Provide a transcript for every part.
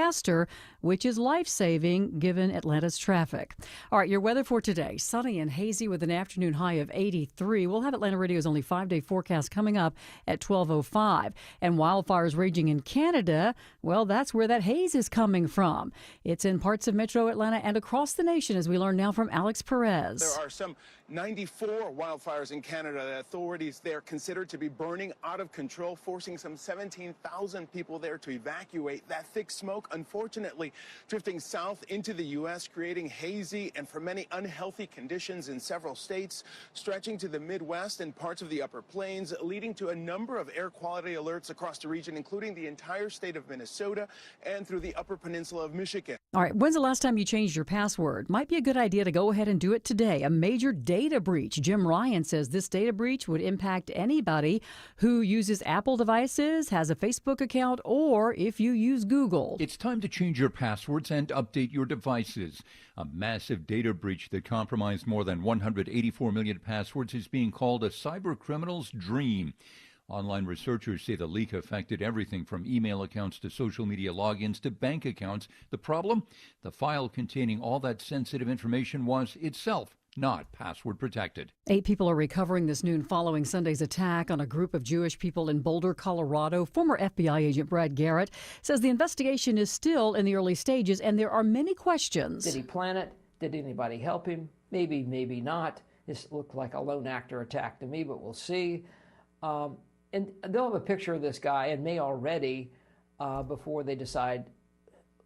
faster, which is life-saving given Atlanta's traffic. All right, your weather for today. Sunny and hazy with an afternoon high of 83. We'll have Atlanta Radio's only 5-day forecast coming up at 12:05. And wildfires raging in Canada, well, that's where that haze is coming from. It's in parts of metro Atlanta and across the nation, as we learn now from Alex Perez. There are some 94 wildfires in Canada that authorities there consider to be burning out of control, forcing some 17,000 people there to evacuate. That thick smoke, unfortunately, drifting south into the U.S., creating hazy and for many unhealthy conditions in several states, stretching to the Midwest and parts of the Upper Plains, leading to a number of air quality alerts across the region, including the entire state of Minnesota and through the Upper Peninsula of Michigan. All right, when's the last time you changed your password? Might be a good idea to go ahead and do it today. A major data breach. Jim Ryan says this data breach would impact anybody who uses Apple devices, has a Facebook account, or if you use Google. It's time to change your passwords and update your devices. A massive data breach that compromised more than 184 million passwords is being called a cyber criminal's dream. Online researchers say the leak affected everything from email accounts to social media logins to bank accounts. The problem? The file containing all that sensitive information was itself not password protected. 8 people are recovering this noon following Sunday's attack on a group of Jewish people in Boulder, Colorado. Former FBI agent Brad Garrett says the investigation is still in the early stages and there are many questions. Did he plan it? Did anybody help him? Maybe, maybe not. This looked like a lone actor attack to me, but we'll see. And they'll have a picture of this guy and may already before they decide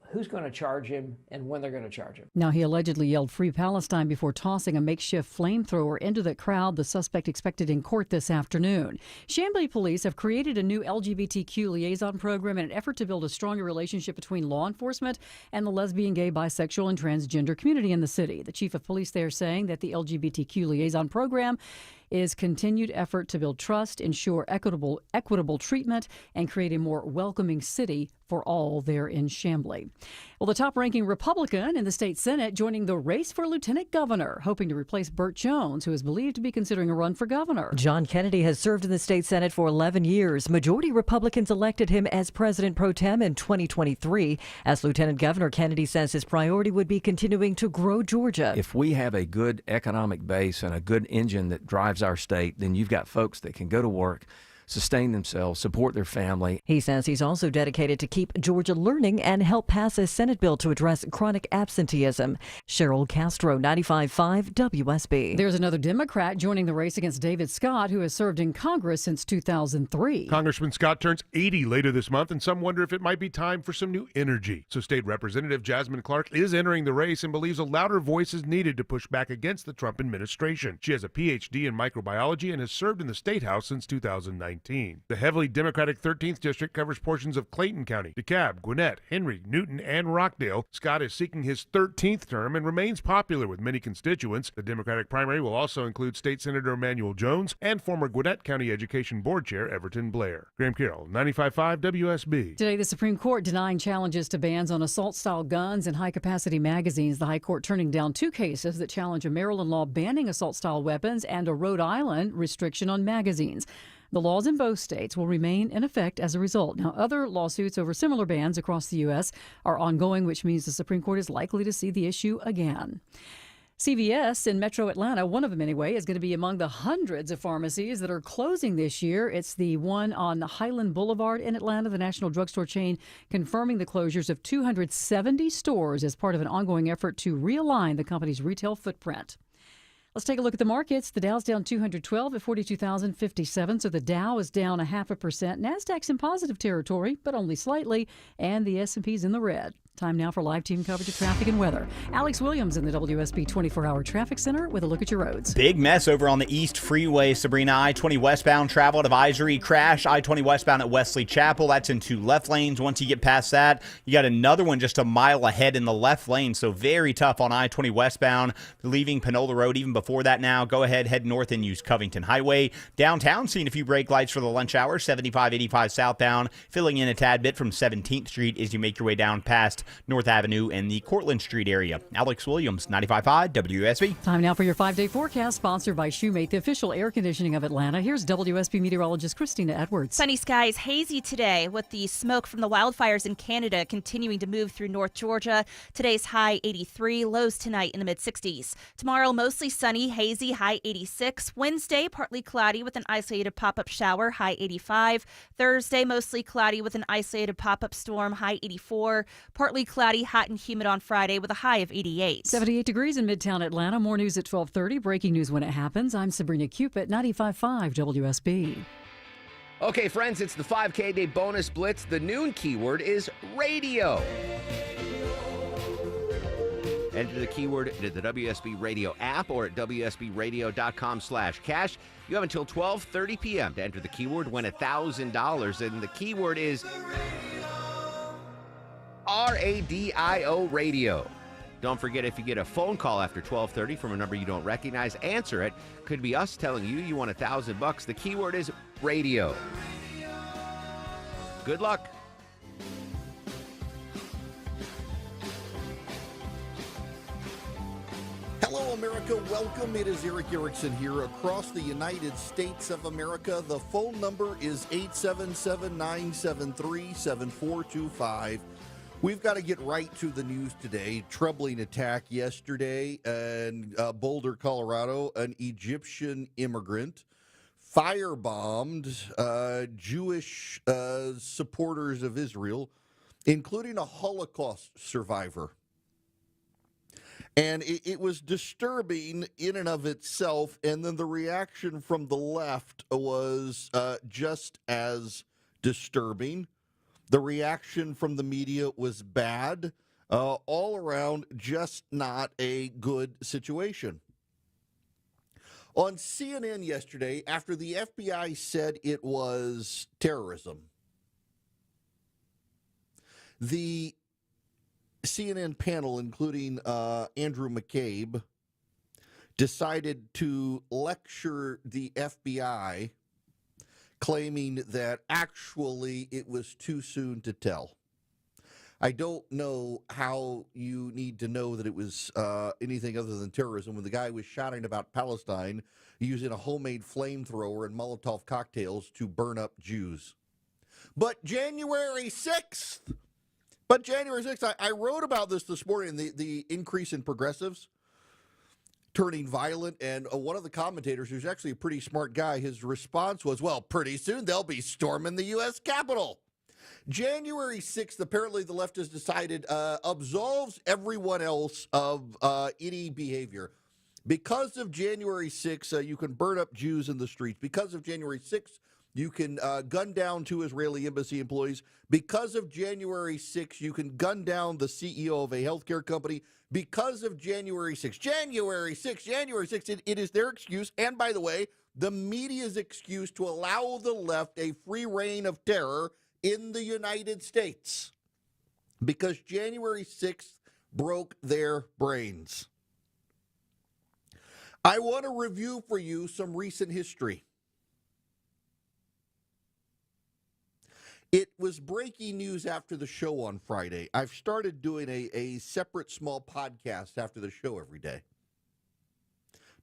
who's going to charge him and when they're going to charge him. Now, he allegedly yelled "Free Palestine" before tossing a makeshift flamethrower into the crowd. The suspect expected in court this afternoon. Chamblee police have created a new LGBTQ liaison program in an effort to build a stronger relationship between law enforcement and the lesbian, gay, bisexual, and transgender community in the city. The chief of police there saying that the LGBTQ liaison program is continued effort to build trust, ensure equitable treatment, and create a more welcoming city for all there in Chamblee. Well, the top-ranking Republican in the state Senate joining the race for lieutenant governor, hoping to replace Burt Jones, who is believed to be considering a run for governor. John Kennedy has served in the state Senate for 11 years. Majority Republicans elected him as president pro tem in 2023. As lieutenant governor, Kennedy says his priority would be continuing to grow Georgia. If we have a good economic base and a good engine that drives our state, then you've got folks that can go to work, sustain themselves, support their family. He says he's also dedicated to keep Georgia learning and help pass a Senate bill to address chronic absenteeism. Cheryl Castro, 95.5 WSB. There's another Democrat joining the race against David Scott, who has served in Congress since 2003. Congressman Scott turns 80 later this month, and some wonder if it might be time for some new energy. So State Representative Jasmine Clark is entering the race and believes a louder voice is needed to push back against the Trump administration. She has a PhD in microbiology and has served in the State House since 2019. The heavily Democratic 13th District covers portions of Clayton County, DeKalb, Gwinnett, Henry, Newton, and Rockdale. Scott is seeking his 13th term and remains popular with many constituents. The Democratic primary will also include State Senator Emanuel Jones and former Gwinnett County Education Board Chair Everton Blair. Graham Carroll, 95.5 WSB. Today, the Supreme Court denying challenges to bans on assault-style guns and high-capacity magazines. The High Court turning down 2 cases that challenge a Maryland law banning assault-style weapons and a Rhode Island restriction on magazines. The laws in both states will remain in effect as a result. Now, other lawsuits over similar bans across the U.S. are ongoing, which means the Supreme Court is likely to see the issue again. CVS in Metro Atlanta, one of them anyway, is going to be among the hundreds of pharmacies that are closing this year. It's the one on Highland Boulevard in Atlanta, the national drugstore chain, confirming the closures of 270 stores as part of an ongoing effort to realign the company's retail footprint. Let's take a look at the markets. The Dow's down 212 at 42,057, so the Dow is down 0.5%. Nasdaq's in positive territory, but only slightly, and the S&P's in the red. Time now for live team coverage of traffic and weather. Alex Williams in the WSB 24-hour traffic center with a look at your roads. Big mess over on the East Freeway, Sabrina. I-20 westbound travel advisory crash. I-20 westbound at Wesley Chapel. That's in 2 left lanes. Once you get past that, you got another one just a mile ahead in the left lane. So very tough on I-20 westbound, leaving Panola Road. Even before that now, go ahead, head north and use Covington Highway. Downtown, seeing a few brake lights for the lunch hour. 75-85 southbound, filling in a tad bit from 17th Street as you make your way down past West North Avenue in the Cortlandt Street area. Alex Williams, 95.5 WSB. Time now for your 5-day forecast, sponsored by Shoemate, the official air conditioning of Atlanta. Here's WSB meteorologist Christina Edwards. Sunny skies, hazy today with the smoke from the wildfires in Canada continuing to move through North Georgia. Today's high 83, lows tonight in the mid-60s. Tomorrow, mostly sunny, hazy, high 86. Wednesday, partly cloudy with an isolated pop-up shower, high 85. Thursday, mostly cloudy with an isolated pop-up storm, high 84. Partly cloudy, hot and humid on Friday with a high of 88. 78 degrees in Midtown Atlanta. More news at 12:30. Breaking news when it happens. I'm Sabrina Cupid, 95.5 WSB. Okay, friends, it's the 5K Day Bonus Blitz. The noon keyword is radio. Enter the keyword into the WSB Radio app or at WSBRadio.com/cash. You have until 12:30 p.m. to enter the keyword, win $1,000, and the keyword is RADIO Radio. Don't forget, if you get a phone call after 12:30 from a number you don't recognize, answer it. Could be us telling you won $1,000. The keyword is radio. Good luck. Hello, America. Welcome. It is Eric Erickson here across the United States of America. The phone number is 877-973-7425. We've got to get right to the news today. Troubling attack yesterday in Boulder, Colorado. An Egyptian immigrant firebombed Jewish supporters of Israel, including a Holocaust survivor. And it was disturbing in and of itself, and then the reaction from the left was just as disturbing. The reaction from the media was bad. All around, just not a good situation. On CNN yesterday, after the FBI said it was terrorism, the CNN panel, including Andrew McCabe, decided to lecture the FBI, claiming that actually it was too soon to tell. I don't know how you need to know that it was anything other than terrorism when the guy was shouting about Palestine using a homemade flamethrower and Molotov cocktails to burn up Jews. But January 6th, I wrote about this morning, the increase in progressives turning violent, and one of the commentators, who's actually a pretty smart guy, his response was, well, pretty soon they'll be storming the U.S. Capitol. January 6th, apparently the left has decided, absolves everyone else of any behavior. Because of January 6th, you can burn up Jews in the streets. Because of January 6th, you can gun down 2 Israeli embassy employees. Because of January 6th, you can gun down the CEO of a healthcare company. Because of January 6th, it is their excuse. And by the way, the media's excuse to allow the left a free reign of terror in the United States. Because January 6th broke their brains. I want to review for you some recent history. It was breaking news after the show on Friday. I've started doing a separate small podcast after the show every day.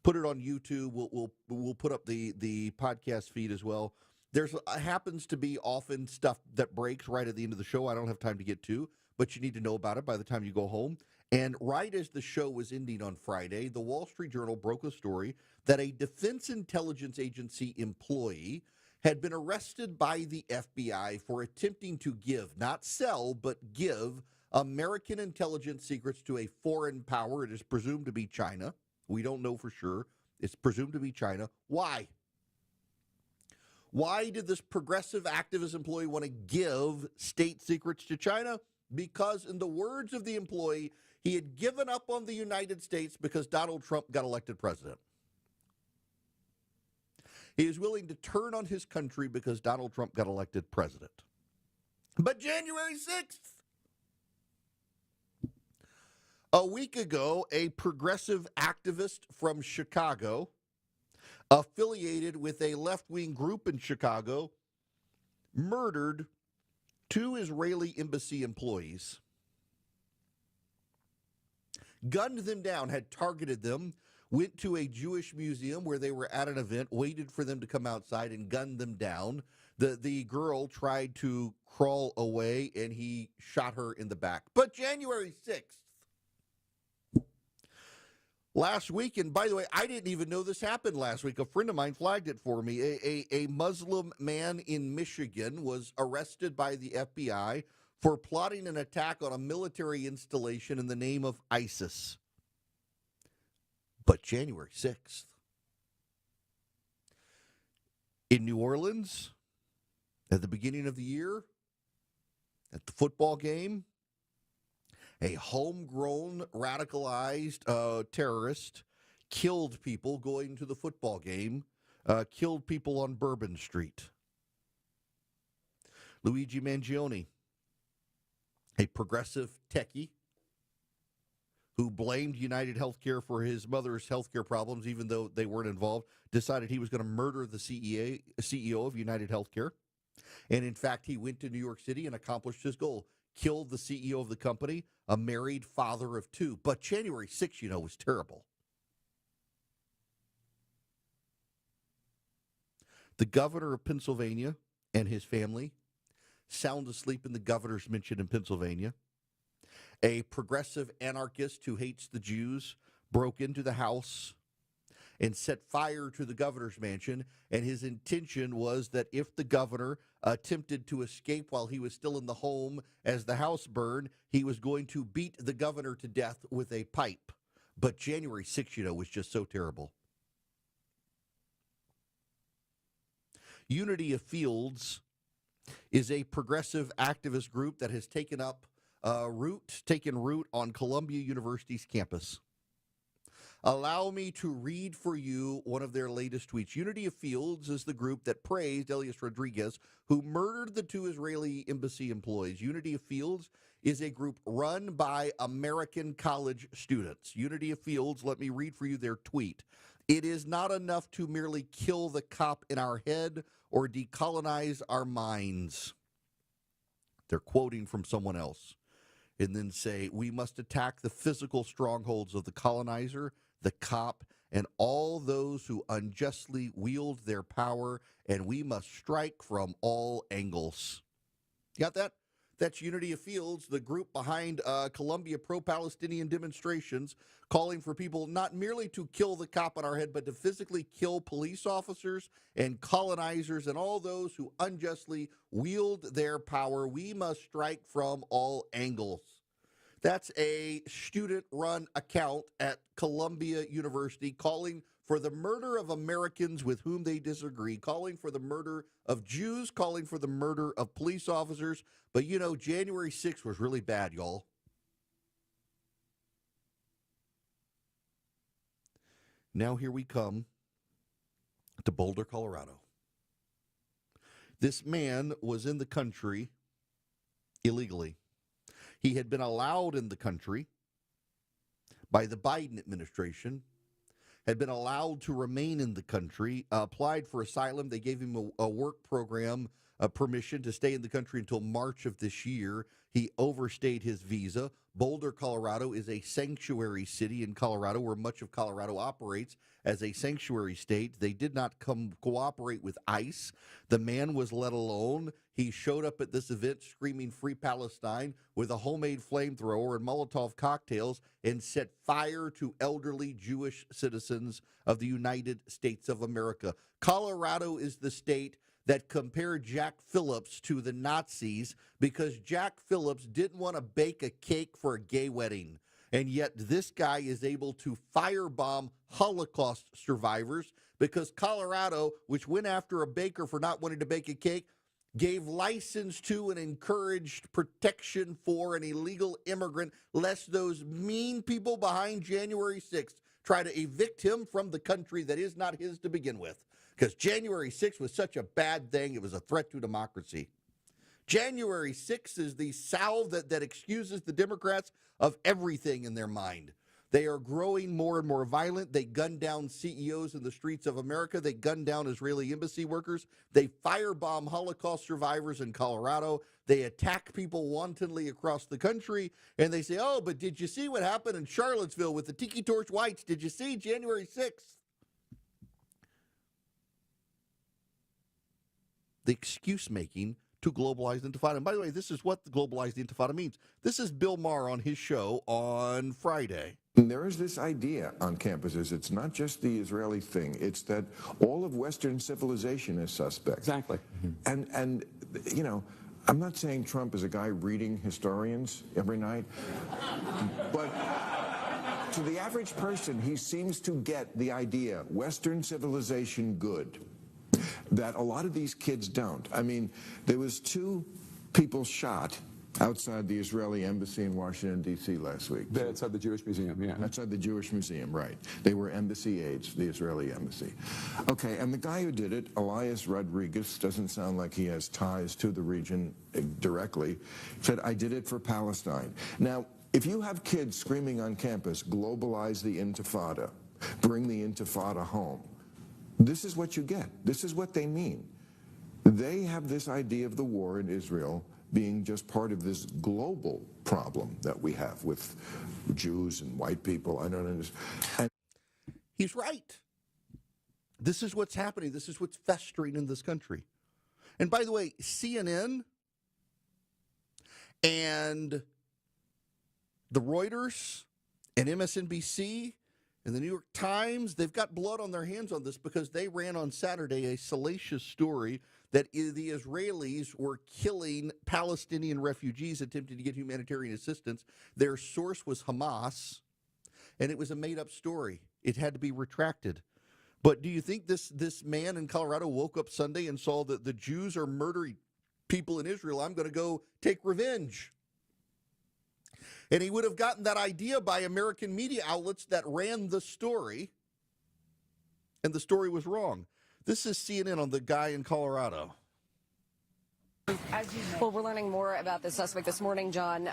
Put it on YouTube. We'll put up the podcast feed as well. There's happens to be often stuff that breaks right at the end of the show I don't have time to get to, but you need to know about it by the time you go home. And right as the show was ending on Friday, the Wall Street Journal broke a story that a Defense Intelligence Agency employee had been arrested by the FBI for attempting to give, not sell, but give American intelligence secrets to a foreign power. It is presumed to be China. We don't know for sure. It's presumed to be China. Why? Why did this progressive activist employee want to give state secrets to China? Because, in the words of the employee, he had given up on the United States because Donald Trump got elected president. He is willing to turn on his country because Donald Trump got elected president. But January 6th, a week ago, a progressive activist from Chicago, affiliated with a left-wing group in Chicago, murdered 2 Israeli embassy employees gunned them down, had targeted them, went to a Jewish museum where they were at an event, waited for them to come outside and gunned them down. The girl tried to crawl away, and he shot her in the back. But January 6th, last week, and by the way, I didn't even know this happened last week. A friend of mine flagged it for me. A Muslim man in Michigan was arrested by the FBI for plotting an attack on a military installation in the name of ISIS. But January 6th, in New Orleans, at the beginning of the year, at the football game, a homegrown, radicalized terrorist killed people going to the football game, killed people on Bourbon Street. Luigi Mangione, a progressive techie who blamed United Healthcare for his mother's healthcare problems, even though they weren't involved, decided he was going to murder the CEO of United Healthcare. And in fact, he went to New York City and accomplished his goal. Killed the CEO of the company, a married father of two. But January 6th, was terrible. The governor of Pennsylvania and his family sound asleep in the governor's mansion in Pennsylvania. A progressive anarchist who hates the Jews broke into the house and set fire to the governor's mansion, and his intention was that if the governor attempted to escape while he was still in the home as the house burned, he was going to beat the governor to death with a pipe. But January 6th, was just so terrible. Unity of Fields is a progressive activist group that has taken root on Columbia University's campus. Allow me to read for you one of their latest tweets. Unity of Fields is the group that praised Elias Rodriguez, who murdered the 2 Israeli embassy employees. Unity of Fields is a group run by American college students. Unity of Fields, let me read for you their tweet. It is not enough to merely kill the cop in our head or decolonize our minds. They're quoting from someone else. And then say, we must attack the physical strongholds of the colonizer, the cop, and all those who unjustly wield their power, and we must strike from all angles. You got that? That's Unity of Fields, the group behind Columbia pro-Palestinian demonstrations, calling for people not merely to kill the cop on our head, but to physically kill police officers and colonizers and all those who unjustly wield their power. We must strike from all angles. That's a student-run account at Columbia University calling for the murder of Americans with whom they disagree, calling for the murder of Jews, calling for the murder of police officers. But, January 6th was really bad, y'all. Now here we come to Boulder, Colorado. This man was in the country illegally. He had been allowed in the country by the Biden administration, had been allowed to remain in the country, applied for asylum. They gave him a work program permission to stay in the country until March of this year. He overstayed his visa. Boulder, Colorado is a sanctuary city in Colorado where much of Colorado operates as a sanctuary state. They did not cooperate with ICE. The man was let alone. He showed up at this event screaming Free Palestine with a homemade flamethrower and Molotov cocktails and set fire to elderly Jewish citizens of the United States of America. Colorado is the state that compared Jack Phillips to the Nazis because Jack Phillips didn't want to bake a cake for a gay wedding. And yet this guy is able to firebomb Holocaust survivors because Colorado, which went after a baker for not wanting to bake a cake, gave license to and encouraged protection for an illegal immigrant, lest those mean people behind January 6th try to evict him from the country that is not his to begin with. Because January 6th was such a bad thing, it was a threat to democracy. January 6th is the salve that excuses the Democrats of everything in their mind. They are growing more and more violent. They gun down CEOs in the streets of America. They gun down Israeli embassy workers. They firebomb Holocaust survivors in Colorado. They attack people wantonly across the country. And they say, oh, but did you see what happened in Charlottesville with the Tiki Torch Whites? Did you see January 6th? The excuse making to globalize the Intifada. And by the way, this is what the globalized Intifada means. This is Bill Maher on his show on Friday. There is this idea on campuses, it's not just the Israeli thing, it's that all of Western civilization is suspect. Exactly. And you know, I'm not saying Trump is a guy reading historians every night, but to the average person, he seems to get the idea, Western civilization good, that a lot of these kids don't. I mean, there was 2 people shot outside the Israeli embassy in Washington, D.C. last week. Outside the Jewish Museum, yeah. Outside the Jewish Museum, right. They were embassy aides, the Israeli embassy. Okay, and the guy who did it, Elias Rodriguez, doesn't sound like he has ties to the region directly, said, I did it for Palestine. Now, if you have kids screaming on campus, globalize the Intifada, bring the Intifada home, this is what you get. This is what they mean. They have this idea of the war in Israel being just part of this global problem that we have with Jews and white people. I don't understand. He's right. This is what's happening. This is what's festering in this country. And by the way, CNN and the Reuters and MSNBC and the New York Times, they've got blood on their hands on this because they ran on Saturday a salacious story that the Israelis were killing Palestinian refugees attempting to get humanitarian assistance. Their source was Hamas, and it was a made-up story. It had to be retracted. But do you think this man in Colorado woke up Sunday and saw that the Jews are murdering people in Israel? I'm going to go take revenge. And he would have gotten that idea by American media outlets that ran the story, and the story was wrong. This is CNN on the guy in Colorado. Well, we're learning more about the suspect this morning, John.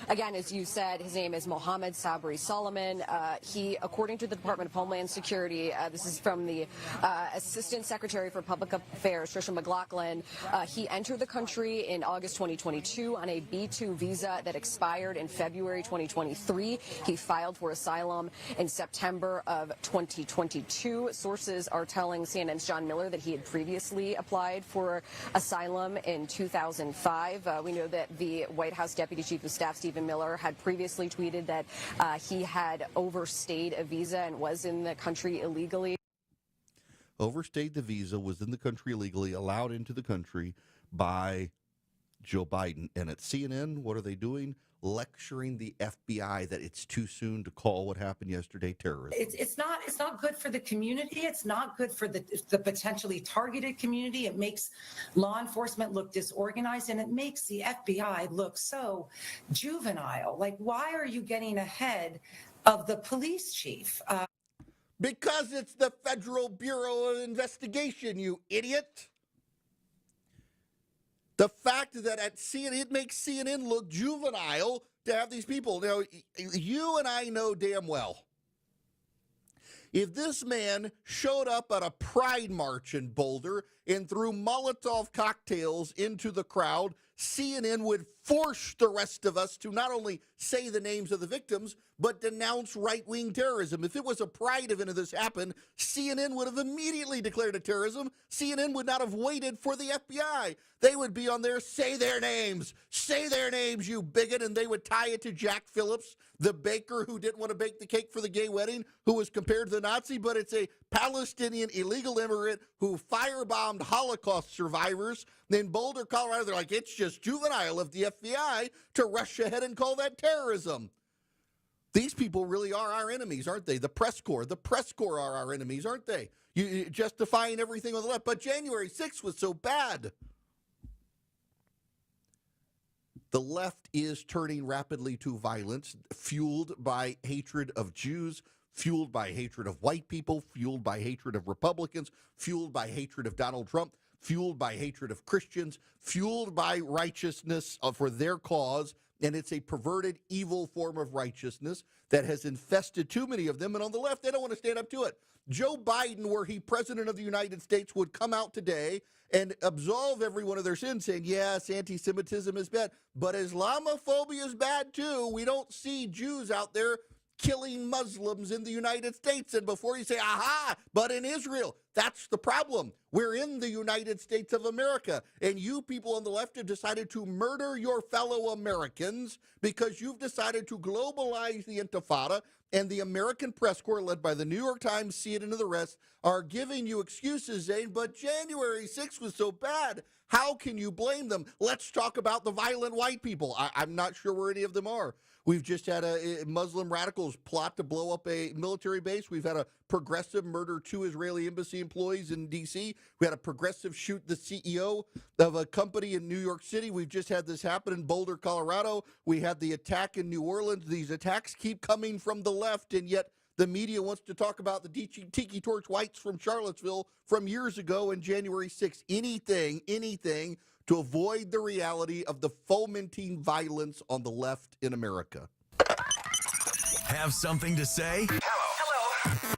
Again, as you said, his name is Mohammed Sabri Solomon. He, according to the Department of Homeland Security, this is from the Assistant Secretary for Public Affairs, Trisha McLaughlin, he entered the country in August 2022 on a B-2 visa that expired in February 2023. He filed for asylum in September of 2022. Sources are telling CNN's John Miller that he had previously applied for asylum in 2005. We know that the White House Deputy Chief of Staff, Stephen Miller, had previously tweeted that he had overstayed a visa and was in the country illegally. Overstayed the visa, was in the country illegally, allowed into the country by Joe Biden. And at CNN, what are they doing? Lecturing the FBI that it's too soon to call what happened yesterday terrorism. It's not good for the community. It's not good for the potentially targeted community. It makes law enforcement look disorganized, and it makes the FBI look so juvenile. Like, why are you getting ahead of the police chief? Because it's the Federal Bureau of Investigation, you idiot. The fact that at CNN, it makes CNN look juvenile to have these people. Now, you and I know damn well, if this man showed up at a pride march in Boulder and threw Molotov cocktails into the crowd, CNN would force the rest of us to not only say the names of the victims, but denounce right-wing terrorism. If it was a pride event and this happened, CNN would have immediately declared it terrorism. CNN would not have waited for the FBI. They would be on there, say their names, you bigot, and they would tie it to Jack Phillips, the baker who didn't want to bake the cake for the gay wedding, who was compared to the Nazi, but it's a Palestinian illegal immigrant who firebombed Holocaust survivors. In Boulder, Colorado, they're like, it's just juvenile of the FBI to rush ahead and call that terrorism. These people really are our enemies, aren't they? The press corps are our enemies, aren't they? You justifying everything on the left. But January 6th was so bad. The left is turning rapidly to violence, fueled by hatred of Jews, fueled by hatred of white people, fueled by hatred of Republicans, fueled by hatred of Donald Trump, fueled by hatred of Christians, fueled by righteousness for their cause. and it's a perverted, evil form of righteousness that has infested too many of them. And on the left, they don't want to stand up to it. Joe Biden, were he president of the United States, would come out today and absolve every one of their sins, saying, yes, anti-Semitism is bad, but Islamophobia is bad too. We don't see Jews out there killing Muslims in the United States. And before you say, aha, but in Israel, that's the problem. We're in the United States of America, and you people on the left have decided to murder your fellow Americans because you've decided to globalize the Intifada, and the American press corps, led by the New York Times, CNN, and the rest, are giving you excuses, saying, but January 6th was so bad. How can you blame them? Let's talk about the violent white people. I'm not sure where any of them are. We've just had Muslim radicals plot to blow up a military base. We've had a progressive murder 2 Israeli embassy employees in D.C. We had a progressive shoot the CEO of a company in New York City. We've just had this happen in Boulder, Colorado. We had the attack in New Orleans. These attacks keep coming from the left, and yet the media wants to talk about the Tiki Torch Whites from Charlottesville from years ago and January 6th. Anything to avoid the reality of the fomenting violence on the left in America. Have something to say? Hello.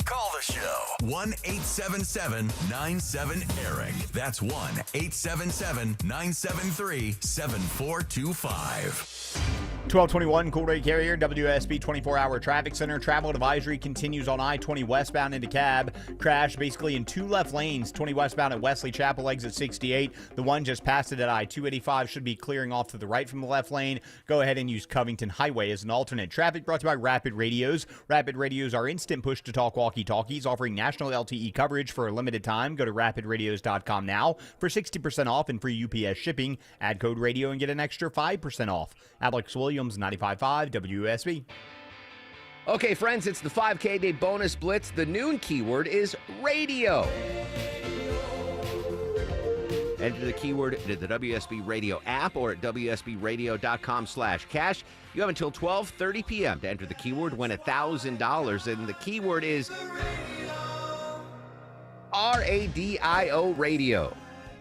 Call the show. 1-877-97-ERIC. That's 1-877-973-7425. 1221 Cool Ray Carrier, WSB 24-hour traffic center. Travel advisory continues on I-20 westbound into Cab. Crash basically in 2 left lanes. 20 westbound at Wesley Chapel, exit 68. The one just past it at I-285 should be clearing off to the right from the left lane. Go ahead and use Covington Highway as an alternate. Traffic brought to you by Rapid Radios. Rapid Radios are instant push-to-talk walkie-talkies offering national LTE coverage for a limited time. Go to rapidradios.com now for 60% off and free UPS shipping. Add code radio and get an extra 5% off. Alex Williams, 95.5 WSB. Okay, friends, it's the 5K Day Bonus Blitz. The noon keyword is radio. Enter the keyword into the WSB Radio app or at WSBradio.com/cash. You have until 12:30 p.m. to enter the keyword, win $1,000, and the keyword is RADIO Radio.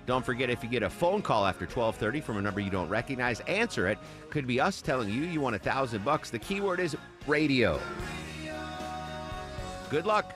Don't forget, if you get a phone call after 12:30 from a number you don't recognize, answer it. Could be us telling you you want $1,000. The keyword is radio. Good luck.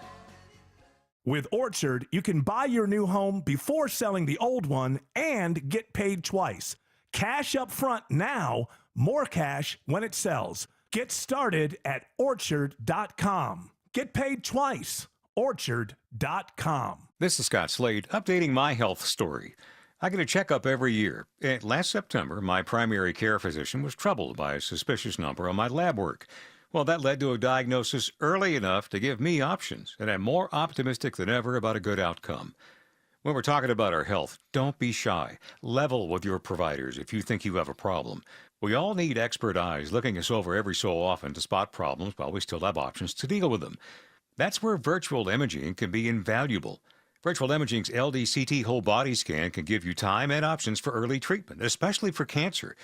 With Orchard, you can buy your new home before selling the old one and get paid twice. Cash up front now, more cash when it sells. Get started at Orchard.com. Get paid twice. Orchard.com. This is Scott Slade, updating my health story. I get a checkup every year. Last September, my primary care physician was troubled by a suspicious number on my lab work. Well, that led to a diagnosis early enough to give me options, and I'm more optimistic than ever about a good outcome. When we're talking about our health, don't be shy. Level with your providers if you think you have a problem. We all need expert eyes looking us over every so often to spot problems while we still have options to deal with them. That's where virtual imaging can be invaluable. Virtual imaging's LDCT whole body scan can give you time and options for early treatment, especially for cancer.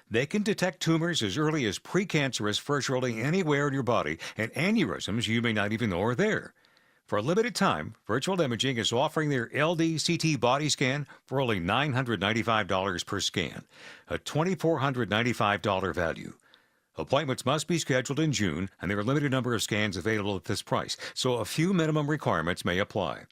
They can detect tumors as early as precancerous virtually anywhere in your body and aneurysms you may not even know are there. For a limited time, Virtual Imaging is offering their LDCT body scan for only $995 per scan, a $2,495 value. Appointments must be scheduled in June, and there are a limited number of scans available at this price, so a few minimum requirements may apply.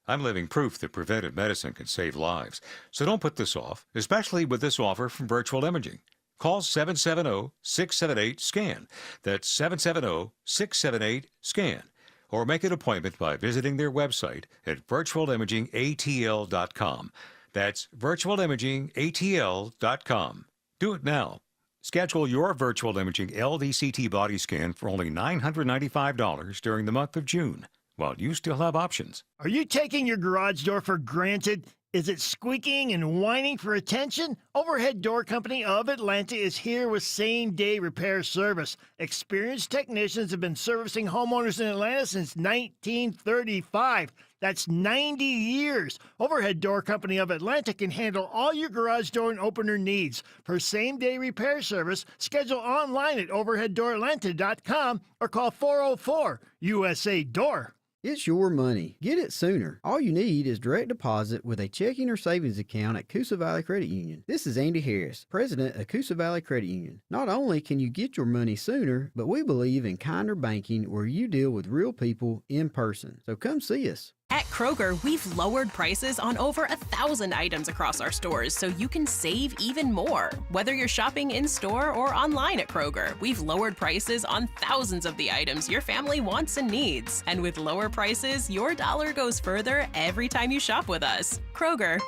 I'm living proof that preventive medicine can save lives, so don't put this off, especially with this offer from Virtual Imaging. Call 770-678-SCAN. That's 770-678-SCAN. Or make an appointment by visiting their website at virtualimagingatl.com. That's virtualimagingatl.com. Do it now. Schedule your Virtual Imaging LDCT body scan for only $995 during the month of June, while you still have options. Are you taking your garage door for granted? Is it squeaking and whining for attention? Overhead Door Company of Atlanta is here with same-day repair service. Experienced technicians have been servicing homeowners in Atlanta since 1935. That's 90 years. Overhead Door Company of Atlanta can handle all your garage door and opener needs. For same-day repair service, schedule online at overheaddooratlanta.com or call 404-USA-DOOR. It's your money. Get it sooner. All you need is direct deposit with a checking or savings account at Coosa Valley Credit Union. This is Andy Harris, president of Coosa Valley Credit Union. Not only can you get your money sooner, but we believe in kinder banking where you deal with real people in person. So come see us. At Kroger, we've lowered prices on over 1,000 items across our stores so you can save even more. Whether you're shopping in-store or online at Kroger, we've lowered prices on thousands of the items your family wants and needs. And with lower prices, your dollar goes further every time you shop with us. Kroger,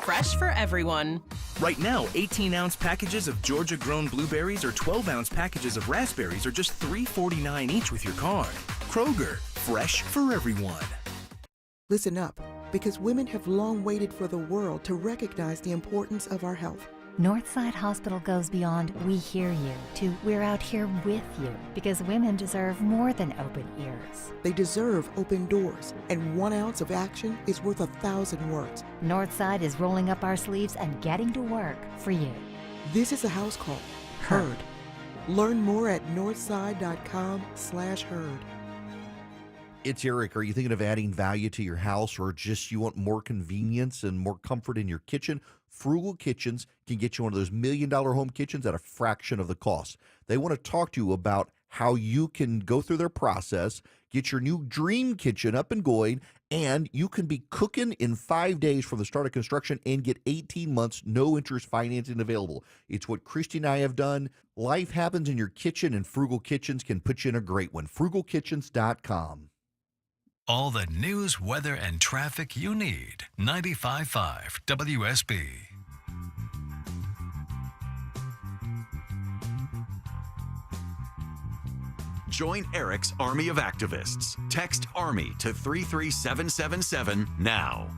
fresh for everyone. Right now, 18-ounce packages of Georgia-grown blueberries or 12-ounce packages of raspberries are just $3.49 each with your card. Kroger, fresh for everyone. Listen up, because women have long waited for the world to recognize the importance of our health. Northside Hospital goes beyond "we hear you" to "we're out here with you," because women deserve more than open ears. They deserve open doors, and 1 ounce of action is worth 1,000 words. Northside is rolling up our sleeves and getting to work for you. This is a house call. Heard. Learn more at northside.com/heard. It's Eric. Are you thinking of adding value to your house, or just you want more convenience and more comfort in your kitchen? Frugal Kitchens can get you one of those $1 million home kitchens at a fraction of the cost. They want to talk to you about how you can go through their process, get your new dream kitchen up and going, and you can be cooking in 5 days from the start of construction and get 18 months no interest financing available. It's what Christy and I have done. Life happens in your kitchen, and Frugal Kitchens can put you in a great one. FrugalKitchens.com. All the news, weather, and traffic you need. 95.5 WSB. Join Eric's Army of Activists. Text ARMY to 33777 now.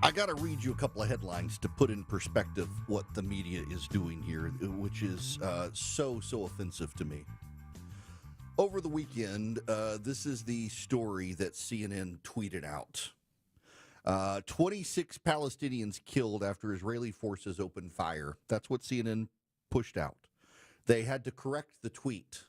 I got to read you a couple of headlines to put in perspective what the media is doing here, which is so offensive to me. Over the weekend, this is the story that CNN tweeted out. 26 Palestinians killed after Israeli forces opened fire. That's what CNN pushed out. They had to correct the tweet.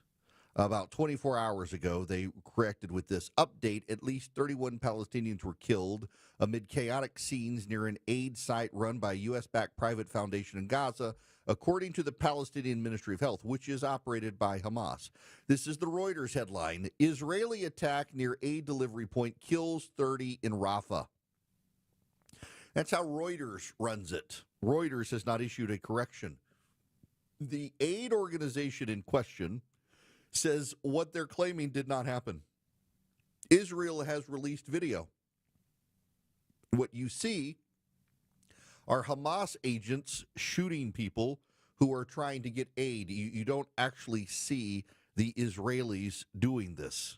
About 24 hours ago, they corrected with this update. At least 31 Palestinians were killed amid chaotic scenes near an aid site run by a U.S.-backed private foundation in Gaza, according to the Palestinian Ministry of Health, which is operated by Hamas. This is the Reuters headline. Israeli attack near aid delivery point kills 30 in Rafah. That's how Reuters runs it. Reuters has not issued a correction. The aid organization in question says what they're claiming did not happen. Israel has released video. What you see are Hamas agents shooting people who are trying to get aid. You don't actually see the Israelis doing this.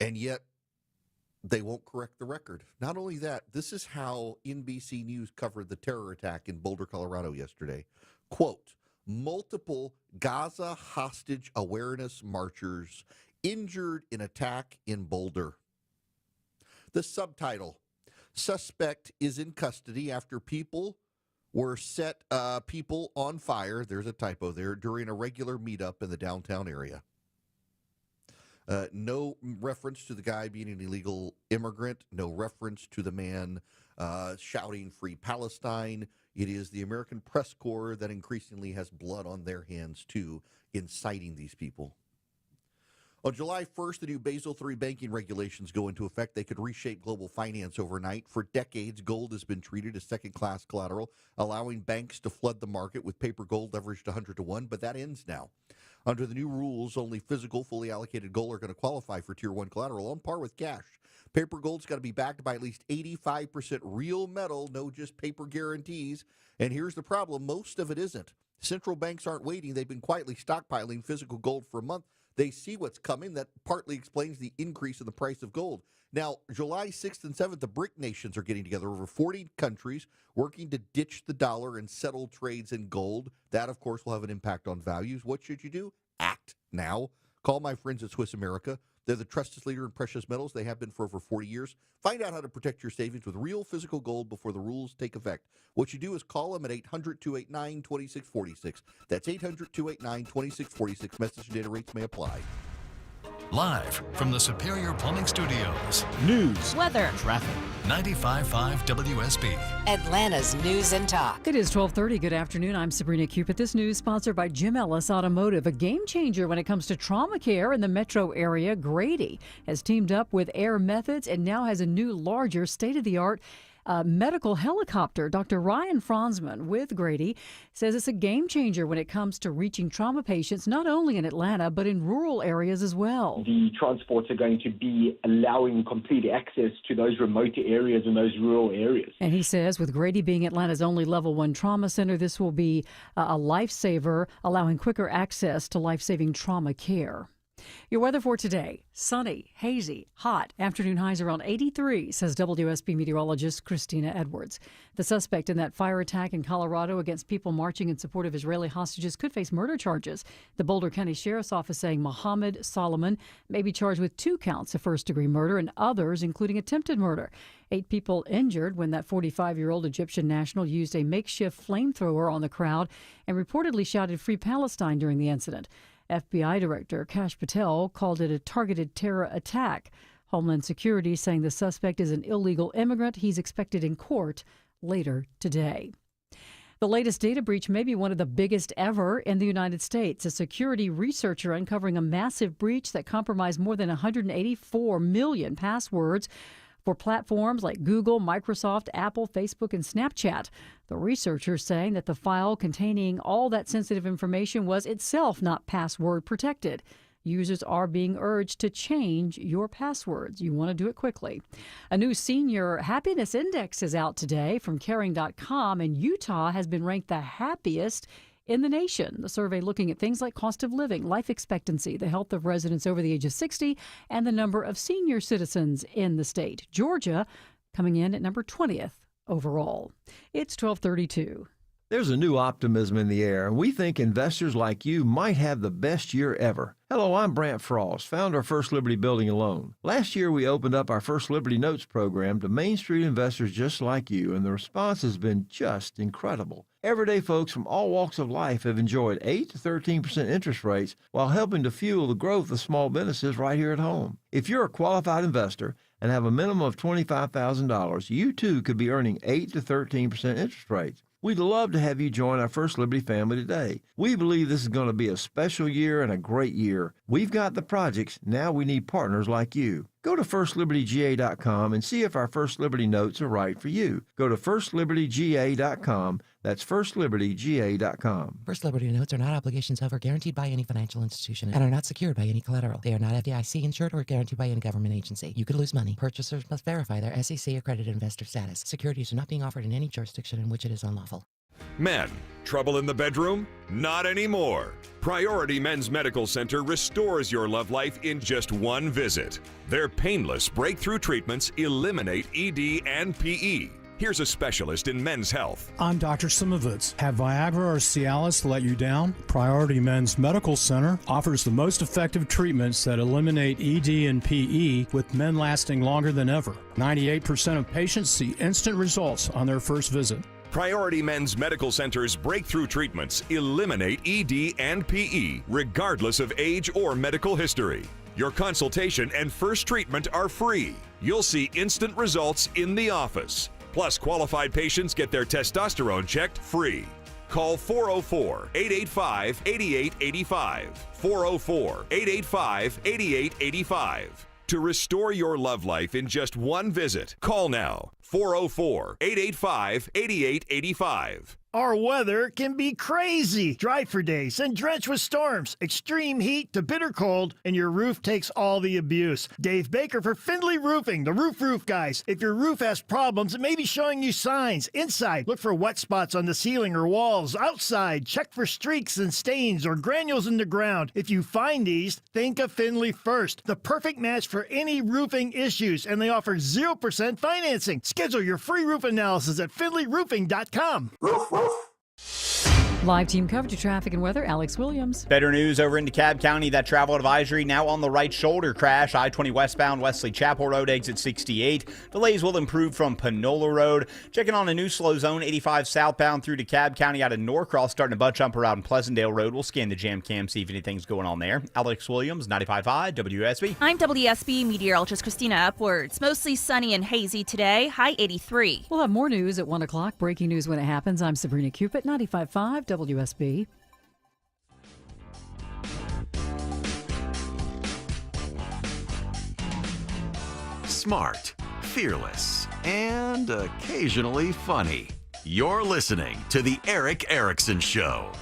And yet, they won't correct the record. Not only that, this is how NBC News covered the terror attack in Boulder, Colorado yesterday. Quote, multiple Gaza hostage awareness marchers injured in attack in Boulder. The subtitle, suspect is in custody after people were set people on fire, there's a typo there, during a regular meetup in the downtown area. No reference to the guy being an illegal immigrant, no reference to the man shouting Free Palestine. It is the American Press Corps that increasingly has blood on their hands, too, inciting these people. On July 1st, the new Basel III banking regulations go into effect. They could reshape global finance overnight. For decades, gold has been treated as second-class collateral, allowing banks to flood the market with paper gold leveraged 100 to 1, but that ends now. Under the new rules, only physical, fully allocated gold are going to qualify for Tier 1 collateral on par with cash. Paper gold's got to be backed by at least 85% real metal, no just paper guarantees. And here's the problem, most of it isn't. Central banks aren't waiting. They've been quietly stockpiling physical gold for a month. They see what's coming. That partly explains the increase in the price of gold. Now, July 6th and 7th, the BRIC nations are getting together, over 40 countries, working to ditch the dollar and settle trades in gold. That, of course, will have an impact on values. What should you do? Act now. Call my friends at Swiss America. They're the trusted leader in precious metals. They have been for over 40 years. Find out how to protect your savings with real physical gold before the rules take effect. What you do is call them at 800-289-2646. That's 800-289-2646. Message and data rates may apply. Live from the Superior Plumbing Studios. News, weather, traffic. 95.5 WSB. Atlanta's News and Talk. It is 12:30. Good afternoon. I'm Sabrina Cupid. This news sponsored by Jim Ellis Automotive, a game changer when it comes to trauma care in the metro area. Grady has teamed up with Air Methods and now has a new, larger, state-of-the-art medical helicopter. Dr. Ryan Franzman with Grady says it's a game changer when it comes to reaching trauma patients, not only in Atlanta, but in rural areas as well. The transports are going to be allowing complete access to those remote areas and those rural areas. And he says with Grady being Atlanta's only level 1 trauma center, this will be a lifesaver, allowing quicker access to life-saving trauma care. Your weather for today: sunny, hazy, hot. Afternoon highs around 83, says WSB meteorologist Christina Edwards. The suspect in that fire attack in Colorado against people marching in support of Israeli hostages could face murder charges. The Boulder County Sheriff's Office saying Mohammed Solomon may be charged with 2 counts of first-degree murder and others, including attempted murder. 8 people injured when that 45-year-old Egyptian national used a makeshift flamethrower on the crowd and reportedly shouted "Free Palestine" during the incident. FBI Director Kash Patel called it a targeted terror attack. Homeland Security saying the suspect is an illegal immigrant. He's expected in court later today. The latest data breach may be one of the biggest ever in the United States. A security researcher uncovering a massive breach that compromised more than 184 million passwords for platforms like Google, Microsoft, Apple, Facebook, and Snapchat. The researchers saying that the file containing all that sensitive information was itself not password protected. Users are being urged to change your passwords. You want to do it quickly. A new senior happiness index is out today from Caring.com, and Utah has been ranked the happiest in the nation. The survey looking at things like cost of living, life expectancy, the health of residents over the age of 60, and the number of senior citizens in the state. Georgia coming in at number 20th overall. It's 12:32. There's a new optimism in the air, and we think investors like you might have the best year ever. Hello, I'm Brant Frost, founder of First Liberty Building and Loan. Last year, we opened up our First Liberty Notes program to Main Street investors just like you, and the response has been just incredible. Everyday folks from all walks of life have enjoyed 8 to 13% interest rates while helping to fuel the growth of small businesses right here at home. If you're a qualified investor and have a minimum of $25,000, you too could be earning 8 to 13% interest rates. We'd love to have you join our First Liberty family today. We believe this is going to be a special year and a great year. We've got the projects. Now we need partners like you. Go to FirstLibertyGA.com and see if our First Liberty notes are right for you. Go to FirstLibertyGA.com. That's FirstLibertyGA.com. First Liberty notes are not obligations of or guaranteed by any financial institution and are not secured by any collateral. They are not FDIC insured or guaranteed by any government agency. You could lose money. Purchasers must verify their SEC accredited investor status. Securities are not being offered in any jurisdiction in which it is unlawful. Men, trouble in the bedroom? Not anymore. Priority Men's Medical Center restores your love life in just one visit. Their painless breakthrough treatments eliminate ED and PE. Here's a specialist in men's health. I'm Dr. Simovitz. Have Viagra or Cialis let you down? Priority Men's Medical Center offers the most effective treatments that eliminate ED and PE, with men lasting longer than ever. 98% of patients see instant results on their first visit. Priority Men's Medical Center's breakthrough treatments eliminate ED and PE, regardless of age or medical history. Your consultation and first treatment are free. You'll see instant results in the office. Plus, qualified patients get their testosterone checked free. Call 404-885-8885. 404-885-8885. To restore your love life in just one visit, call now. 404-885-8885. Our weather can be crazy. Dry for days and drenched with storms. Extreme heat to bitter cold, and your roof takes all the abuse. Dave Baker for Findlay Roofing, the roof guys. If your roof has problems, it may be showing you signs. Inside, look for wet spots on the ceiling or walls. Outside, check for streaks and stains or granules in the ground. If you find these, think of Findlay first. The perfect match for any roofing issues, and they offer 0% financing. Schedule your free roof analysis at FindlayRoofing.com. Live team coverage of traffic and weather, Alex Williams. Better news over in DeKalb County. That travel advisory now on the right shoulder crash. I-20 westbound Wesley Chapel Road exit 68. Delays will improve from Panola Road. Checking on a new slow zone, 85 southbound through DeKalb County out of Norcross, starting to bunch up around Pleasantdale Road. We'll scan the jam cam, see if anything's going on there. Alex Williams, 95.5 WSB. I'm WSB meteorologist Christina Upwards. Mostly sunny and hazy today, high 83. We'll have more news at 1 o'clock. Breaking news when it happens. I'm Sabrina Cupid, 95.5 WSB. Smart, fearless, and occasionally funny. You're listening to The Eric Erickson Show.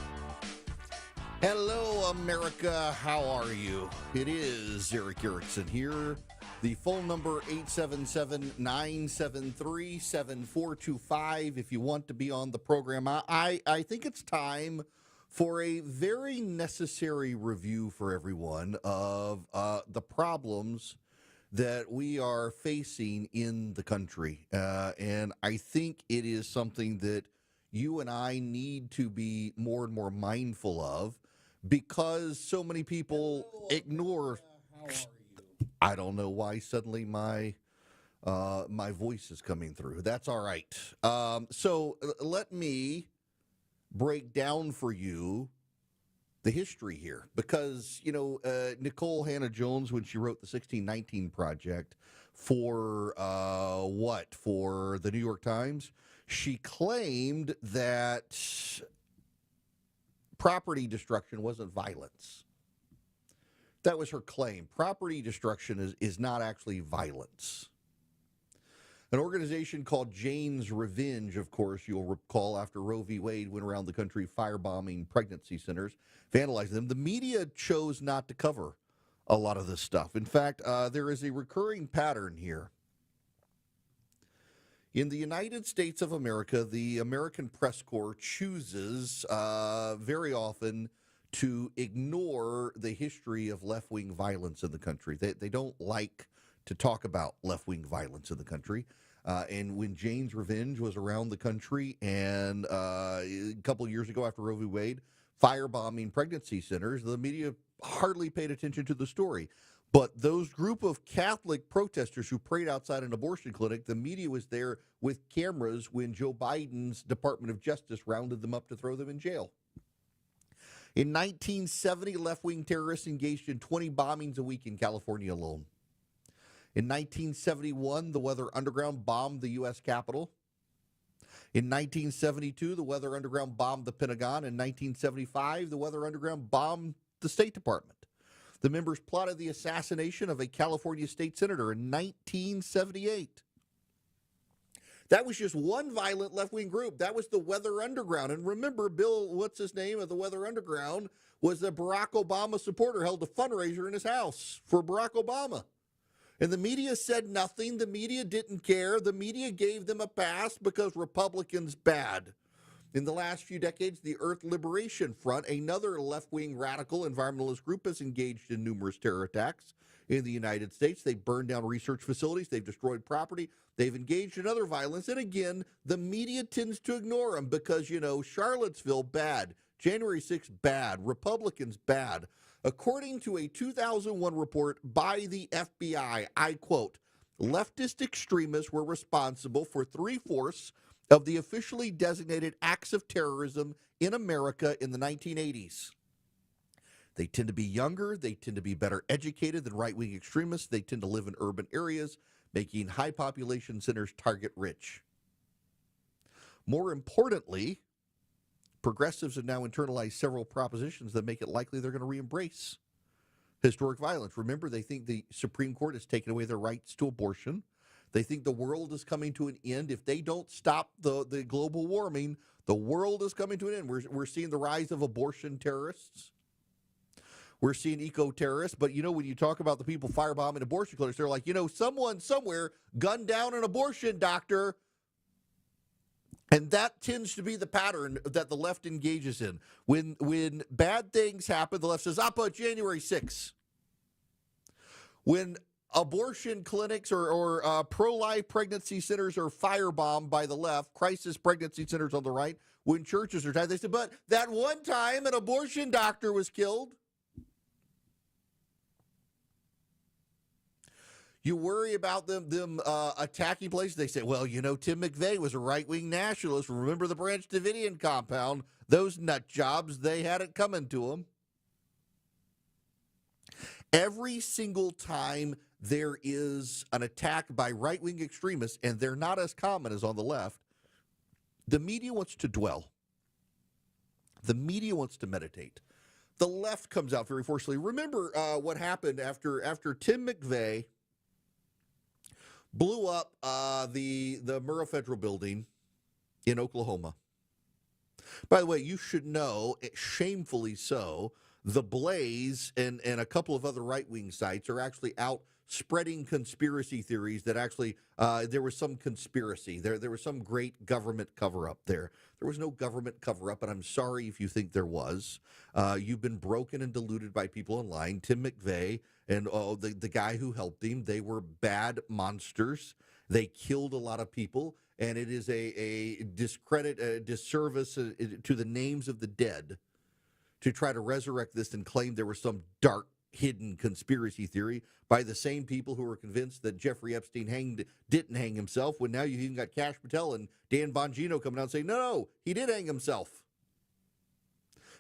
Hello, America. How are you? It is Eric Erickson here. The phone number 877-973-7425 if you want to be on the program. I think it's time for a very necessary review for everyone of the problems that we are facing in the country. And I think it is something that you and I need to be more and more mindful of because so many people ignore. I don't know why suddenly my voice is coming through. That's all right. So let me break down for you the history here because, Nicole Hannah-Jones, when she wrote the 1619 Project for for the New York Times, she claimed that property destruction wasn't violence. That was her claim. Property destruction is not actually violence. An organization called Jane's Revenge, of course, you'll recall after Roe v. Wade went around the country firebombing pregnancy centers, vandalizing them. The media chose not to cover a lot of this stuff. In fact, there is a recurring pattern here. In the United States of America, the American Press Corps chooses very often to ignore the history of left-wing violence in the country. They don't like to talk about left-wing violence in the country. And when Jane's Revenge was around the country and a couple years ago after Roe v. Wade, firebombing pregnancy centers, the media hardly paid attention to the story. But those group of Catholic protesters who prayed outside an abortion clinic, the media was there with cameras when Joe Biden's Department of Justice rounded them up to throw them in jail. In 1970, left-wing terrorists engaged in 20 bombings a week in California alone. In 1971, the Weather Underground bombed the U.S. Capitol. In 1972, the Weather Underground bombed the Pentagon. In 1975, the Weather Underground bombed the State Department. The members plotted the assassination of a California state senator in 1978. That was just one violent left-wing group. That was the Weather Underground. And remember, Bill, what's his name of the Weather Underground, was a Barack Obama supporter, held a fundraiser in his house for Barack Obama. And the media said nothing. The media didn't care. The media gave them a pass because Republicans bad. In the last few decades, the Earth Liberation Front, another left-wing radical environmentalist group, has engaged in numerous terror attacks in the United States. They've burned down research facilities. They've destroyed property. They've engaged in other violence. And again, the media tends to ignore them because, Charlottesville, bad. January 6th, bad. Republicans, bad. According to a 2001 report by the FBI, I quote, leftist extremists were responsible for 3/4 of the officially designated acts of terrorism in America in the 1980s. They tend to be younger. They tend to be better educated than right-wing extremists. They tend to live in urban areas, making high population centers target rich. More importantly, progressives have now internalized several propositions that make it likely they're going to re-embrace historic violence. Remember, they think the Supreme Court has taken away their rights to abortion. They think the world is coming to an end. If they don't stop the global warming, the world is coming to an end. We're seeing the rise of abortion terrorists. We're seeing eco-terrorists. But, when you talk about the people firebombing abortion clinics, they're like, someone somewhere gunned down an abortion doctor. And that tends to be the pattern that the left engages in. When bad things happen, the left says, January 6th. When abortion clinics or pro-life pregnancy centers are firebombed by the left, crisis pregnancy centers on the right, when churches are tied. They said, but that one time an abortion doctor was killed. You worry about them attacking places. They say, well, you know, Tim McVeigh was a right-wing nationalist. Remember the Branch Davidian compound? Those nut jobs, they had it coming to them. Every single time there is an attack by right-wing extremists, and they're not as common as on the left, the media wants to dwell. The media wants to meditate. The left comes out very forcefully. Remember what happened after Tim McVeigh blew up the Murrah Federal Building in Oklahoma. By the way, you should know, shamefully so, The Blaze and a couple of other right-wing sites are actually out spreading conspiracy theories that actually there was some conspiracy. There was some great government cover-up there. There was no government cover-up, and I'm sorry if you think there was. You've been broken and deluded by people online. Tim McVeigh and the guy who helped him, they were bad monsters. They killed a lot of people, and it is a discredit, a disservice to the names of the dead to try to resurrect this and claim there was some dark, hidden conspiracy theory by the same people who were convinced that Jeffrey Epstein didn't hang himself, when now you've even got Kash Patel and Dan Bongino coming out and saying, no, he did hang himself.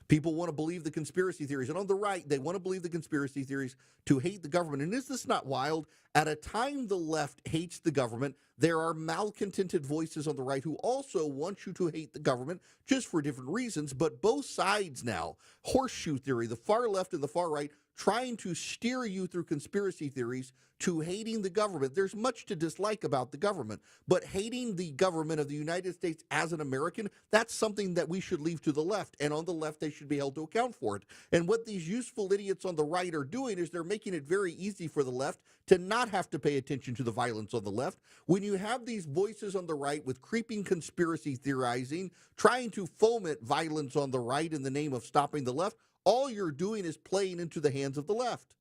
People want to believe the conspiracy theories. And on the right, they want to believe the conspiracy theories to hate the government. And is this not wild? At a time the left hates the government, there are malcontented voices on the right who also want you to hate the government, just for different reasons. But both sides now, horseshoe theory, the far left and the far right, trying to steer you through conspiracy theories to hating the government. There's much to dislike about the government, but hating the government of the United States as an American, that's something that we should leave to the left, and on the left they should be held to account for it. And what these useful idiots on the right are doing is they're making it very easy for the left to not have to pay attention to the violence on the left. When you have these voices on the right with creeping conspiracy theorizing, trying to foment violence on the right in the name of stopping the left, all you're doing is playing into the hands of the left.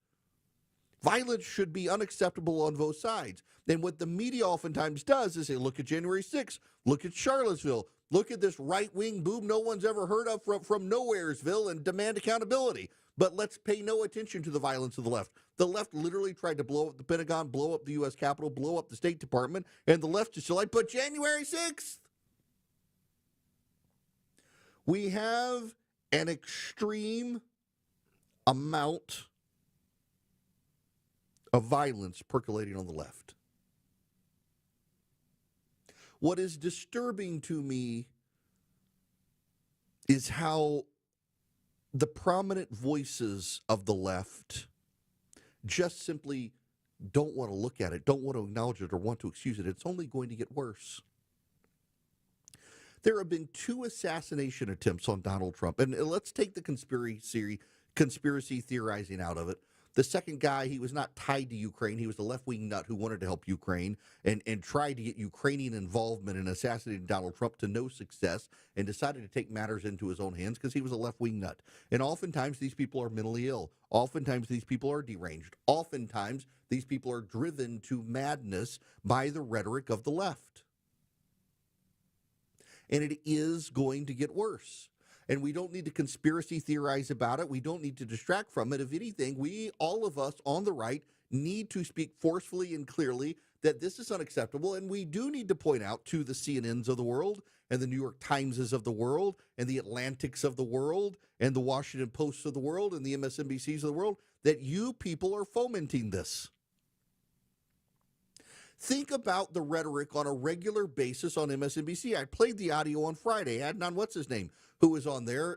Violence should be unacceptable on both sides. And what the media oftentimes does is say, look at January 6th, look at Charlottesville, look at this right-wing boom no one's ever heard of from Nowheresville, and demand accountability. But let's pay no attention to the violence of the left. The left literally tried to blow up the Pentagon, blow up the U.S. Capitol, blow up the State Department, and the left is still like, but January 6th. We have an extreme amount of violence percolating on the left. What is disturbing to me is how the prominent voices of the left just simply don't want to look at it, don't want to acknowledge it, or want to excuse it. It's only going to get worse. There have been 2 assassination attempts on Donald Trump. And let's take the conspiracy theorizing out of it. The second guy, he was not tied to Ukraine. He was a left-wing nut who wanted to help Ukraine and tried to get Ukrainian involvement in assassinating Donald Trump to no success, and decided to take matters into his own hands because he was a left-wing nut. And oftentimes these people are mentally ill. Oftentimes these people are deranged. Oftentimes these people are driven to madness by the rhetoric of the left. And it is going to get worse. And we don't need to conspiracy theorize about it. We don't need to distract from it. If anything, all of us on the right, need to speak forcefully and clearly that this is unacceptable. And we do need to point out to the CNNs of the world, and the New York Timeses of the world, and the Atlantics of the world, and the Washington Posts of the world, and the MSNBCs of the world, that you people are fomenting this. Think about the rhetoric on a regular basis on MSNBC. I played the audio on Friday. Adnan, what's his name, who was on there,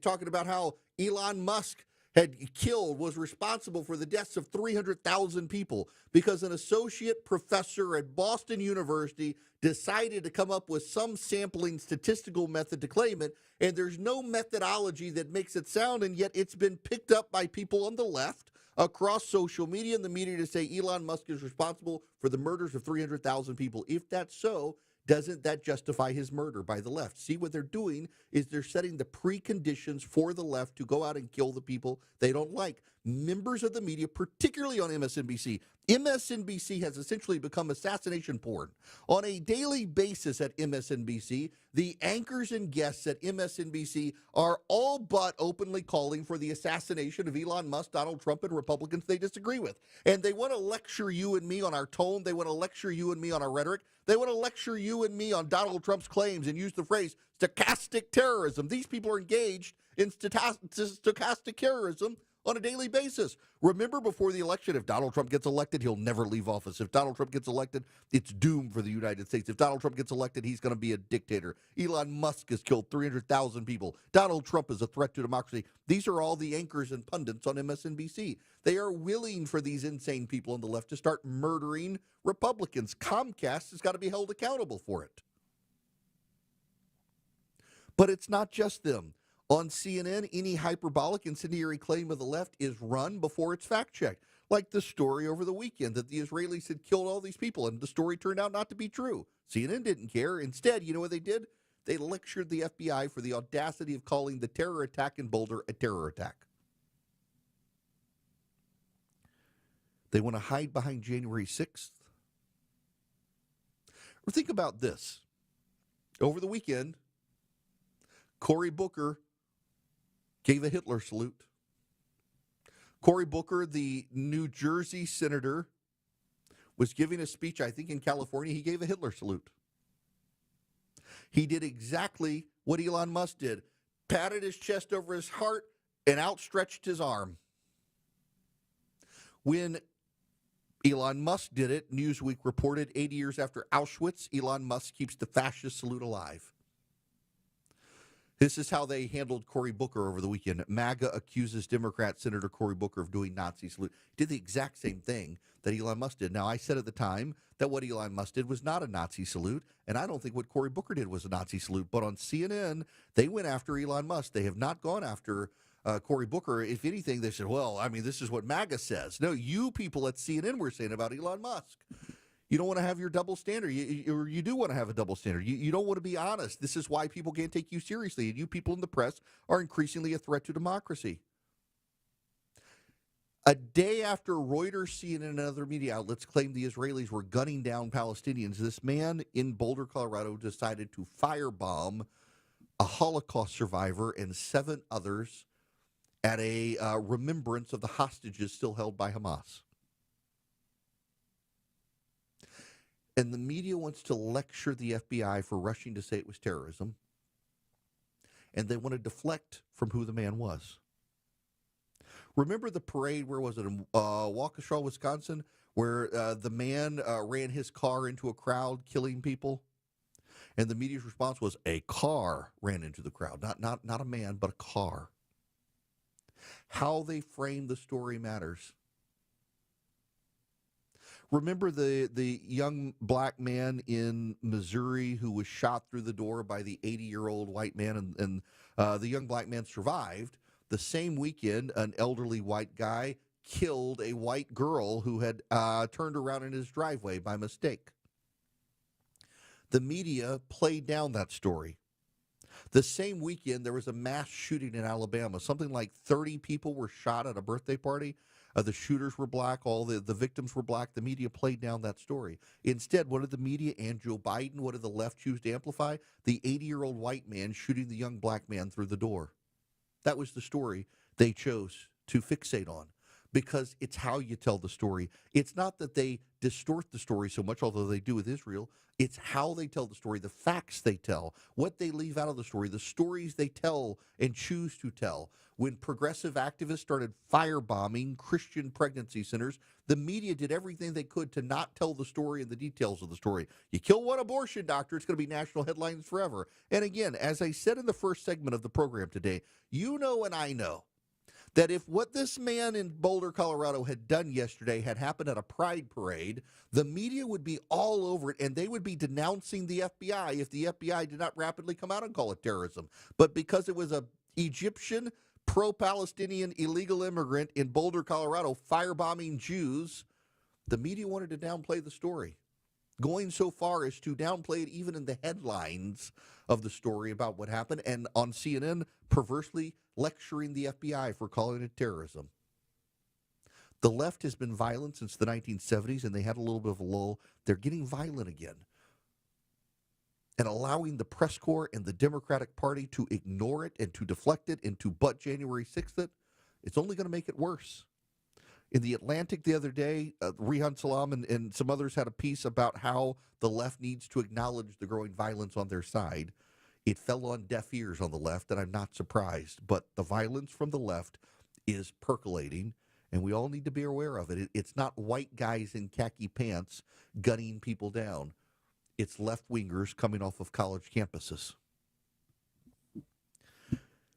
talking about how Elon Musk was responsible for the deaths of 300,000 people because an associate professor at Boston University decided to come up with some sampling statistical method to claim it, and there's no methodology that makes it sound, and yet it's been picked up by people on the left across social media and the media to say Elon Musk is responsible for the murders of 300,000 people. If that's so, doesn't that justify his murder by the left? See, what they're doing is they're setting the preconditions for the left to go out and kill the people they don't like. Members of the media, particularly on MSNBC, MSNBC has essentially become assassination porn. On a daily basis at MSNBC, the anchors and guests at MSNBC are all but openly calling for the assassination of Elon Musk, Donald Trump, and Republicans they disagree with. And they want to lecture you and me on our tone. They want to lecture you and me on our rhetoric. They want to lecture you and me on Donald Trump's claims and use the phrase stochastic terrorism. These people are engaged in stochastic terrorism on a daily basis. Remember, before the election, if Donald Trump gets elected, he'll never leave office. If Donald Trump gets elected, it's doomed for the United States. If Donald Trump gets elected, he's going to be a dictator. Elon Musk has killed 300,000 people. Donald Trump is a threat to democracy. These are all the anchors and pundits on MSNBC. They are willing for these insane people on the left to start murdering Republicans. Comcast has got to be held accountable for it. But it's not just them. On CNN, any hyperbolic incendiary claim of the left is run before it's fact-checked, like the story over the weekend that the Israelis had killed all these people, and the story turned out not to be true. CNN didn't care. Instead, you know what they did? They lectured the FBI for the audacity of calling the terror attack in Boulder a terror attack. They want to hide behind January 6th. Or think about this. Over the weekend, Cory Booker gave a Hitler salute. Cory Booker, the New Jersey senator, was giving a speech, I think in California. He gave a Hitler salute. He did exactly what Elon Musk did. Patted his chest over his heart and outstretched his arm. When Elon Musk did it, Newsweek reported 80 years after Auschwitz, Elon Musk keeps the fascist salute alive. This is how they handled Cory Booker over the weekend. MAGA accuses Democrat Senator Cory Booker of doing Nazi salute. He did the exact same thing that Elon Musk did. Now, I said at the time that what Elon Musk did was not a Nazi salute, and I don't think what Cory Booker did was a Nazi salute. But on CNN, they went after Elon Musk. They have not gone after Cory Booker. If anything, they said, well, I mean, this is what MAGA says. No, you people at CNN were saying about Elon Musk. You don't want to have your double standard. You do want to have a double standard. You don't want to be honest. This is why people can't take you seriously. And you people in the press are increasingly a threat to democracy. A day after Reuters, CNN, and other media outlets claimed the Israelis were gunning down Palestinians, this man in Boulder, Colorado, decided to firebomb a Holocaust survivor and 7 others at a remembrance of the hostages still held by Hamas. And the media wants to lecture the FBI for rushing to say it was terrorism. And they want to deflect from who the man was. Remember the parade, where was it, in Waukesha, Wisconsin, where the man ran his car into a crowd, killing people? And the media's response was a car ran into the crowd. Not a man, but a car. How they frame the story matters. Remember the young black man in Missouri who was shot through the door by the 80-year-old white man, and the young black man survived. The same weekend, an elderly white guy killed a white girl who had turned around in his driveway by mistake. The media played down that story. The same weekend, there was a mass shooting in Alabama. Something like 30 people were shot at a birthday party. The shooters were black. All the victims were black. The media played down that story. Instead, what did the media and Joe Biden, what did the left choose to amplify? The 80-year-old white man shooting the young black man through the door. That was the story they chose to fixate on, because it's how you tell the story. It's not that they distort the story so much, although they do with Israel. It's how they tell the story, the facts they tell, what they leave out of the story, the stories they tell and choose to tell. When progressive activists started firebombing Christian pregnancy centers, the media did everything they could to not tell the story and the details of the story. You kill one abortion doctor, it's going to be national headlines forever. And again, as I said in the first segment of the program today, you know and I know that if what this man in Boulder, Colorado had done yesterday had happened at a pride parade, the media would be all over it, and they would be denouncing the FBI if the FBI did not rapidly come out and call it terrorism. But because it was an Egyptian pro-Palestinian illegal immigrant in Boulder, Colorado, firebombing Jews, the media wanted to downplay the story, going so far as to downplay it even in the headlines of the story about what happened, and on CNN, perversely lecturing the FBI for calling it terrorism. The left has been violent since the 1970s, and they had a little bit of a lull. They're getting violent again. And allowing the press corps and the Democratic Party to ignore it and to deflect it and to butt January 6th it, it's only going to make it worse. In the Atlantic the other day, Rehan Salam and some others had a piece about how the left needs to acknowledge the growing violence on their side. It fell on deaf ears on the left, and I'm not surprised. But the violence from the left is percolating, and we all need to be aware of it. It's not white guys in khaki pants gunning people down. It's left-wingers coming off of college campuses.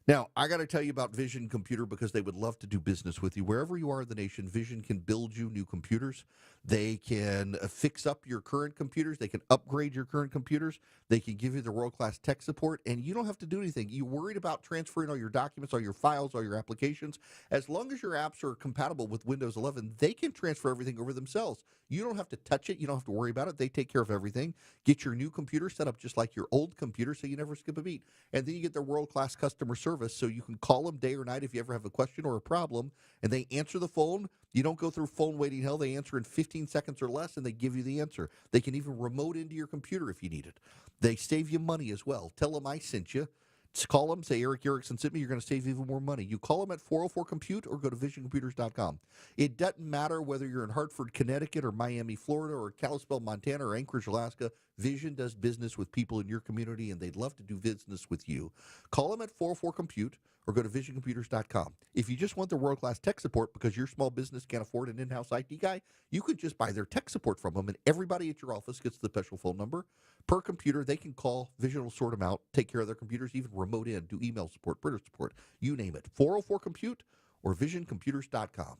Now, I got to tell you about Vision Computer because they would love to do business with you. Wherever you are in the nation, Vision can build you new computers. They can fix up your current computers. They can upgrade your current computers. They can give you the world-class tech support, and you don't have to do anything. You're worried about transferring all your documents, all your files, all your applications. As long as your apps are compatible with Windows 11, they can transfer everything over themselves. You don't have to touch it. You don't have to worry about it. They take care of everything. Get your new computer set up just like your old computer so you never skip a beat. And then you get their world-class customer service so you can call them day or night if you ever have a question or a problem, and they answer the phone. You don't go through phone waiting hell. They answer in 15 seconds or less, and they give you the answer. They can even remote into your computer if you need it. They save you money as well. Tell them I sent you. Just call them, say Eric Erickson sent me. You're going to save even more money. You call them at 404-COMPUTE or go to visioncomputers.com. It doesn't matter whether you're in Hartford, Connecticut, or Miami, Florida, or Kalispell, Montana, or Anchorage, Alaska. Vision does business with people in your community, and they'd love to do business with you. Call them at 404-COMPUTE or go to visioncomputers.com. If you just want their world-class tech support because your small business can't afford an in-house IT guy, you could just buy their tech support from them, and everybody at your office gets the special phone number. Per computer, they can call. Vision will sort them out, take care of their computers, even remote in, do email support, printer support, you name it. 404-COMPUTE or visioncomputers.com.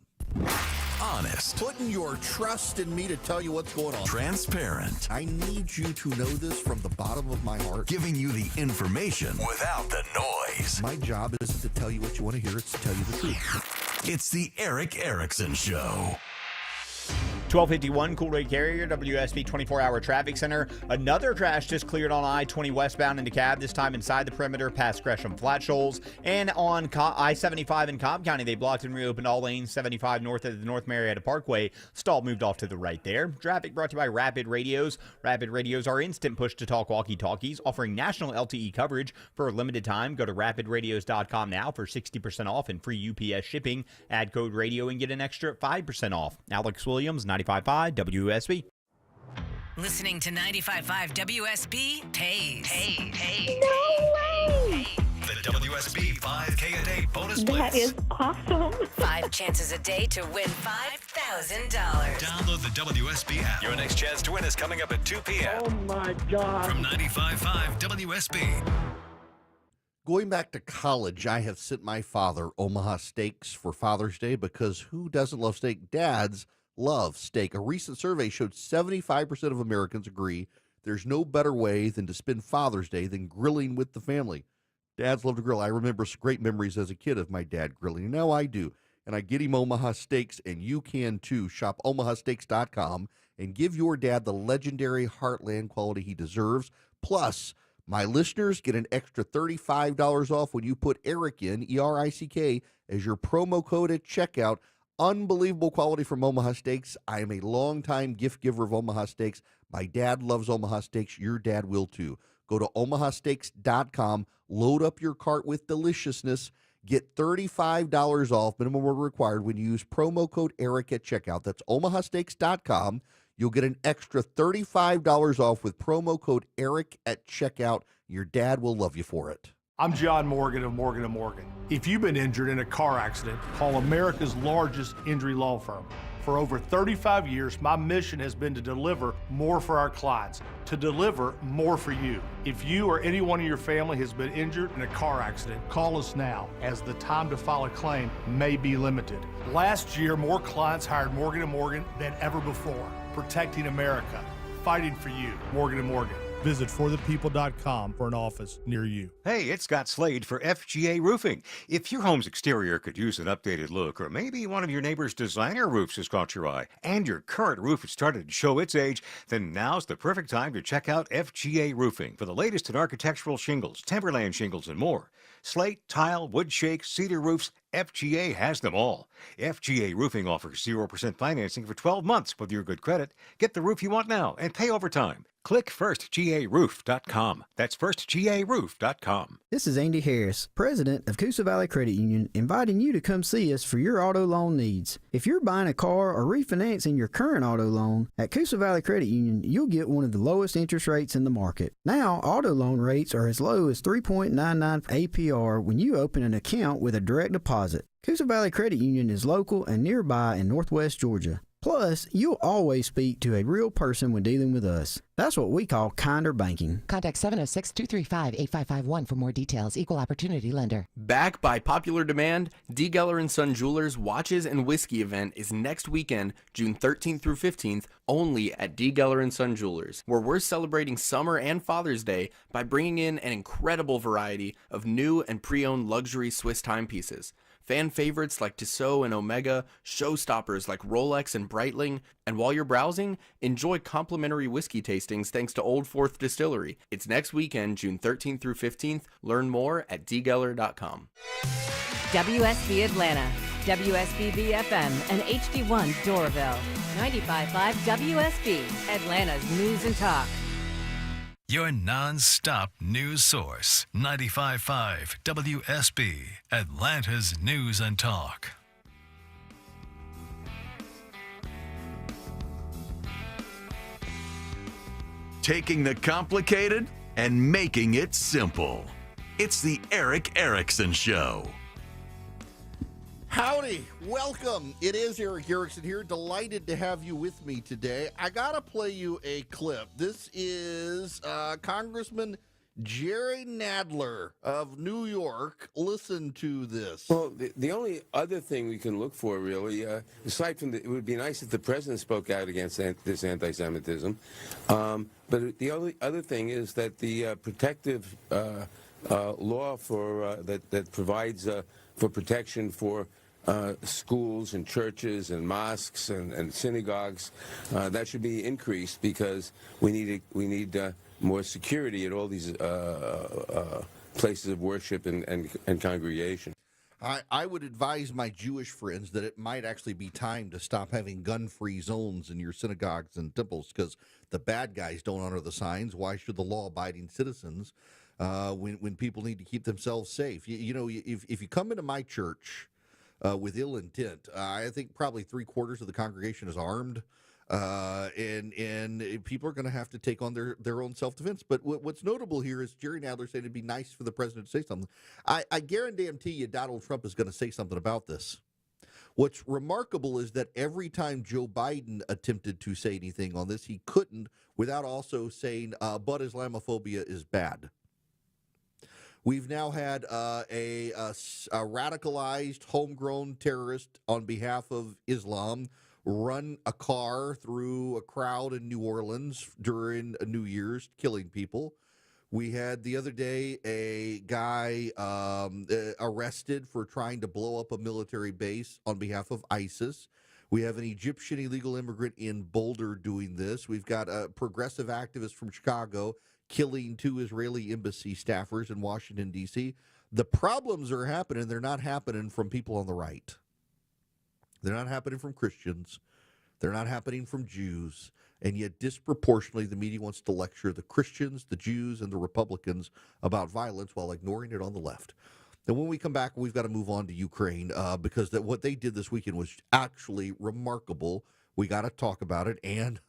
Honest. Putting your trust in me to tell you what's going on. Transparent. I need you to know this from the bottom of my heart. Giving you the information without the noise. My job isn't to tell you what you want to hear, it's to tell you the truth. It's the Eric Erickson Show. 1251 Cool-Rate Carrier, WSB 24-hour traffic center. Another crash just cleared on I-20 westbound into Cab, this time inside the perimeter past Gresham Flat Shoals. And on I-75 in Cobb County, they blocked and reopened all lanes. 75 north of the North Marietta Parkway. Stall moved off to the right there. Traffic brought to you by Rapid Radios. Rapid Radios are instant push-to-talk walkie-talkies, offering national LTE coverage for a limited time. Go to rapidradios.com now for 60% off and free UPS shipping. Add code radio and get an extra 5% off. Alex Williams, 95.5 WSB. Listening to 95.5 WSB pays. No way! The WSB 5K a day bonus blitz. That is awesome. 5 chances a day to win $5,000. Download the WSB app. Your next chance to win is coming up at 2 p.m. Oh my God. From 95.5 WSB. Going back to college, I have sent my father Omaha Steaks for Father's Day because who doesn't love steak? Dads love steak. A recent survey showed 75% of Americans agree there's no better way than to spend Father's Day than grilling with the family. Dads love to grill. I remember some great memories as a kid of my dad grilling. Now I do. And I get him Omaha Steaks, and you can too. Shop omahasteaks.com and give your dad the legendary Heartland quality he deserves. Plus, my listeners get an extra $35 off when you put Eric in, E-R-I-C-K, as your promo code at checkout. Unbelievable quality from Omaha Steaks. I am a longtime gift giver of Omaha Steaks. My dad loves Omaha Steaks. Your dad will too. Go to omahasteaks.com, load up your cart with deliciousness, get $35 off, minimum order required, when you use promo code ERIC at checkout. That's omahasteaks.com. You'll get an extra $35 off with promo code ERIC at checkout. Your dad will love you for it. I'm John Morgan of Morgan & Morgan. If you've been injured in a car accident, call America's largest injury law firm. For over 35 years, my mission has been to deliver more for our clients, to deliver more for you. If you or anyone in your family has been injured in a car accident, call us now, as the time to file a claim may be limited. Last year, more clients hired Morgan & Morgan than ever before, protecting America, fighting for you. Morgan & Morgan. Visit forthepeople.com for an office near you. Hey, it's Scott Slade for FGA Roofing. If your home's exterior could use an updated look, or maybe one of your neighbor's designer roofs has caught your eye, and your current roof has started to show its age, then now's the perfect time to check out FGA Roofing for the latest in architectural shingles, timberland shingles, and more. Slate, tile, wood shake, cedar roofs, FGA has them all. FGA Roofing offers 0% financing for 12 months with your good credit. Get the roof you want now and pay over time. Click firstgaroof.com. That's firstgaroof.com. This is Andy Harris, president of Coosa Valley Credit Union, inviting you to come see us for your auto loan needs. If you're buying a car or refinancing your current auto loan, at Coosa Valley Credit Union, you'll get one of the lowest interest rates in the market. Now, auto loan rates are as low as 3.99 APR when you open an account with a direct deposit. Coosa Valley Credit Union is local and nearby in Northwest Georgia. Plus, you'll always speak to a real person when dealing with us. That's what we call kinder banking. Contact 706-235-8551 for more details. Equal Opportunity Lender. Back by popular demand, D. Geller & Son Jewelers Watches and Whiskey event is next weekend, June 13th through 15th, only at D. Geller & Son Jewelers, where we're celebrating summer and Father's Day by bringing in an incredible variety of new and pre-owned luxury Swiss timepieces. Fan favorites like Tissot and Omega, showstoppers like Rolex and Breitling, and while you're browsing, enjoy complimentary whiskey tastings thanks to Old Fourth Distillery. It's next weekend, June 13th through 15th. Learn more at dgeller.com. WSB Atlanta, WSB BFM, and HD1 Doraville. 95.5 WSB, Atlanta's news and talk. Your non-stop news source. 95.5 WSB, Atlanta's news and talk. Taking the complicated and making it simple. It's the Eric Erickson Show. Howdy, welcome. It is Eric Erickson here. Delighted to have you with me today. I got to play you a clip. This is Congressman Jerry Nadler of New York. Listen to this. Well, the only other thing we can look for, really, aside from it would be nice if the president spoke out against this anti-Semitism. But the only other thing is that the protective law for that provides for protection for schools and churches and mosques and synagogues, that should be increased because we need more security at all these places of worship and congregation. I would advise my Jewish friends that it might actually be time to stop having gun-free zones in your synagogues and temples because the bad guys don't honor the signs. Why should the law-abiding citizens when people need to keep themselves safe? You know, if you come into my church with ill intent, I think probably 3/4 of the congregation is armed, and people are going to have to take on their own self-defense. But what's notable here is Jerry Nadler said it'd be nice for the president to say something. I guarantee you Donald Trump is going to say something about this. What's remarkable is that every time Joe Biden attempted to say anything on this, he couldn't without also saying, but Islamophobia is bad. We've now had a radicalized, homegrown terrorist on behalf of Islam run a car through a crowd in New Orleans during New Year's, killing people. We had the other day a guy arrested for trying to blow up a military base on behalf of ISIS. We have an Egyptian illegal immigrant in Boulder doing this. We've got a progressive activist from Chicago killing 2 Israeli embassy staffers in Washington, D.C. The problems are happening. They're not happening from people on the right. They're not happening from Christians. They're not happening from Jews. And yet disproportionately, the media wants to lecture the Christians, the Jews, and the Republicans about violence while ignoring it on the left. And when we come back, we've got to move on to Ukraine because what they did this weekend was actually remarkable. We got to talk about it, and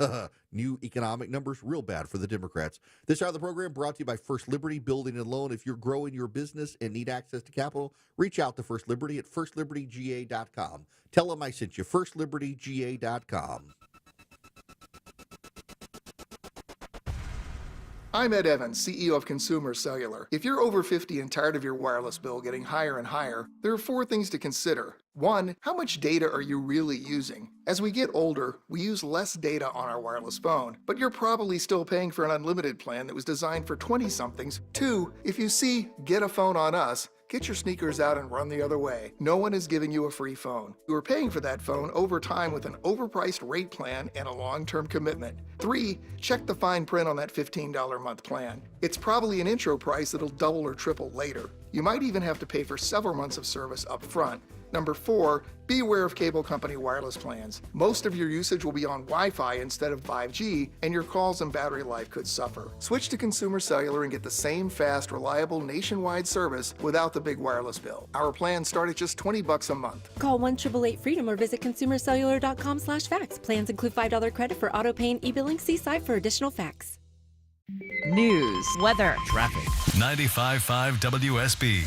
new economic numbers, real bad for the Democrats. This hour of the program brought to you by First Liberty Building and Loan. If you're growing your business and need access to capital, reach out to First Liberty at firstlibertyga.com. Tell them I sent you, firstlibertyga.com. I'm Ed Evans, CEO of Consumer Cellular. If you're over 50 and tired of your wireless bill getting higher and higher, there are 4 things to consider. 1, how much data are you really using? As we get older, we use less data on our wireless phone, but you're probably still paying for an unlimited plan that was designed for 20-somethings. 2, if you see Get a Phone on Us, Get your sneakers out and run the other way. No one is giving you a free phone. You are paying for that phone over time with an overpriced rate plan and a long-term commitment. 3, check the fine print on that $15 a month plan. It's probably an intro price that'll double or triple later. You might even have to pay for several months of service up front. Number 4, be aware of cable company wireless plans. Most of your usage will be on Wi-Fi instead of 5G, and your calls and battery life could suffer. Switch to Consumer Cellular and get the same fast, reliable nationwide service without the big wireless bill. Our plans start at just $20 a month. Call 1-888-FREEDOM or visit consumercellular.com/facts. Plans include $5 credit for auto pay and e-billing. See site for additional facts. News, weather, traffic. 95.5 WSB,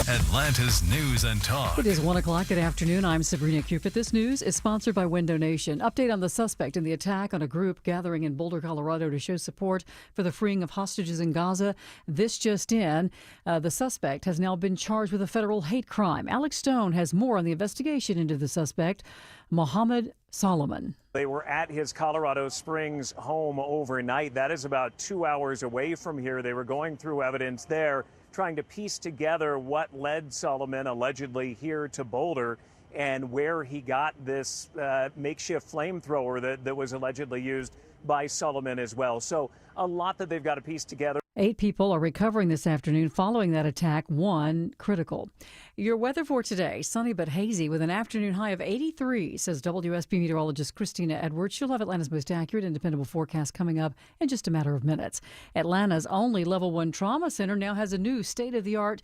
Atlanta's News and Talk. It is 1 o'clock. Good afternoon. I'm Sabrina Cupid. This news is sponsored by Window Nation. Update on the suspect in the attack on a group gathering in Boulder, Colorado to show support for the freeing of hostages in Gaza. This just in, the suspect has now been charged with a federal hate crime. Alex Stone has more on the investigation into the suspect, Mohammed Solomon. They were at his Colorado Springs home overnight. That is about 2 hours away from here. They were going through evidence there, trying to piece together what led Solomon allegedly here to Boulder and where he got this makeshift flamethrower that was allegedly used by Solomon as well. So a lot that they've got to piece together. 8 people are recovering this afternoon following that attack, 1 critical. Your weather for today, sunny but hazy with an afternoon high of 83, says WSB meteorologist Christina Edwards. She'll have Atlanta's most accurate and dependable forecast coming up in just a matter of minutes. Atlanta's only Level 1 Trauma Center now has a new state-of-the-art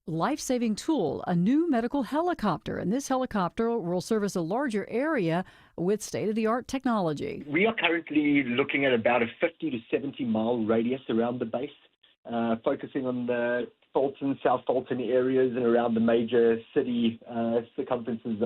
life-saving tool, a new medical helicopter. And this helicopter will service a larger area with state-of-the-art technology. We are currently looking at about a 50 to 70 mile radius around the base, focusing on the Fulton, South Fulton areas and around the major city circumferences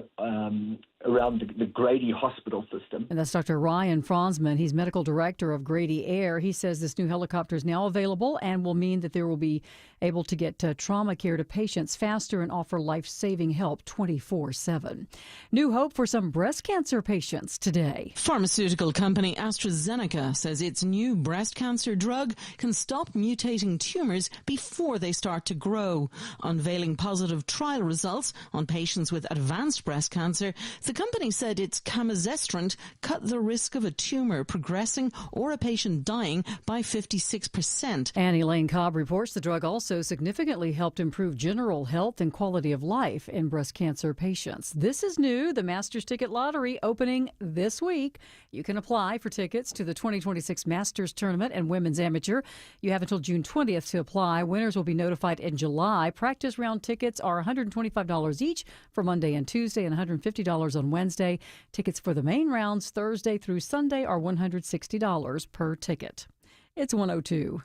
around the Grady Hospital system. And that's Dr. Ryan Franzman. He's medical director of Grady Air. He says this new helicopter is now available and will mean that there will be able to get trauma care to patients faster and offer life-saving help 24/7. New hope for some breast cancer patients today. Pharmaceutical company AstraZeneca says its new breast cancer drug can stop mutating tumors before they start to grow. Unveiling positive trial results on patients with advanced breast cancer, the company said its camizestrant cut the risk of a tumor progressing or a patient dying by 56%. Annie Lane Cobb reports the drug also significantly helped improve general health and quality of life in breast cancer patients. This is new. The Masters Ticket Lottery opening this week. You can apply for tickets to the 2026 Masters Tournament and Women's Amateur. You have until June 20th to apply. Winners will be notified in July. Practice round tickets are $125 each for Monday and Tuesday and $150 on Wednesday. Tickets for the main rounds Thursday through Sunday are $160 per ticket. It's 102.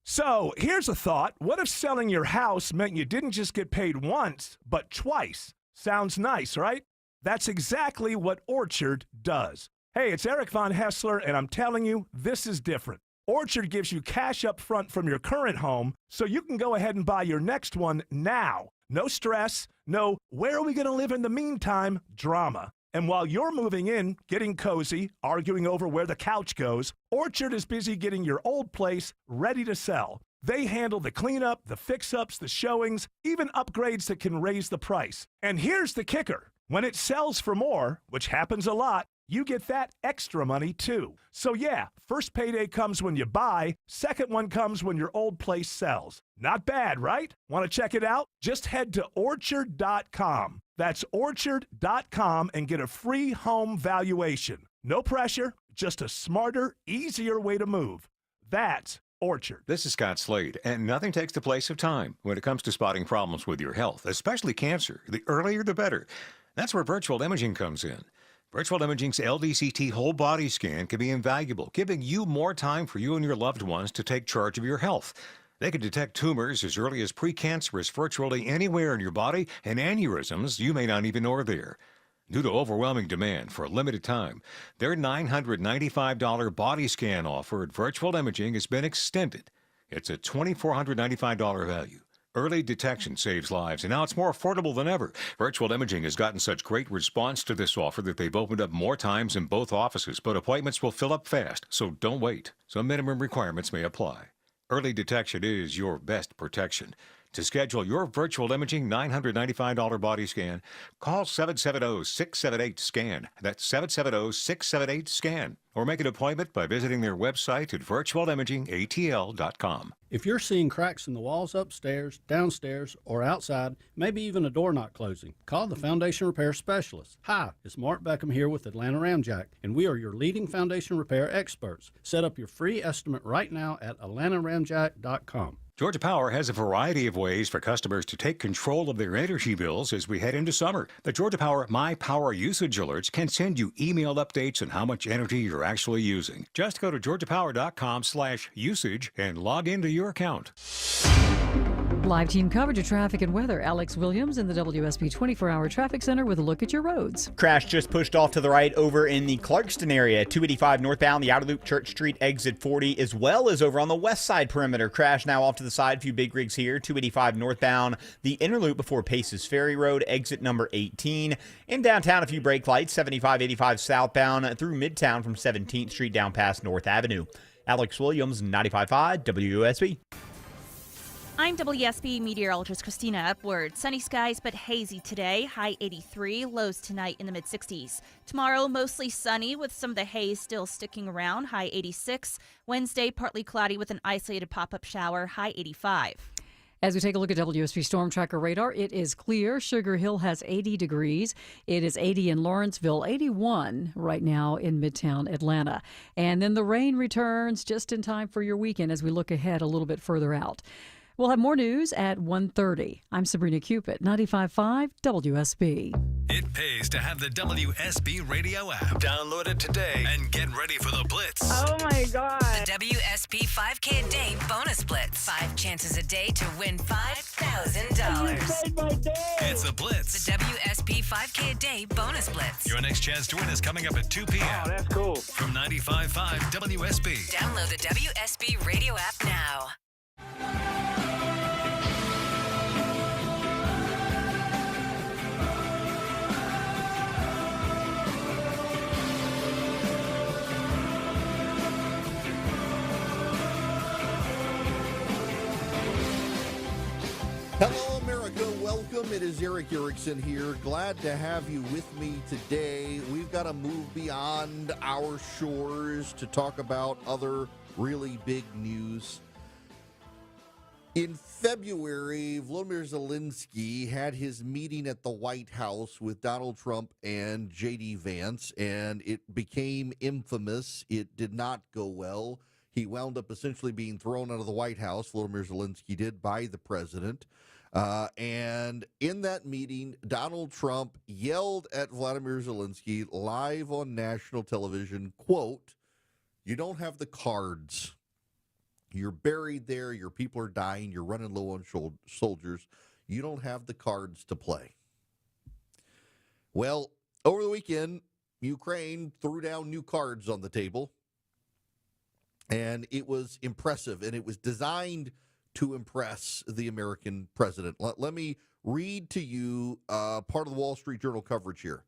So, here's a thought. What if selling your house meant you didn't just get paid once, but twice? Sounds nice, right? That's exactly what Orchard does. Hey, it's Eric Von Hessler, and I'm telling you, this is different. Orchard gives you cash up front from your current home, so you can go ahead and buy your next one now. No stress, no where are we going to live in the meantime drama. And while you're moving in, getting cozy, arguing over where the couch goes, Orchard is busy getting your old place ready to sell. They handle the cleanup, the fix-ups, the showings, even upgrades that can raise the price. And here's the kicker. When it sells for more, which happens a lot, you get that extra money too. So yeah, first payday comes when you buy, second one comes when your old place sells. Not bad, right? Want to check it out? Just head to orchard.com. That's orchard.com and get a free home valuation. No pressure, just a smarter, easier way to move. That's Orchard. This is Scott Slade, and nothing takes the place of time when it comes to spotting problems with your health, especially cancer. The earlier, the better. That's where virtual imaging comes in. Virtual Imaging's LDCT whole body scan can be invaluable, giving you more time for you and your loved ones to take charge of your health. They can detect tumors as early as precancerous virtually anywhere in your body, and aneurysms you may not even know are there. Due to overwhelming demand for a limited time, their $995 body scan offer at Virtual Imaging has been extended. It's a $2,495 value. Early detection saves lives, and now it's more affordable than ever. Virtual Imaging has gotten such great response to this offer that they've opened up more times in both offices, but appointments will fill up fast, so don't wait. Some minimum requirements may apply. Early detection is your best protection. To schedule your virtual imaging $995 body scan, call 770-678-SCAN. That's 770-678-SCAN. Or make an appointment by visiting their website at virtualimagingatl.com. If you're seeing cracks in the walls upstairs, downstairs, or outside, maybe even a door not closing, call the Foundation Repair Specialist. Hi, it's Mark Beckham here with Atlanta Ramjack, and we are your leading foundation repair experts. Set up your free estimate right now at atlantaramjack.com. Georgia Power has a variety of ways for customers to take control of their energy bills as we head into summer. The Georgia Power My Power Usage Alerts can send you email updates on how much energy you're actually using. Just go to georgiapower.com/usage and log into your account. Live team coverage of traffic and weather. Alex Williams in the WSB 24-hour traffic center with a look at your roads. Crash just pushed off to the right over in the Clarkston area, 285 northbound, the outer loop, Church Street, exit 40, as well as over on the west side perimeter. Crash now off to the side, few big rigs here, 285 northbound, the inner loop before Paces Ferry Road, exit number 18. In downtown, a few brake lights, 75-85 southbound through Midtown from 17th Street down past North Avenue. Alex Williams, 95.5 WSB. I'm WSB meteorologist Christina Upward. Sunny skies but hazy today, high 83, lows tonight in the mid-60s. Tomorrow, mostly sunny with some of the haze still sticking around, high 86. Wednesday, partly cloudy with an isolated pop-up shower, high 85. As we take a look at WSB Storm Tracker radar, it is clear. Sugar Hill has 80 degrees. It is 80 in Lawrenceville, 81 right now in Midtown Atlanta. And then the rain returns just in time for your weekend as we look ahead a little bit further out. We'll have more news at 1:30. I'm Sabrina Cupid, 95.5 WSB. It pays to have the WSB radio app. Download it today and get ready for the Blitz. Oh my God. The WSB 5K a day bonus blitz. 5 chances a day to win $5,000. Saved my day. It's the Blitz. The WSB 5K a day bonus blitz. Your next chance to win is coming up at 2 p.m. Oh, that's cool. From 95.5 WSB. Download the WSB radio app now. Hello, America. Welcome. It is Eric Erickson here. Glad to have you with me today. We've got to move beyond our shores to talk about other really big news. In February, Volodymyr Zelensky had his meeting at the White House with Donald Trump and J.D. Vance, and it became infamous. It did not go well. He wound up essentially being thrown out of the White House, Volodymyr Zelensky did, by the president. And in that meeting, Donald Trump yelled at Volodymyr Zelensky live on national television, quote, "You don't have the cards. You're buried there. Your people are dying. You're running low on soldiers. You don't have the cards to play." Well, over the weekend, Ukraine threw down new cards on the table. And it was impressive, and it was designed to impress the American president. Let me read to you part of the Wall Street Journal coverage here.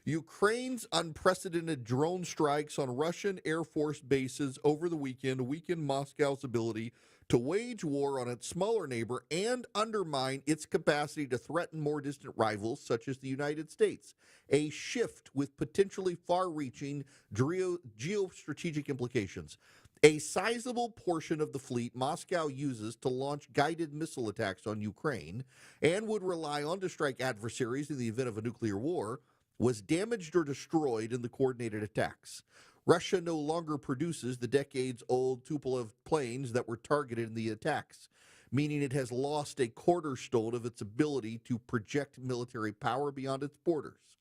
Ukraine's unprecedented drone strikes on Russian Air Force bases over the weekend weakened Moscow's ability to wage war on its smaller neighbor and undermine its capacity to threaten more distant rivals, such as the United States. A shift with potentially far-reaching geostrategic implications. A sizable portion of the fleet Moscow uses to launch guided missile attacks on Ukraine and would rely on to strike adversaries in the event of a nuclear war was damaged or destroyed in the coordinated attacks. Russia no longer produces the decades-old Tupolev planes that were targeted in the attacks, meaning it has lost a cornerstone of its ability to project military power beyond its borders.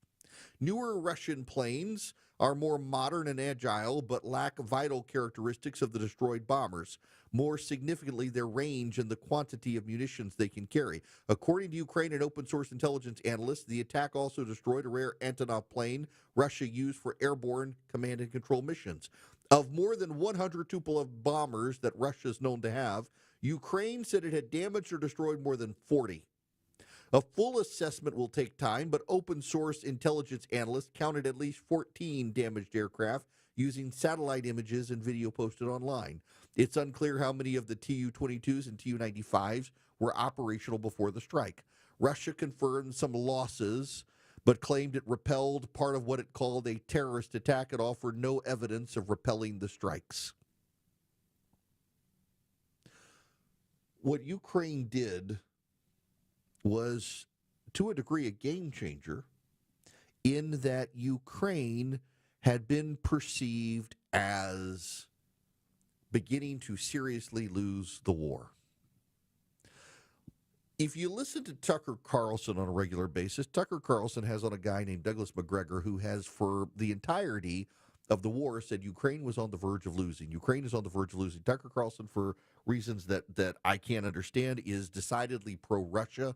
Newer Russian planes are more modern and agile, but lack vital characteristics of the destroyed bombers. More significantly, their range and the quantity of munitions they can carry. According to Ukraine and open-source intelligence analysts, the attack also destroyed a rare Antonov plane Russia used for airborne command and control missions. Of more than 100 Tupolev bombers that Russia is known to have, Ukraine said it had damaged or destroyed more than 40. A full assessment will take time, but open-source intelligence analysts counted at least 14 damaged aircraft using satellite images and video posted online. It's unclear how many of the Tu-22s and Tu-95s were operational before the strike. Russia confirmed some losses, but claimed it repelled part of what it called a terrorist attack and offered no evidence of repelling the strikes. What Ukraine did was, to a degree, a game changer in that Ukraine had been perceived as beginning to seriously lose the war. If you listen to Tucker Carlson on a regular basis, Tucker Carlson has on a guy named Douglas McGregor who has, for the entirety of the war, said Ukraine was on the verge of losing. Ukraine is on the verge of losing. Tucker Carlson, for reasons that I can't understand, is decidedly pro-Russia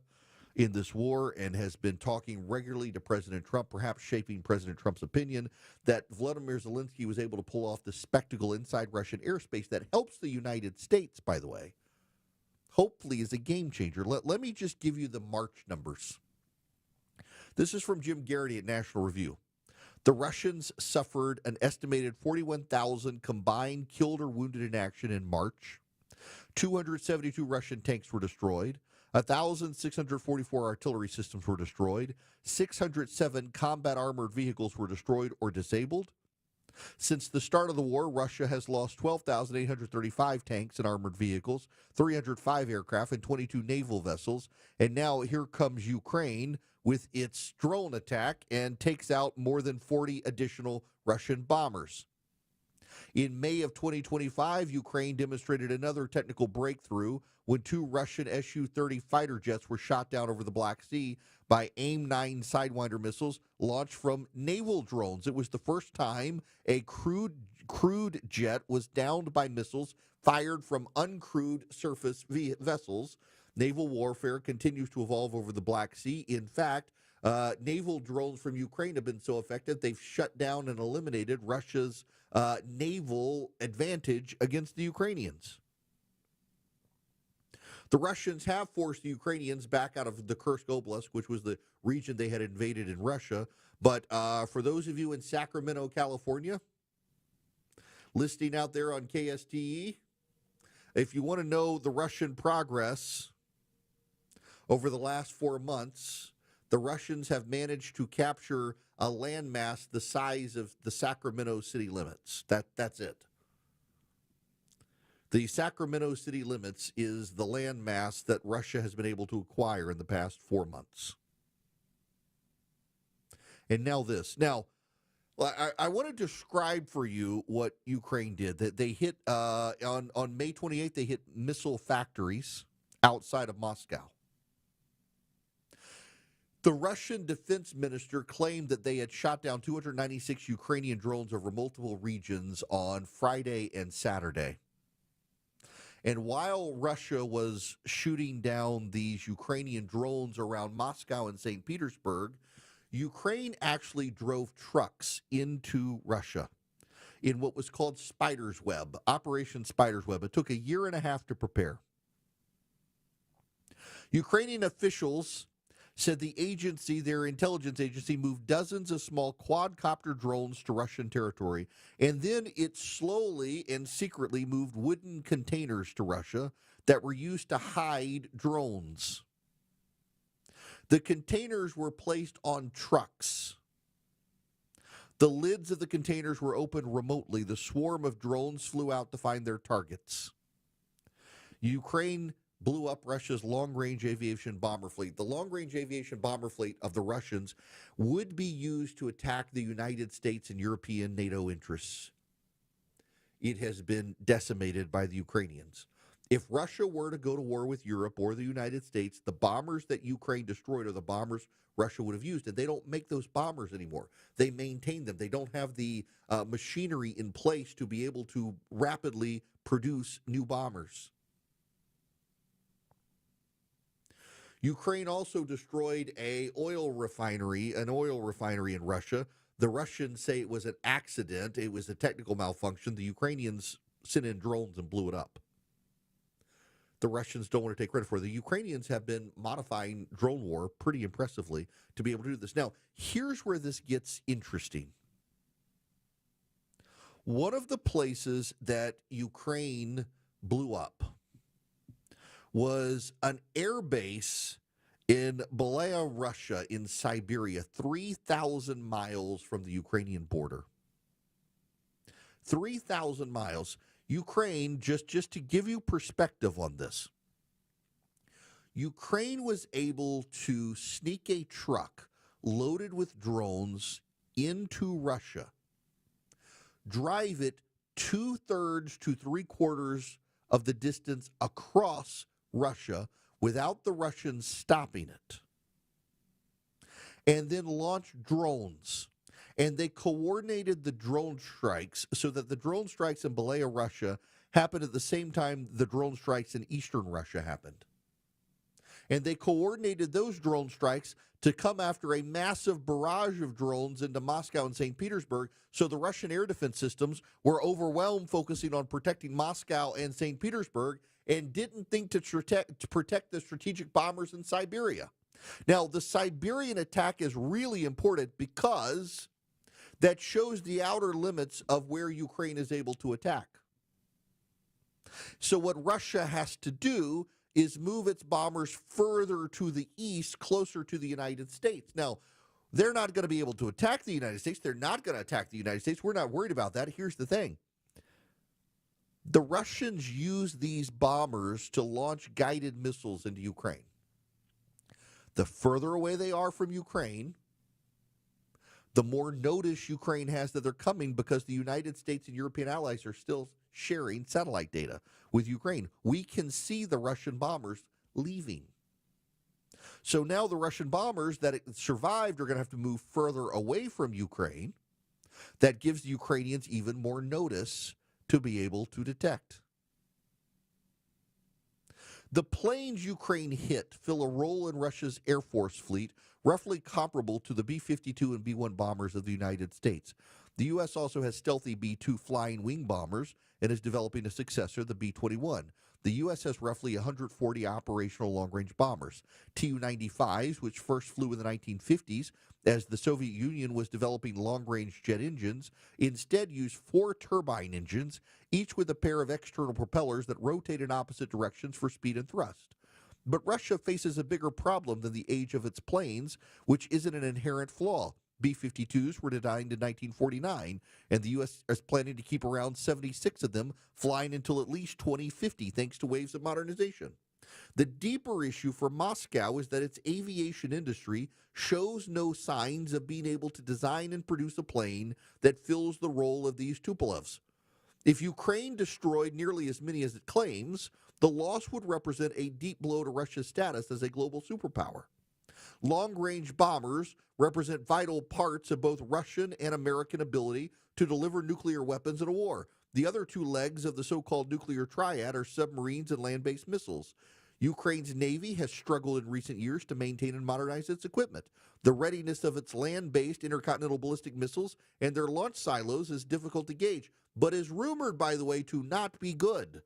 in this war and has been talking regularly to President Trump, perhaps shaping President Trump's opinion that Vladimir Zelensky was able to pull off the spectacle inside Russian airspace that helps the United States, by the way. Hopefully is a game changer. Let me just give you the March numbers. This is from Jim Garrity at National Review. The Russians suffered an estimated 41,000 combined killed or wounded in action in March. 272 Russian tanks were destroyed. 1,644 artillery systems were destroyed. 607 combat armored vehicles were destroyed or disabled. Since the start of the war, Russia has lost 12,835 tanks and armored vehicles, 305 aircraft, and 22 naval vessels. And now here comes Ukraine with its drone attack and takes out more than 40 additional Russian bombers. In May of 2025, Ukraine demonstrated another technical breakthrough when 2 Russian Su-30 fighter jets were shot down over the Black Sea by AIM-9 Sidewinder missiles launched from naval drones. It was the first time a crewed jet was downed by missiles fired from uncrewed surface vessels. Naval warfare continues to evolve over the Black Sea. In fact, naval drones from Ukraine have been so effective, they've shut down and eliminated Russia's naval advantage against the Ukrainians. The Russians have forced the Ukrainians back out of the Kursk Oblast, which was the region they had invaded in Russia. But for those of you in Sacramento, California, listening out there on KSTE, if you want to know the Russian progress over the last 4 months, the Russians have managed to capture a landmass the size of the Sacramento city limits. That's it. The Sacramento city limits is the landmass that Russia has been able to acquire in the past 4 months. And now this. Now, I want to describe for you what Ukraine did. That they hit, on May 28th, they hit missile factories outside of Moscow. The Russian defense minister claimed that they had shot down 296 Ukrainian drones over multiple regions on Friday and Saturday. And while Russia was shooting down these Ukrainian drones around Moscow and St. Petersburg, Ukraine actually drove trucks into Russia in what was called Spider's Web, Operation Spider's Web. It took a year and a half to prepare. Ukrainian officials said the agency, their intelligence agency, moved dozens of small quadcopter drones to Russian territory, and then it slowly and secretly moved wooden containers to Russia that were used to hide drones. The containers were placed on trucks. The lids of the containers were opened remotely. The swarm of drones flew out to find their targets. Ukraine blew up Russia's long-range aviation bomber fleet. The long-range aviation bomber fleet of the Russians would be used to attack the United States and European NATO interests. It has been decimated by the Ukrainians. If Russia were to go to war with Europe or the United States, the bombers that Ukraine destroyed are the bombers Russia would have used, and they don't make those bombers anymore. They maintain them. They don't have the machinery in place to be able to rapidly produce new bombers. Ukraine also destroyed an oil refinery in Russia. The Russians say it was an accident. It was a technical malfunction. The Ukrainians sent in drones and blew it up. The Russians don't want to take credit for it. The Ukrainians have been modifying drone war pretty impressively to be able to do this. Now, here's where this gets interesting. One of the places that Ukraine blew up was an air base in Belaya, Russia, in Siberia, 3,000 miles from the Ukrainian border. 3,000 miles. Ukraine, just to give you perspective on this, Ukraine was able to sneak a truck loaded with drones into Russia, drive it 2/3 to 3/4 of the distance across Russia without the Russians stopping it, and then launch drones. And they coordinated the drone strikes so that the drone strikes in Belaya, Russia, happened at the same time the drone strikes in eastern Russia happened. And they coordinated those drone strikes to come after a massive barrage of drones into Moscow and St. Petersburg. So the Russian air defense systems were overwhelmed, focusing on protecting Moscow and St. Petersburg, and didn't think to protect the strategic bombers in Siberia. Now, the Siberian attack is really important because that shows the outer limits of where Ukraine is able to attack. So what Russia has to do is move its bombers further to the east, closer to the United States. Now, they're not going to be able to attack the United States. They're not going to attack the United States. We're not worried about that. Here's the thing. The Russians use these bombers to launch guided missiles into Ukraine. The further away they are from Ukraine, the more notice Ukraine has that they're coming, because the United States and European allies are still sharing satellite data with Ukraine. We can see the Russian bombers leaving. So now the Russian bombers that survived are going to have to move further away from Ukraine. That gives the Ukrainians even more notice to be able to detect. The planes Ukraine hit fill a role in Russia's Air Force fleet, roughly comparable to the B-52 and B-1 bombers of the United States. The U.S. also has stealthy B-2 flying wing bombers and is developing a successor, the B-21. The U.S. has roughly 140 operational long-range bombers. Tu-95s, which first flew in the 1950s as the Soviet Union was developing long-range jet engines, instead used 4 turbine engines, each with a pair of external propellers that rotate in opposite directions for speed and thrust. But Russia faces a bigger problem than the age of its planes, which isn't an inherent flaw. B-52s were designed in 1949, and the U.S. is planning to keep around 76 of them flying until at least 2050, thanks to waves of modernization. The deeper issue for Moscow is that its aviation industry shows no signs of being able to design and produce a plane that fills the role of these Tupolevs. If Ukraine destroyed nearly as many as it claims, the loss would represent a deep blow to Russia's status as a global superpower. Long-range bombers represent vital parts of both Russian and American ability to deliver nuclear weapons in a war. The other 2 legs of the so-called nuclear triad are submarines and land-based missiles. Ukraine's Navy has struggled in recent years to maintain and modernize its equipment. The readiness of its land-based intercontinental ballistic missiles and their launch silos is difficult to gauge, but is rumored, by the way, to not be good.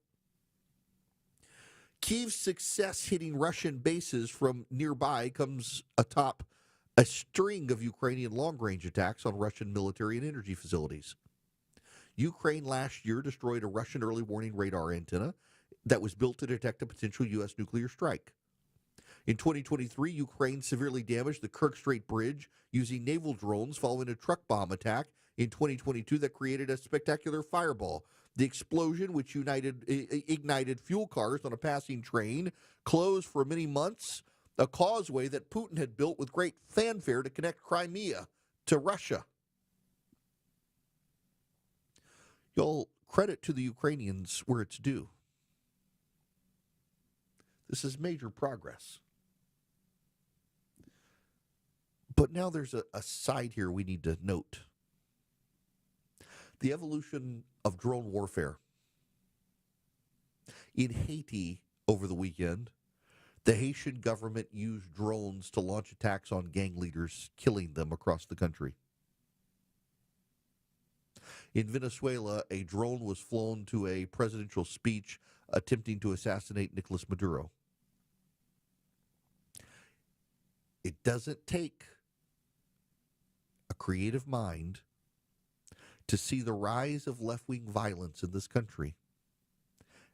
Kyiv's success hitting Russian bases from nearby comes atop a string of Ukrainian long-range attacks on Russian military and energy facilities. Ukraine last year destroyed a Russian early warning radar antenna that was built to detect a potential U.S. nuclear strike. In 2023, Ukraine severely damaged the Kerch Strait Bridge using naval drones following a truck bomb attack in 2022 that created a spectacular fireball. The explosion, which ignited fuel cars on a passing train, closed for many months a causeway that Putin had built with great fanfare to connect Crimea to Russia. Y'all, credit to the Ukrainians where it's due. This is major progress. But now there's a side here we need to note. The evolution of drone warfare. In Haiti over the weekend, the Haitian government used drones to launch attacks on gang leaders, killing them across the country. In Venezuela, a drone was flown to a presidential speech attempting to assassinate Nicolas Maduro. It doesn't take a creative mind to see the rise of left-wing violence in this country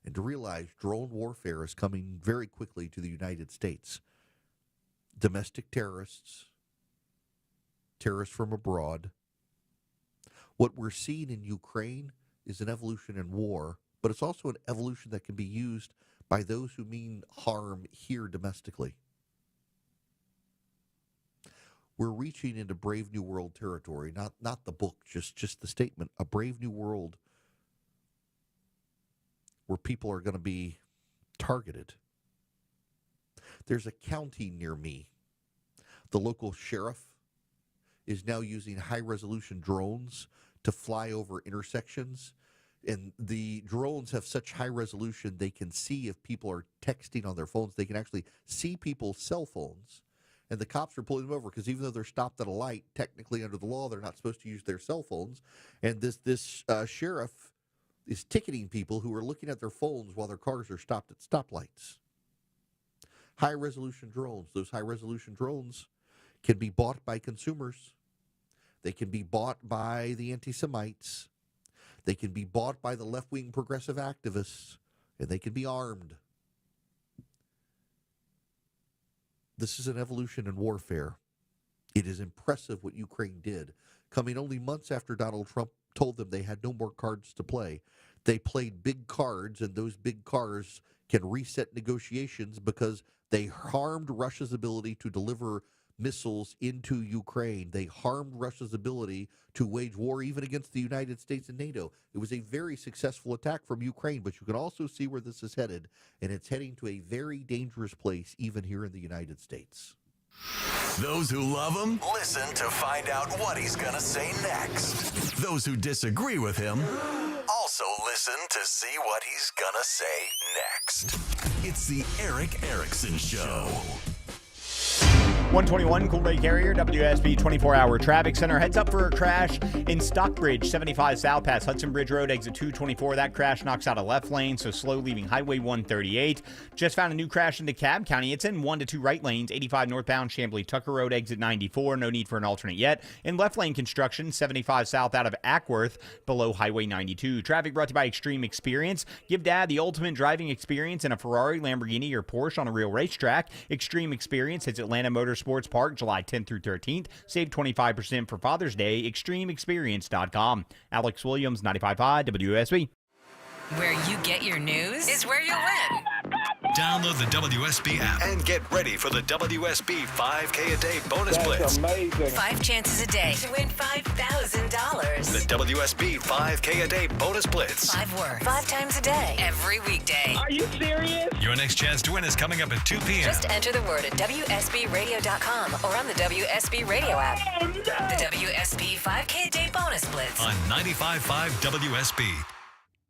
and to realize drone warfare is coming very quickly to the United States. Domestic terrorists, terrorists from abroad. What we're seeing in Ukraine is an evolution in war, but it's also an evolution that can be used by those who mean harm here domestically. We're reaching into Brave New World territory, not the book, just the statement, a Brave New World where people are going to be targeted. There's a county near me. The local sheriff is now using high-resolution drones to fly over intersections. And the drones have such high resolution, they can see if people are texting on their phones. They can actually see people's cell phones. And the cops are pulling them over because even though they're stopped at a light, technically under the law, they're not supposed to use their cell phones. And this sheriff is ticketing people who are looking at their phones while their cars are stopped at stoplights. High-resolution drones. Those high-resolution drones can be bought by consumers. They can be bought by the anti-Semites. They can be bought by the left-wing progressive activists, and they can be armed. This is an evolution in warfare. It is impressive what Ukraine did, coming only months after Donald Trump told them they had no more cards to play. They played big cards, and those big cards can reset negotiations because they harmed Russia's ability to deliver missiles into Ukraine. They harmed Russia's ability to wage war even against the United States and NATO. It was a very successful attack from Ukraine, but you can also see where this is headed, and it's heading to a very dangerous place even here in the United States. Those who love him, listen to find out what he's going to say next. Those who disagree with him, also listen to see what he's going to say next. It's the Erick Erickson Show. 121 Cool Day Carrier, WSB 24-hour traffic center. Heads up for a crash in Stockbridge, 75 South past Hudson Bridge Road, exit 224. That crash knocks out a left lane, so slow leaving Highway 138. Just found a new crash in DeKalb County. It's in 1 to 2 right lanes, 85 northbound Chamblee Tucker Road, exit 94. No need for an alternate yet. In left lane construction, 75 south out of Ackworth, below Highway 92. Traffic brought to you by Extreme Experience. Give Dad the ultimate driving experience in a Ferrari, Lamborghini, or Porsche on a real racetrack. Extreme Experience hits Atlanta Motorsports Park July 10th through 13th. Save 25% for Father's Day. ExtremeExperience.com. Alex Williams, 95.5 WSB. Where you get your news is where you win. Download the WSB app and get ready for the WSB 5K a day bonus blitz. Amazing. 5 chances a day to win $5,000. The WSB 5K a day bonus blitz. 5 words, 5 times a day, every weekday. Are you serious? Your next chance to win is coming up at 2 p.m. Just enter the word at WSBRadio.com or on the WSB Radio app. Oh, no. The WSB 5K a day bonus blitz. on 95.5 WSB.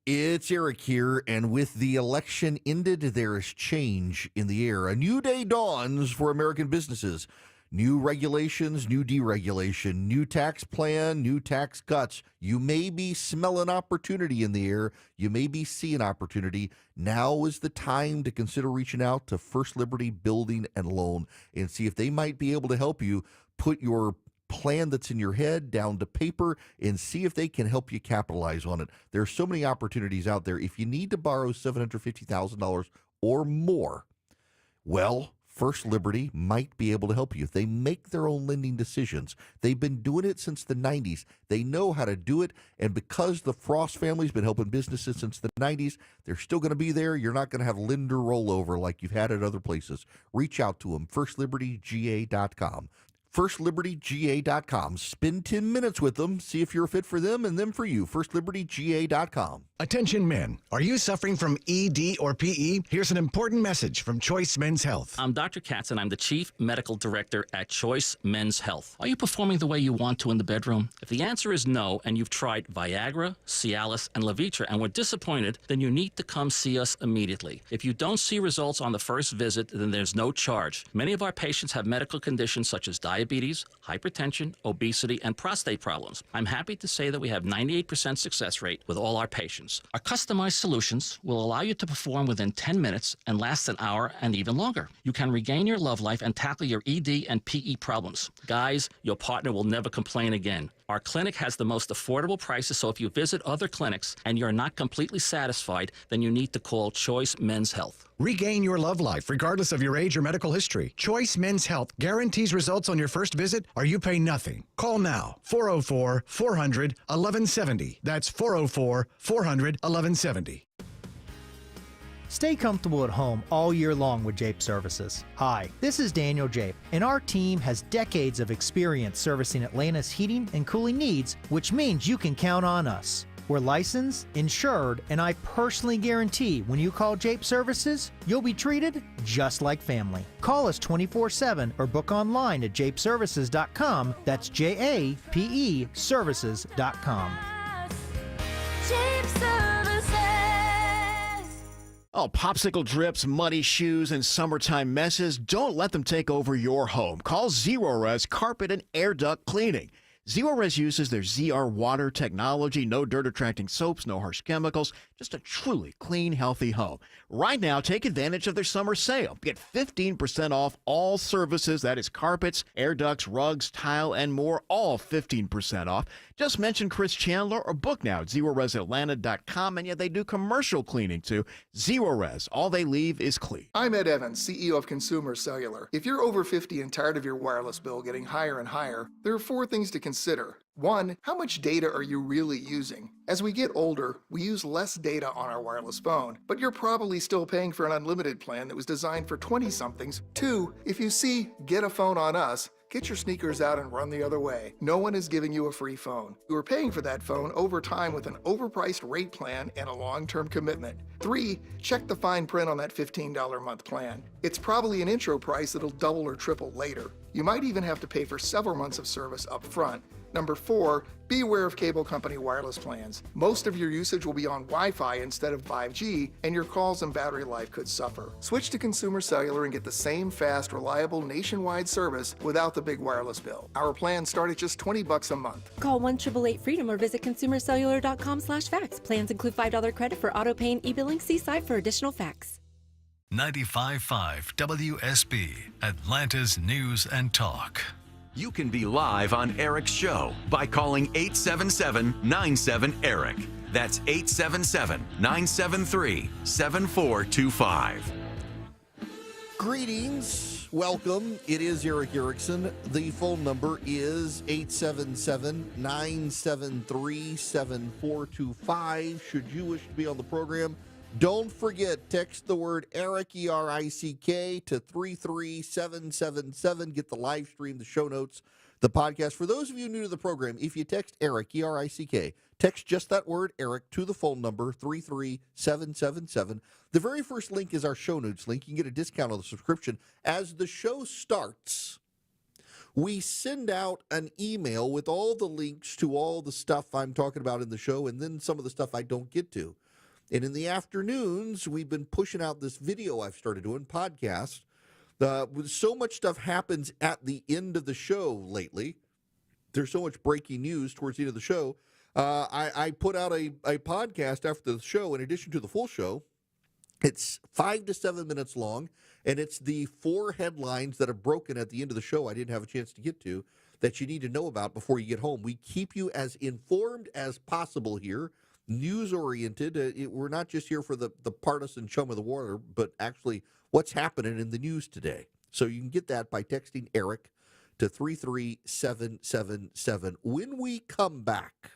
It's Eric here, and with the election ended, there is change in the air. A new day dawns for American businesses. New regulations, new deregulation, new tax plan, new tax cuts. You may be smelling opportunity in the air. You may be seeing opportunity. Now is the time to consider reaching out to First Liberty Building and Loan and see if they might be able to help you put your plan that's in your head down to paper and see if they can help you capitalize on it. There are so many opportunities out there. If you need to borrow $750,000 or more, well, First Liberty might be able to help you. They make their own lending decisions. They've been doing it since the 90s. They know how to do it, and because the Frost family's been helping businesses since the 90s, they're still going to be there. You're not going to have lender rollover like you've had at other places. Reach out to them, FirstLibertyGA.com. FirstLibertyGA.com. Spend 10 minutes with them, see if you're a fit for them and them for you. FirstLibertyGA.com. Attention men, are you suffering from ED or PE? Here's an important message from Choice Men's Health. I'm Dr. Katz, and I'm the Chief Medical Director at Choice Men's Health. Are you performing the way you want to in the bedroom? If the answer is no, and you've tried Viagra, Cialis, and Levitra and were disappointed, then you need to come see us immediately. If you don't see results on the first visit, then there's no charge. Many of our patients have medical conditions such as diabetes, hypertension, obesity, and prostate problems. I'm happy to say that we have 98% success rate with all our patients. Our customized solutions will allow you to perform within 10 minutes and last an hour and even longer. You can regain your love life and tackle your ED and PE problems. Guys, your partner will never complain again. Our clinic has the most affordable prices, so if you visit other clinics and you're not completely satisfied, then you need to call Choice Men's Health. Regain your love life regardless of your age or medical history. Choice Men's Health guarantees results on your first visit or you pay nothing. Call now. 404-400-1170. That's 404-400-1170. Stay comfortable at home all year long with Jape Services. Hi, this is Daniel Jape, and our team has decades of experience servicing Atlanta's heating and cooling needs, which means you can count on us. We're licensed, insured, and I personally guarantee when you call Jape Services, you'll be treated just like family. Call us 24/7 or book online at japeservices.com. That's JAPE services.com. Jape Services. Oh, popsicle drips, muddy shoes, and summertime messes, don't let them take over your home. Call Zerorez Carpet and Air Duct Cleaning. Zerorez uses their ZR water technology, no dirt-attracting soaps, no harsh chemicals, just a truly clean, healthy home. Right now, take advantage of their summer sale. Get 15% off all services, that is carpets, air ducts, rugs, tile, and more, all 15% off. Just mention Chris Chandler or book now at ZeroResAtlanta.com, and yet they do commercial cleaning too. Zerorez, all they leave is clean. I'm Ed Evans, CEO of Consumer Cellular. If you're over 50 and tired of your wireless bill getting higher and higher, there are 4 things to consider. 1, how much data are you really using? As we get older, we use less data on our wireless phone, but you're probably still paying for an unlimited plan that was designed for 20-somethings. 2, if you see "Get a phone on us," get your sneakers out and run the other way. No one is giving you a free phone. You are paying for that phone over time with an overpriced rate plan and a long-term commitment. 3, check the fine print on that $15 a month plan. It's probably an intro price that'll double or triple later. You might even have to pay for several months of service up front. Number 4, be aware of cable company wireless plans. Most of your usage will be on Wi-Fi instead of 5G, and your calls and battery life could suffer. Switch to Consumer Cellular and get the same fast, reliable nationwide service without the big wireless bill. Our plans start at just $20 a month. Call 1-888-FREEDOM or visit consumercellular.com/facts. Plans include $5 credit for auto pay and e-billing. See site for additional facts. 95.5 WSB, Atlanta's News and Talk. You can be live on Eric's show by calling 877-97-ERIC. That's 877-973-7425. Greetings. Welcome. It is Eric Erickson. The phone number is 877-973-7425. Should you wish to be on the program, don't forget, text the word Eric, E-R-I-C-K, to 33777. Get the live stream, the show notes, the podcast. For those of you new to the program, if you text Eric, E-R-I-C-K, text just that word Eric to the phone number 33777. The very first link is our show notes link. You can get a discount on the subscription. As the show starts, we send out an email with all the links to all the stuff I'm talking about in the show and then some of the stuff I don't get to. And in the afternoons, we've been pushing out this video I've started doing, podcast. So much stuff happens at the end of the show lately. There's so much breaking news towards the end of the show. I put out a podcast after the show, in addition to the full show. It's 5 to 7 minutes long, and it's the 4 headlines that are broken at the end of the show I didn't have a chance to get to that you need to know about before you get home. We keep you as informed as possible here. News-oriented. We're not just here for the partisan chum of the water, but actually what's happening in the news today. So you can get that by texting Eric to 33777. When we come back,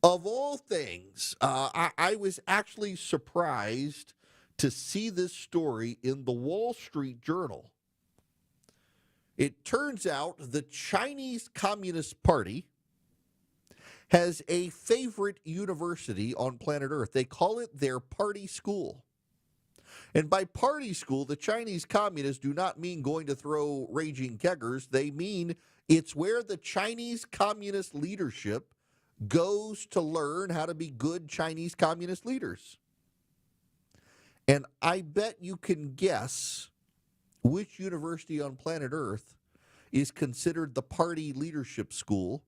of all things, I was actually surprised to see this story in the Wall Street Journal. It turns out the Chinese Communist Party has a favorite university on planet Earth. They call it their party school. And by party school, the Chinese communists do not mean going to throw raging keggers. They mean it's where the Chinese communist leadership goes to learn how to be good Chinese communist leaders. And I bet you can guess which university on planet Earth is considered the party leadership school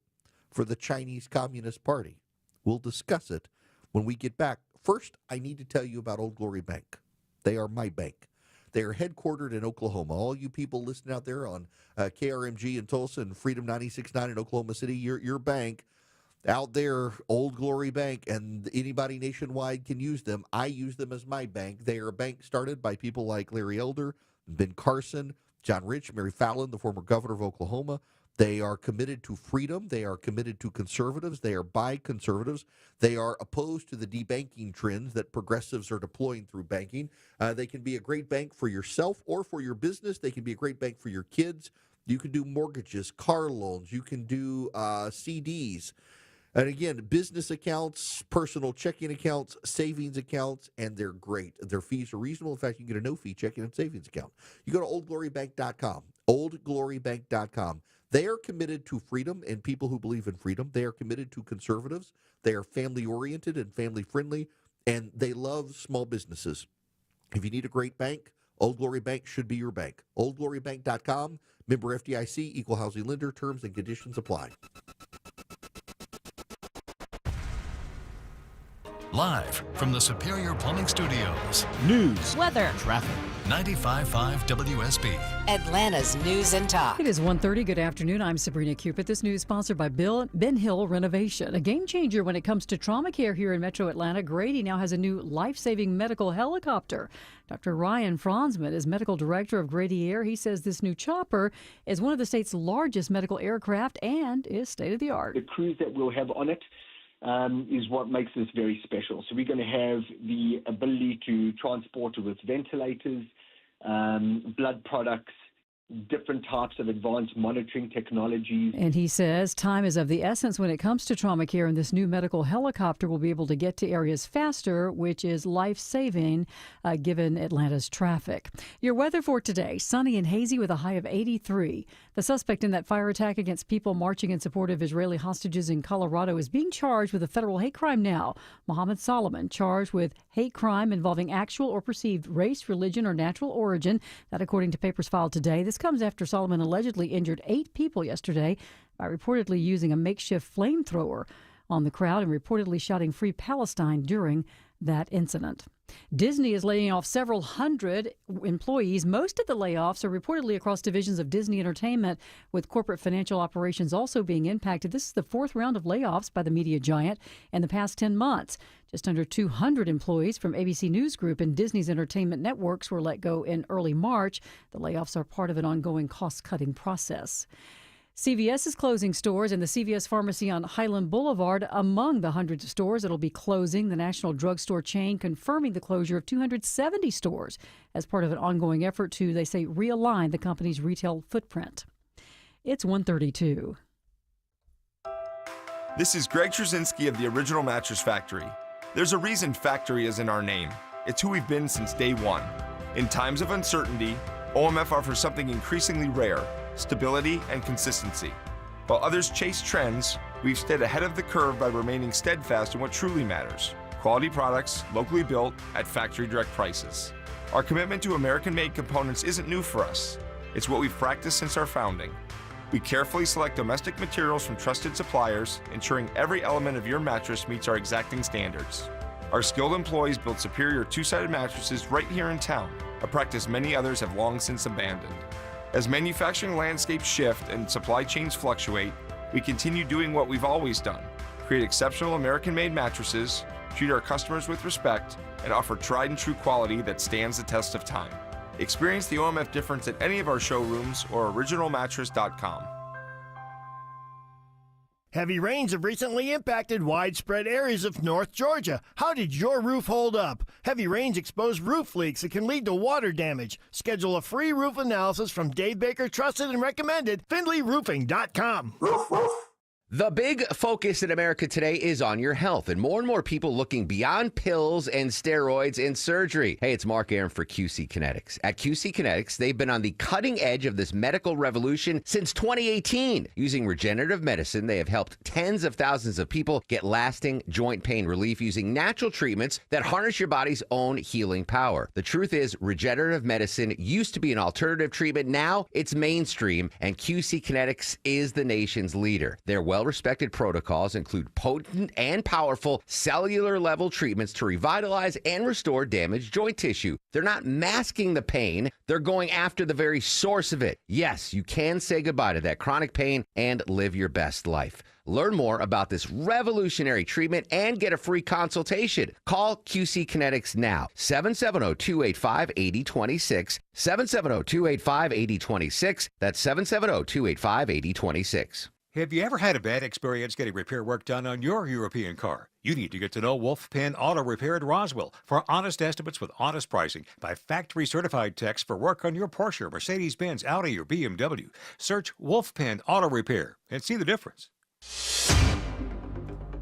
for the Chinese Communist Party. We'll discuss it when we get back. First, I need to tell you about Old Glory Bank. They are my bank. They are headquartered in Oklahoma. All you people listening out there on KRMG in Tulsa and Freedom 96.9 in Oklahoma City, your bank out there, Old Glory Bank, and anybody nationwide can use them. I use them as my bank. They are a bank started by people like Larry Elder, Ben Carson, John Rich, Mary Fallon, the former governor of Oklahoma. They are committed to freedom. They are committed to conservatives. They are by conservatives. They are opposed to the debanking trends that progressives are deploying through banking. They can be a great bank for yourself or for your business. They can be a great bank for your kids. You can do mortgages, car loans. You can do CDs. And again, business accounts, personal checking accounts, savings accounts, and they're great. Their fees are reasonable. In fact, you can get a no-fee checking and savings account. You go to oldglorybank.com, oldglorybank.com. They are committed to freedom and people who believe in freedom. They are committed to conservatives. They are family-oriented and family-friendly, and they love small businesses. If you need a great bank, Old Glory Bank should be your bank. oldglorybank.com, member FDIC, equal housing lender, terms and conditions apply. Live from the Superior Plumbing Studios. News, weather, traffic. 95.5 WSB. Atlanta's News and Talk. It is 1:30. Good afternoon. I'm Sabrina Cupid. This news sponsored by Ben Hill Renovation, a game changer when it comes to trauma care here in Metro Atlanta. Grady now has a new life-saving medical helicopter. Dr. Ryan Franzman is medical director of Grady Air. He says this new chopper is one of the state's largest medical aircraft and is state-of-the-art. The crews that we'll have on it is what makes this very special. So we're going to have the ability to transport with ventilators, blood products, different types of advanced monitoring technologies. And he says time is of the essence when it comes to trauma care, and this new medical helicopter will be able to get to areas faster, which is life-saving given Atlanta's traffic. Your weather for today, sunny and hazy with a high of 83. The suspect in that fire attack against people marching in support of Israeli hostages in Colorado is being charged with a federal hate crime now. Mohammed Solomon, charged with hate crime involving actual or perceived race, religion, or natural origin. That according to papers filed today. This comes after Solomon allegedly injured 8 people yesterday by reportedly using a makeshift flamethrower on the crowd and reportedly shouting Free Palestine during that incident. Disney is laying off several hundred employees. Most of the layoffs are reportedly across divisions of Disney Entertainment, with corporate financial operations also being impacted. This is the 4th round of layoffs by the media giant in the past 10 months. Just under 200 employees from ABC News Group and Disney's entertainment networks were let go in early March. The layoffs are part of an ongoing cost-cutting process. CVS is closing stores, and the CVS pharmacy on Highland Boulevard among the hundreds of stores that will be closing. The national drugstore chain confirming the closure of 270 stores as part of an ongoing effort to, they say, realign the company's retail footprint. It's 1:32. This is Greg Trzynski of the Original Mattress Factory. There's a reason factory is in our name. It's who we've been since day one. In times of uncertainty, OMF offers something increasingly rare: stability and consistency. While others chase trends, we've stayed ahead of the curve by remaining steadfast in what truly matters: quality products, locally built, at factory direct prices. Our commitment to American-made components isn't new for us. It's what we've practiced since our founding. We carefully select domestic materials from trusted suppliers, ensuring every element of your mattress meets our exacting standards. Our skilled employees build superior two-sided mattresses right here in town, a practice many others have long since abandoned. As manufacturing landscapes shift and supply chains fluctuate, we continue doing what we've always done: create exceptional American-made mattresses, treat our customers with respect, and offer tried and true quality that stands the test of time. Experience the OMF difference at any of our showrooms or originalmattress.com. Heavy rains have recently impacted widespread areas of North Georgia. How did your roof hold up? Heavy rains expose roof leaks that can lead to water damage. Schedule a free roof analysis from Dave Baker, trusted and recommended, FindlayRoofing.com. The big focus in America today is on your health, and more people looking beyond pills and steroids and surgery. Hey, it's Mark Aaron for QC Kinetics. At QC Kinetics, they've been on the cutting edge of this medical revolution since 2018. Using regenerative medicine, they have helped tens of thousands of people get lasting joint pain relief using natural treatments that harness your body's own healing power. The truth is, regenerative medicine used to be an alternative treatment. Now it's mainstream, and QC Kinetics is the nation's leader. Their well well-respected protocols include potent and powerful cellular-level treatments to revitalize and restore damaged joint tissue. They're not masking the pain. They're going after the very source of it. Yes, you can say goodbye to that chronic pain and live your best life. Learn more about this revolutionary treatment and get a free consultation. Call QC Kinetics now. 770-285-8026. 770-285-8026. That's 770-285-8026. Have you ever had a bad experience getting repair work done on your European car? You need to get to know Wolf Pen Auto Repair in Roswell for honest estimates with honest pricing by factory certified techs for work on your Porsche, Mercedes-Benz, Audi, or BMW. Search Wolf Pen Auto Repair and see the difference.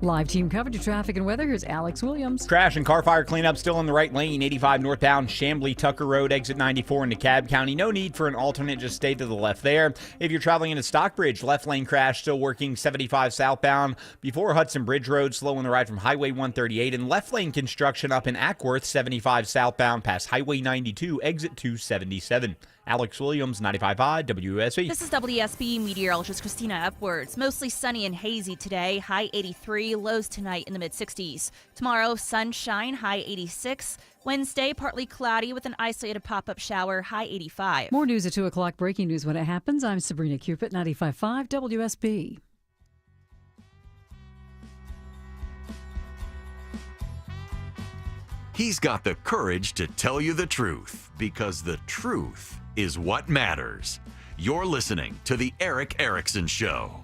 Live team coverage of traffic and weather. Here's Alex Williams. Crash and car fire cleanup still in the right lane. 85 northbound, Chamblee Tucker Road, exit 94 into DeKalb County. No need for an alternate. Just stay to the left there. If you're traveling into Stockbridge, left lane crash still working. 75 southbound before Hudson Bridge Road. Slow on the ride from Highway 138. And left lane construction up in Ackworth. 75 southbound past Highway 92, exit 277. Alex Williams, 95.5 WSB. This is WSB meteorologist Christina Upwards. Mostly sunny and hazy today, high 83, lows tonight in the mid-60s. Tomorrow, sunshine, high 86. Wednesday, partly cloudy with an isolated pop-up shower, high 85. More news at 2 o'clock. Breaking news when it happens. I'm Sabrina Cupid, 95.5 WSB. He's got the courage to tell you the truth, because the truth is what matters. You're listening to The Eric Erickson Show.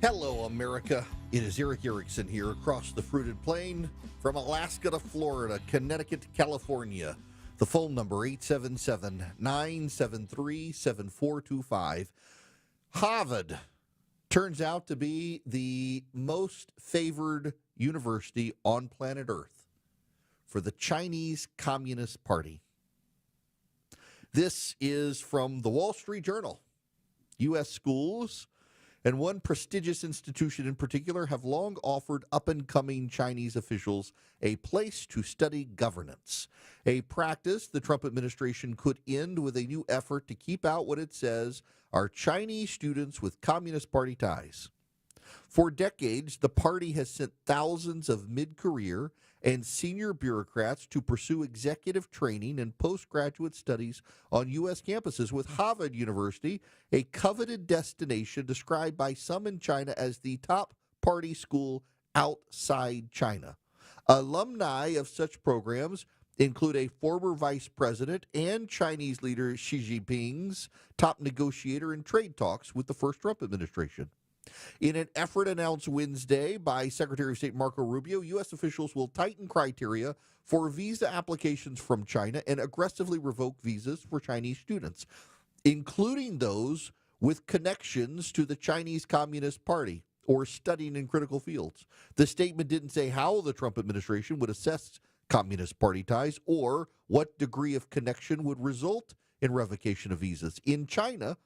Hello, America. It is Eric Erickson here across the fruited plain from Alaska to Florida, Connecticut to California. The phone number 877-973-7425. Harvard turns out to be the most favored university on planet Earth for the Chinese Communist Party. This is from the Wall Street Journal. U.S. schools and one prestigious institution in particular have long offered up-and-coming Chinese officials a place to study governance, a practice the Trump administration could end with a new effort to keep out what it says are Chinese students with Communist Party ties. For decades, the party has sent thousands of mid-career and senior bureaucrats to pursue executive training and postgraduate studies on U.S. campuses, with Harvard University a coveted destination described by some in China as the top party school outside China. Alumni of such programs include a former vice president and Chinese leader Xi Jinping's top negotiator in trade talks with the first Trump administration. In an effort announced Wednesday by Secretary of State Marco Rubio, U.S. officials will tighten criteria for visa applications from China and aggressively revoke visas for Chinese students, including those with connections to the Chinese Communist Party or studying in critical fields. The statement didn't say how the Trump administration would assess Communist Party ties or what degree of connection would result in revocation of visas. In China,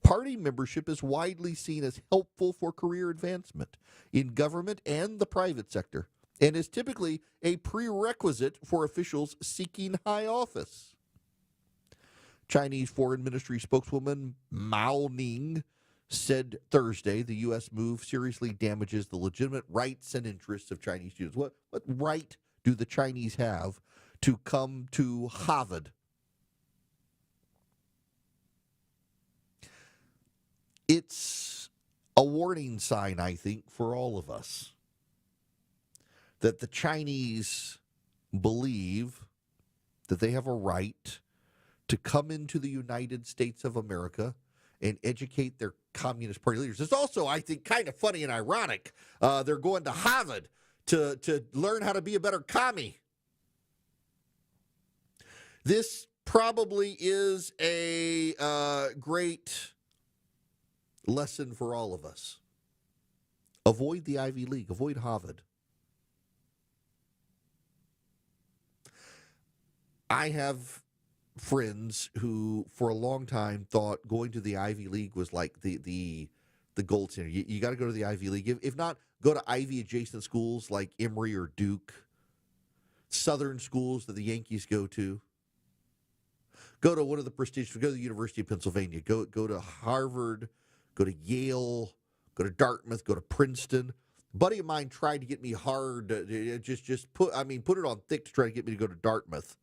party membership is widely seen as helpful for career advancement in government and the private sector, and is typically a prerequisite for officials seeking high office. Chinese Foreign Ministry spokeswoman Mao Ning said Thursday the U.S. move seriously damages the legitimate rights and interests of Chinese students. What right do the Chinese have to come to Harvard? It's a warning sign, I think, for all of us that the Chinese believe that they have a right to come into the United States of America and educate their Communist Party leaders. It's also, I think, kind of funny and ironic. They're going to Harvard to learn how to be a better commie. This probably is a great lesson for all of us. Avoid the Ivy League. Avoid Harvard. I have friends who, for a long time, thought going to the Ivy League was like the gold standard. You got to go to the Ivy League. If not, go to Ivy-adjacent schools like Emory or Duke, Southern schools that the Yankees go to. Go to one of the prestigious. Go to the University of Pennsylvania. Go to Harvard. Go to Yale, go to Dartmouth, go to Princeton. A buddy of mine tried to get me hard, put it on thick to try to get me to go to Dartmouth.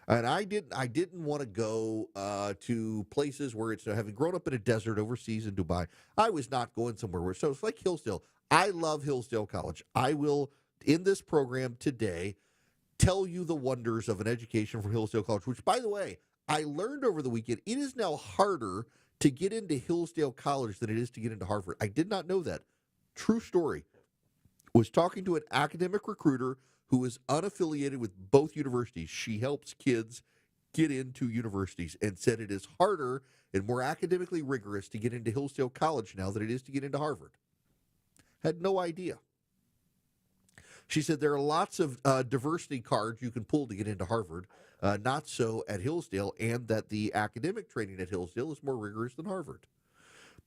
And I didn't want to go to places where it's, having grown up in a desert overseas in Dubai, I was not going somewhere where, so it's like Hillsdale. I love Hillsdale College. I will, in this program today, tell you the wonders of an education from Hillsdale College, which, by the way, I learned over the weekend, it is now harder to get into Hillsdale College than it is to get into Harvard. I did not know that. True story. Was talking to an academic recruiter who is unaffiliated with both universities. She helps kids get into universities and said it is harder and more academically rigorous to get into Hillsdale College now than it is to get into Harvard. Had no idea. She said there are lots of diversity cards you can pull to get into Harvard, not so at Hillsdale, and that the academic training at Hillsdale is more rigorous than Harvard.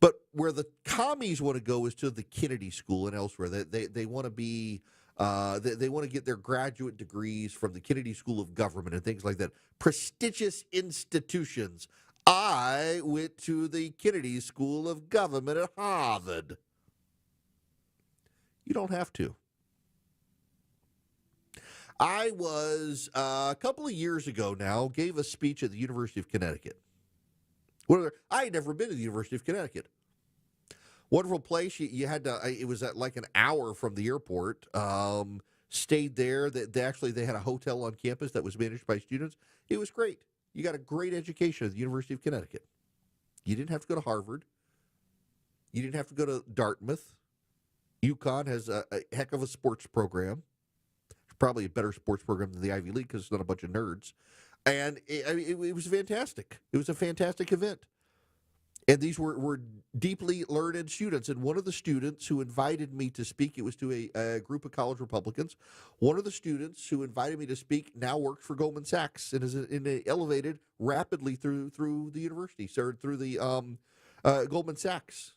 But where the commies want to go is to the Kennedy School and elsewhere. They want to be, they want to get their graduate degrees from the Kennedy School of Government and things like that. Prestigious institutions. I went to the Kennedy School of Government at Harvard. You don't have to. I was, a couple of years ago now, gave a speech at the University of Connecticut. I had never been to the University of Connecticut. Wonderful place. You had to, it was at like an hour from the airport. Stayed there. They had a hotel on campus that was managed by students. It was great. You got a great education at the University of Connecticut. You didn't have to go to Harvard. You didn't have to go to Dartmouth. UConn has a heck of a sports program. Probably a better sports program than the Ivy League because it's not a bunch of nerds. And it was fantastic. It was a fantastic event. And these were deeply learned students. And one of the students who invited me to speak, it was to a group of college Republicans. One of the students who invited me to speak now works for Goldman Sachs and is elevated rapidly through the university, through the Goldman Sachs.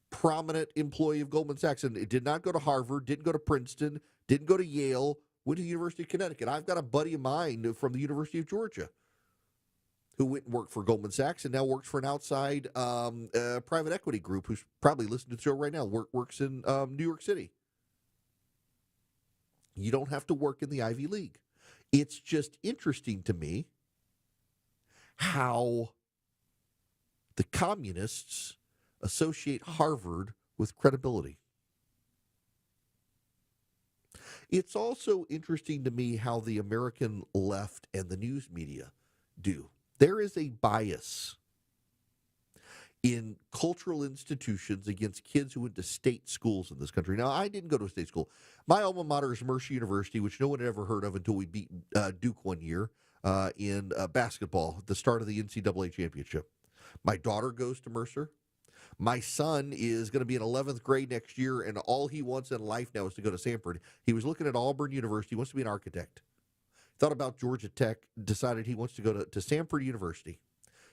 Prominent employee of Goldman Sachs. And it did not go to Harvard, didn't go to Princeton, didn't go to Yale, went to the University of Connecticut. I've got a buddy of mine from the University of Georgia who went and worked for Goldman Sachs and now works for an outside private equity group who's probably listening to the show right now, works in New York City. You don't have to work in the Ivy League. It's just interesting to me how the communists associate Harvard with credibility. It's also interesting to me how the American left and the news media do. There is a bias in cultural institutions against kids who went to state schools in this country. Now, I didn't go to a state school. My alma mater is Mercer University, which no one had ever heard of until we beat Duke one year in basketball at the start of the NCAA championship. My daughter goes to Mercer. My son is going to be in 11th grade next year, and all he wants in life now is to go to Samford. He was looking at Auburn University. He wants to be an architect. Thought about Georgia Tech, decided he wants to go to Samford University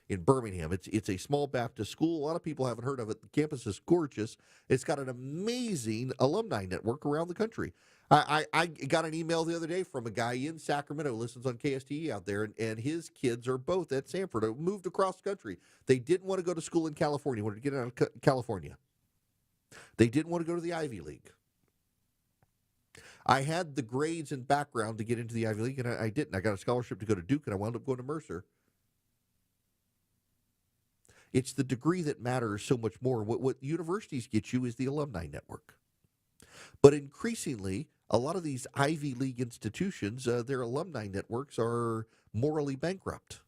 in Birmingham. It's a small Baptist school. A lot of people haven't heard of it. The campus is gorgeous. It's got an amazing alumni network around the country. I got an email the other day from a guy in Sacramento who listens on KSTE out there, and his kids are both at Samford, moved across the country. They didn't want to go to school in California, wanted to get out of California. They didn't want to go to the Ivy League. I had the grades and background to get into the Ivy League, and I didn't. I got a scholarship to go to Duke, and I wound up going to Mercer. It's the degree that matters so much more. What universities get you is the alumni network. But increasingly, a lot of these Ivy League institutions, their alumni networks are morally bankrupt.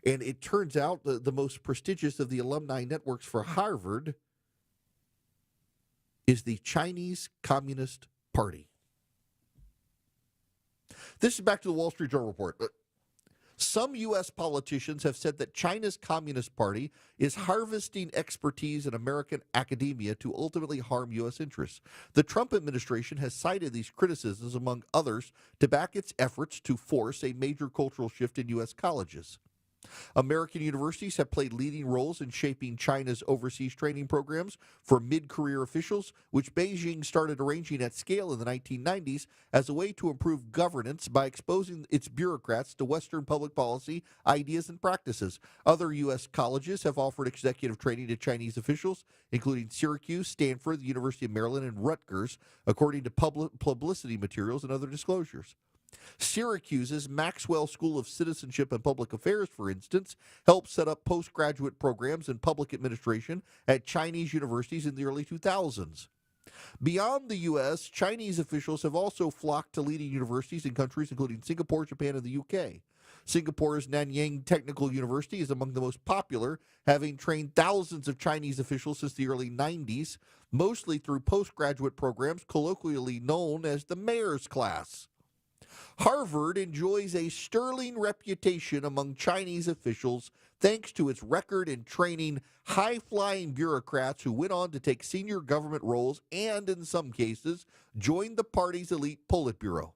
And it turns out the most prestigious of the alumni networks for Harvard is the Chinese Communist Party. This is back to the Wall Street Journal report. Some U.S. politicians have said that China's Communist Party is harvesting expertise in American academia to ultimately harm U.S. interests. The Trump administration has cited these criticisms, among others, to back its efforts to force a major cultural shift in U.S. colleges. American universities have played leading roles in shaping China's overseas training programs for mid-career officials, which Beijing started arranging at scale in the 1990s as a way to improve governance by exposing its bureaucrats to Western public policy, ideas, and practices. Other U.S. colleges have offered executive training to Chinese officials, including Syracuse, Stanford, the University of Maryland, and Rutgers, according to publicity materials and other disclosures. Syracuse's Maxwell School of Citizenship and Public Affairs, for instance, helped set up postgraduate programs in public administration at Chinese universities in the early 2000s. Beyond the U.S., Chinese officials have also flocked to leading universities in countries including Singapore, Japan, and the U.K. Singapore's Nanyang Technical University is among the most popular, having trained thousands of Chinese officials since the early 90s, mostly through postgraduate programs colloquially known as the mayor's class. Harvard enjoys a sterling reputation among Chinese officials thanks to its record in training high-flying bureaucrats who went on to take senior government roles and, in some cases, joined the party's elite Politburo.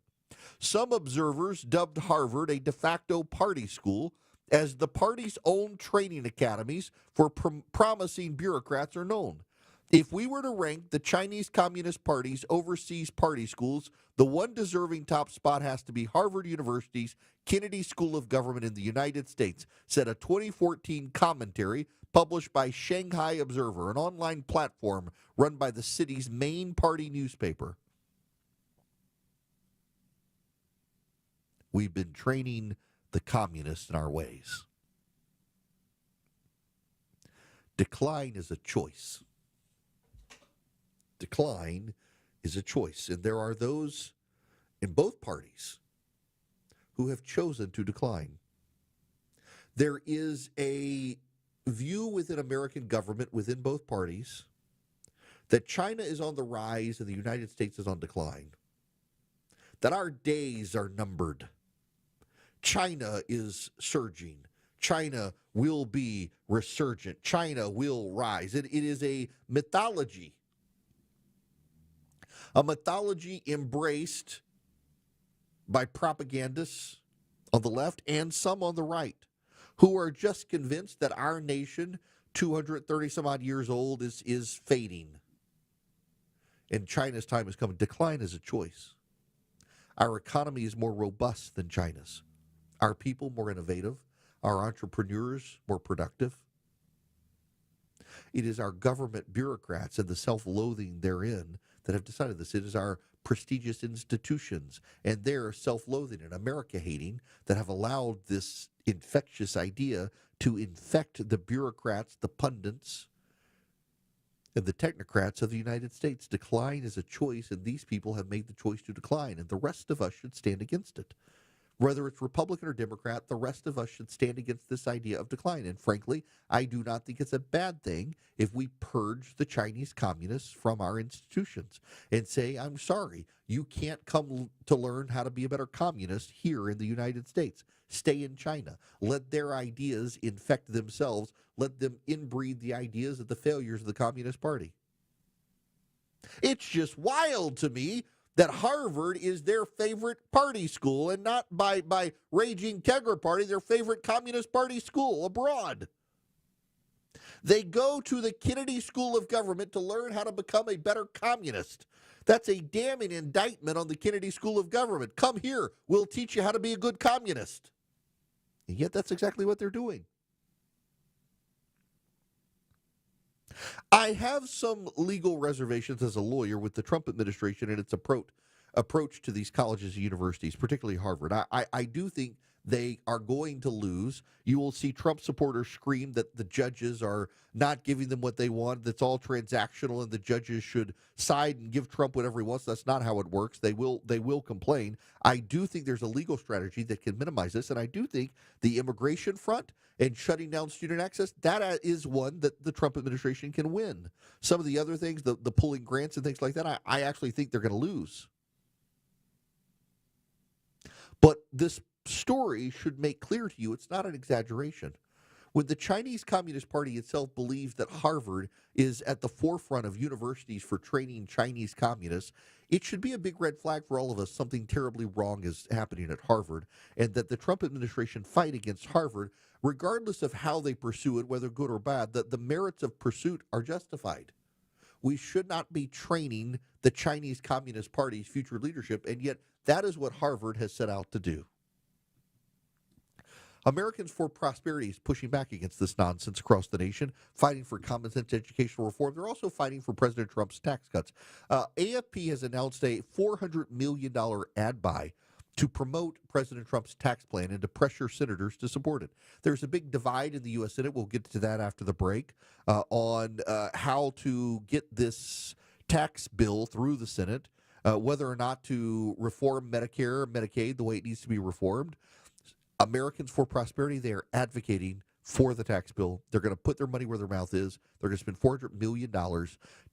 Some observers dubbed Harvard a de facto party school, as the party's own training academies for promising bureaucrats are known. If we were to rank the Chinese Communist Party's overseas party schools, the one deserving top spot has to be Harvard University's Kennedy School of Government in the United States, said a 2014 commentary published by Shanghai Observer, an online platform run by the city's main party newspaper. We've been training the communists in our ways. Decline is a choice. Decline is a choice, and there are those in both parties who have chosen to decline. There is a view within American government, within both parties, that China is on the rise and the United States is on decline, that our days are numbered. China is surging. China will be resurgent. China will rise. It is a mythology. A mythology embraced by propagandists on the left and some on the right who are just convinced that our nation, 230 some odd years old, is fading. And China's time is coming. Decline is a choice. Our economy is more robust than China's. Our people more innovative. Our entrepreneurs more productive. It is our government bureaucrats and the self-loathing therein that have decided this. It is our prestigious institutions and their self-loathing and America-hating that have allowed this infectious idea to infect the bureaucrats, the pundits, and the technocrats of the United States. Decline is a choice, and these people have made the choice to decline, and the rest of us should stand against it. Whether it's Republican or Democrat, the rest of us should stand against this idea of decline. And frankly, I do not think it's a bad thing if we purge the Chinese communists from our institutions and say, I'm sorry, you can't come to learn how to be a better communist here in the United States. Stay in China. Let their ideas infect themselves. Let them inbreed the ideas of the failures of the Communist Party. It's just wild to me that Harvard is their favorite party school, and not by raging Kegger Party, their favorite Communist Party school abroad. They go to the Kennedy School of Government to learn how to become a better communist. That's a damning indictment on the Kennedy School of Government. Come here, we'll teach you how to be a good communist. And yet that's exactly what they're doing. I have some legal reservations as a lawyer with the Trump administration and its approach to these colleges and universities, particularly Harvard. I do think they are going to lose. You will see Trump supporters scream that the judges are not giving them what they want, that's all transactional, and the judges should side and give Trump whatever he wants. That's not how it works. They will complain. I do think there's a legal strategy that can minimize this, and I do think the immigration front and shutting down student access, that is one that the Trump administration can win. Some of the other things, the pulling grants and things like that, I actually think they're going to lose. But this story should make clear to you it's not an exaggeration. When the Chinese Communist Party itself believes that Harvard is at the forefront of universities for training Chinese communists, it should be a big red flag for all of us. Something terribly wrong is happening at Harvard, and that the Trump administration fight against Harvard regardless of how they pursue it, whether good or bad, that the merits of pursuit are justified. We should not be training the Chinese Communist Party's future leadership, and yet that is what Harvard has set out to do. Americans for Prosperity is pushing back against this nonsense across the nation, fighting for common sense educational reform. They're also fighting for President Trump's tax cuts. AFP has announced a $400 million ad buy to promote President Trump's tax plan and to pressure senators to support it. There's a big divide in the U.S. Senate. We'll get to that after the break on how to get this tax bill through the Senate, whether or not to reform Medicare, Medicaid the way it needs to be reformed. Americans for Prosperity, they are advocating for the tax bill. They're going to put their money where their mouth is. They're going to spend $400 million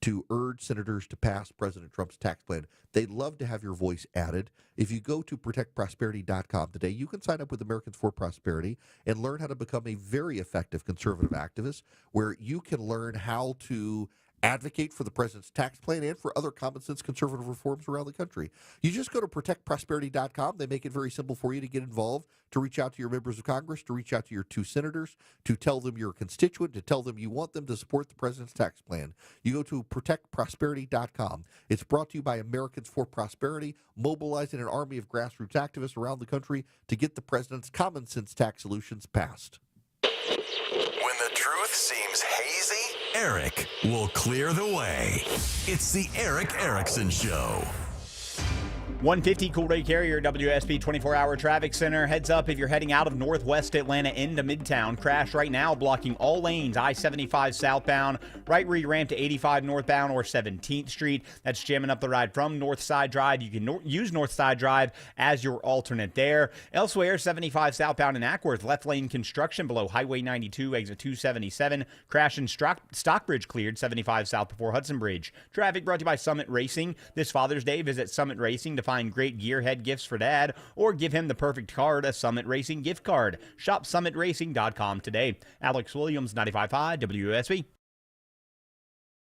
to urge senators to pass President Trump's tax plan. They'd love to have your voice added. If you go to protectprosperity.com today, you can sign up with Americans for Prosperity and learn how to become a very effective conservative activist, where you can learn how to advocate for the president's tax plan and for other common sense conservative reforms around the country. You just go to protectprosperity.com. They make it very simple for you to get involved, to reach out to your members of Congress, to reach out to your 2 senators, to tell them you're a constituent, to tell them you want them to support the president's tax plan. You go to protectprosperity.com. It's brought to you by Americans for Prosperity, mobilizing an army of grassroots activists around the country to get the president's common sense tax solutions passed. When the truth seems hazy, Eric will clear the way. It's the Eric Erickson Show. 150 Cool Ray Carrier, WSB 24-hour traffic center. Heads up if you're heading out of northwest Atlanta into Midtown. Crash right now, blocking all lanes, I-75 southbound, right where you ramp to 85 northbound or 17th Street. That's jamming up the ride from North Side Drive. You can use North Side Drive as your alternate there. Elsewhere, 75 southbound in Ackworth, left lane construction below Highway 92, exit 277. Crash in Stockbridge cleared, 75 south before Hudson Bridge. Traffic brought to you by Summit Racing. This Father's Day, visit Summit Racing to find great gearhead gifts for dad, or give him the perfect card, a Summit Racing gift card. Shop summitracing.com today. Alex Williams, 95.5 WSB.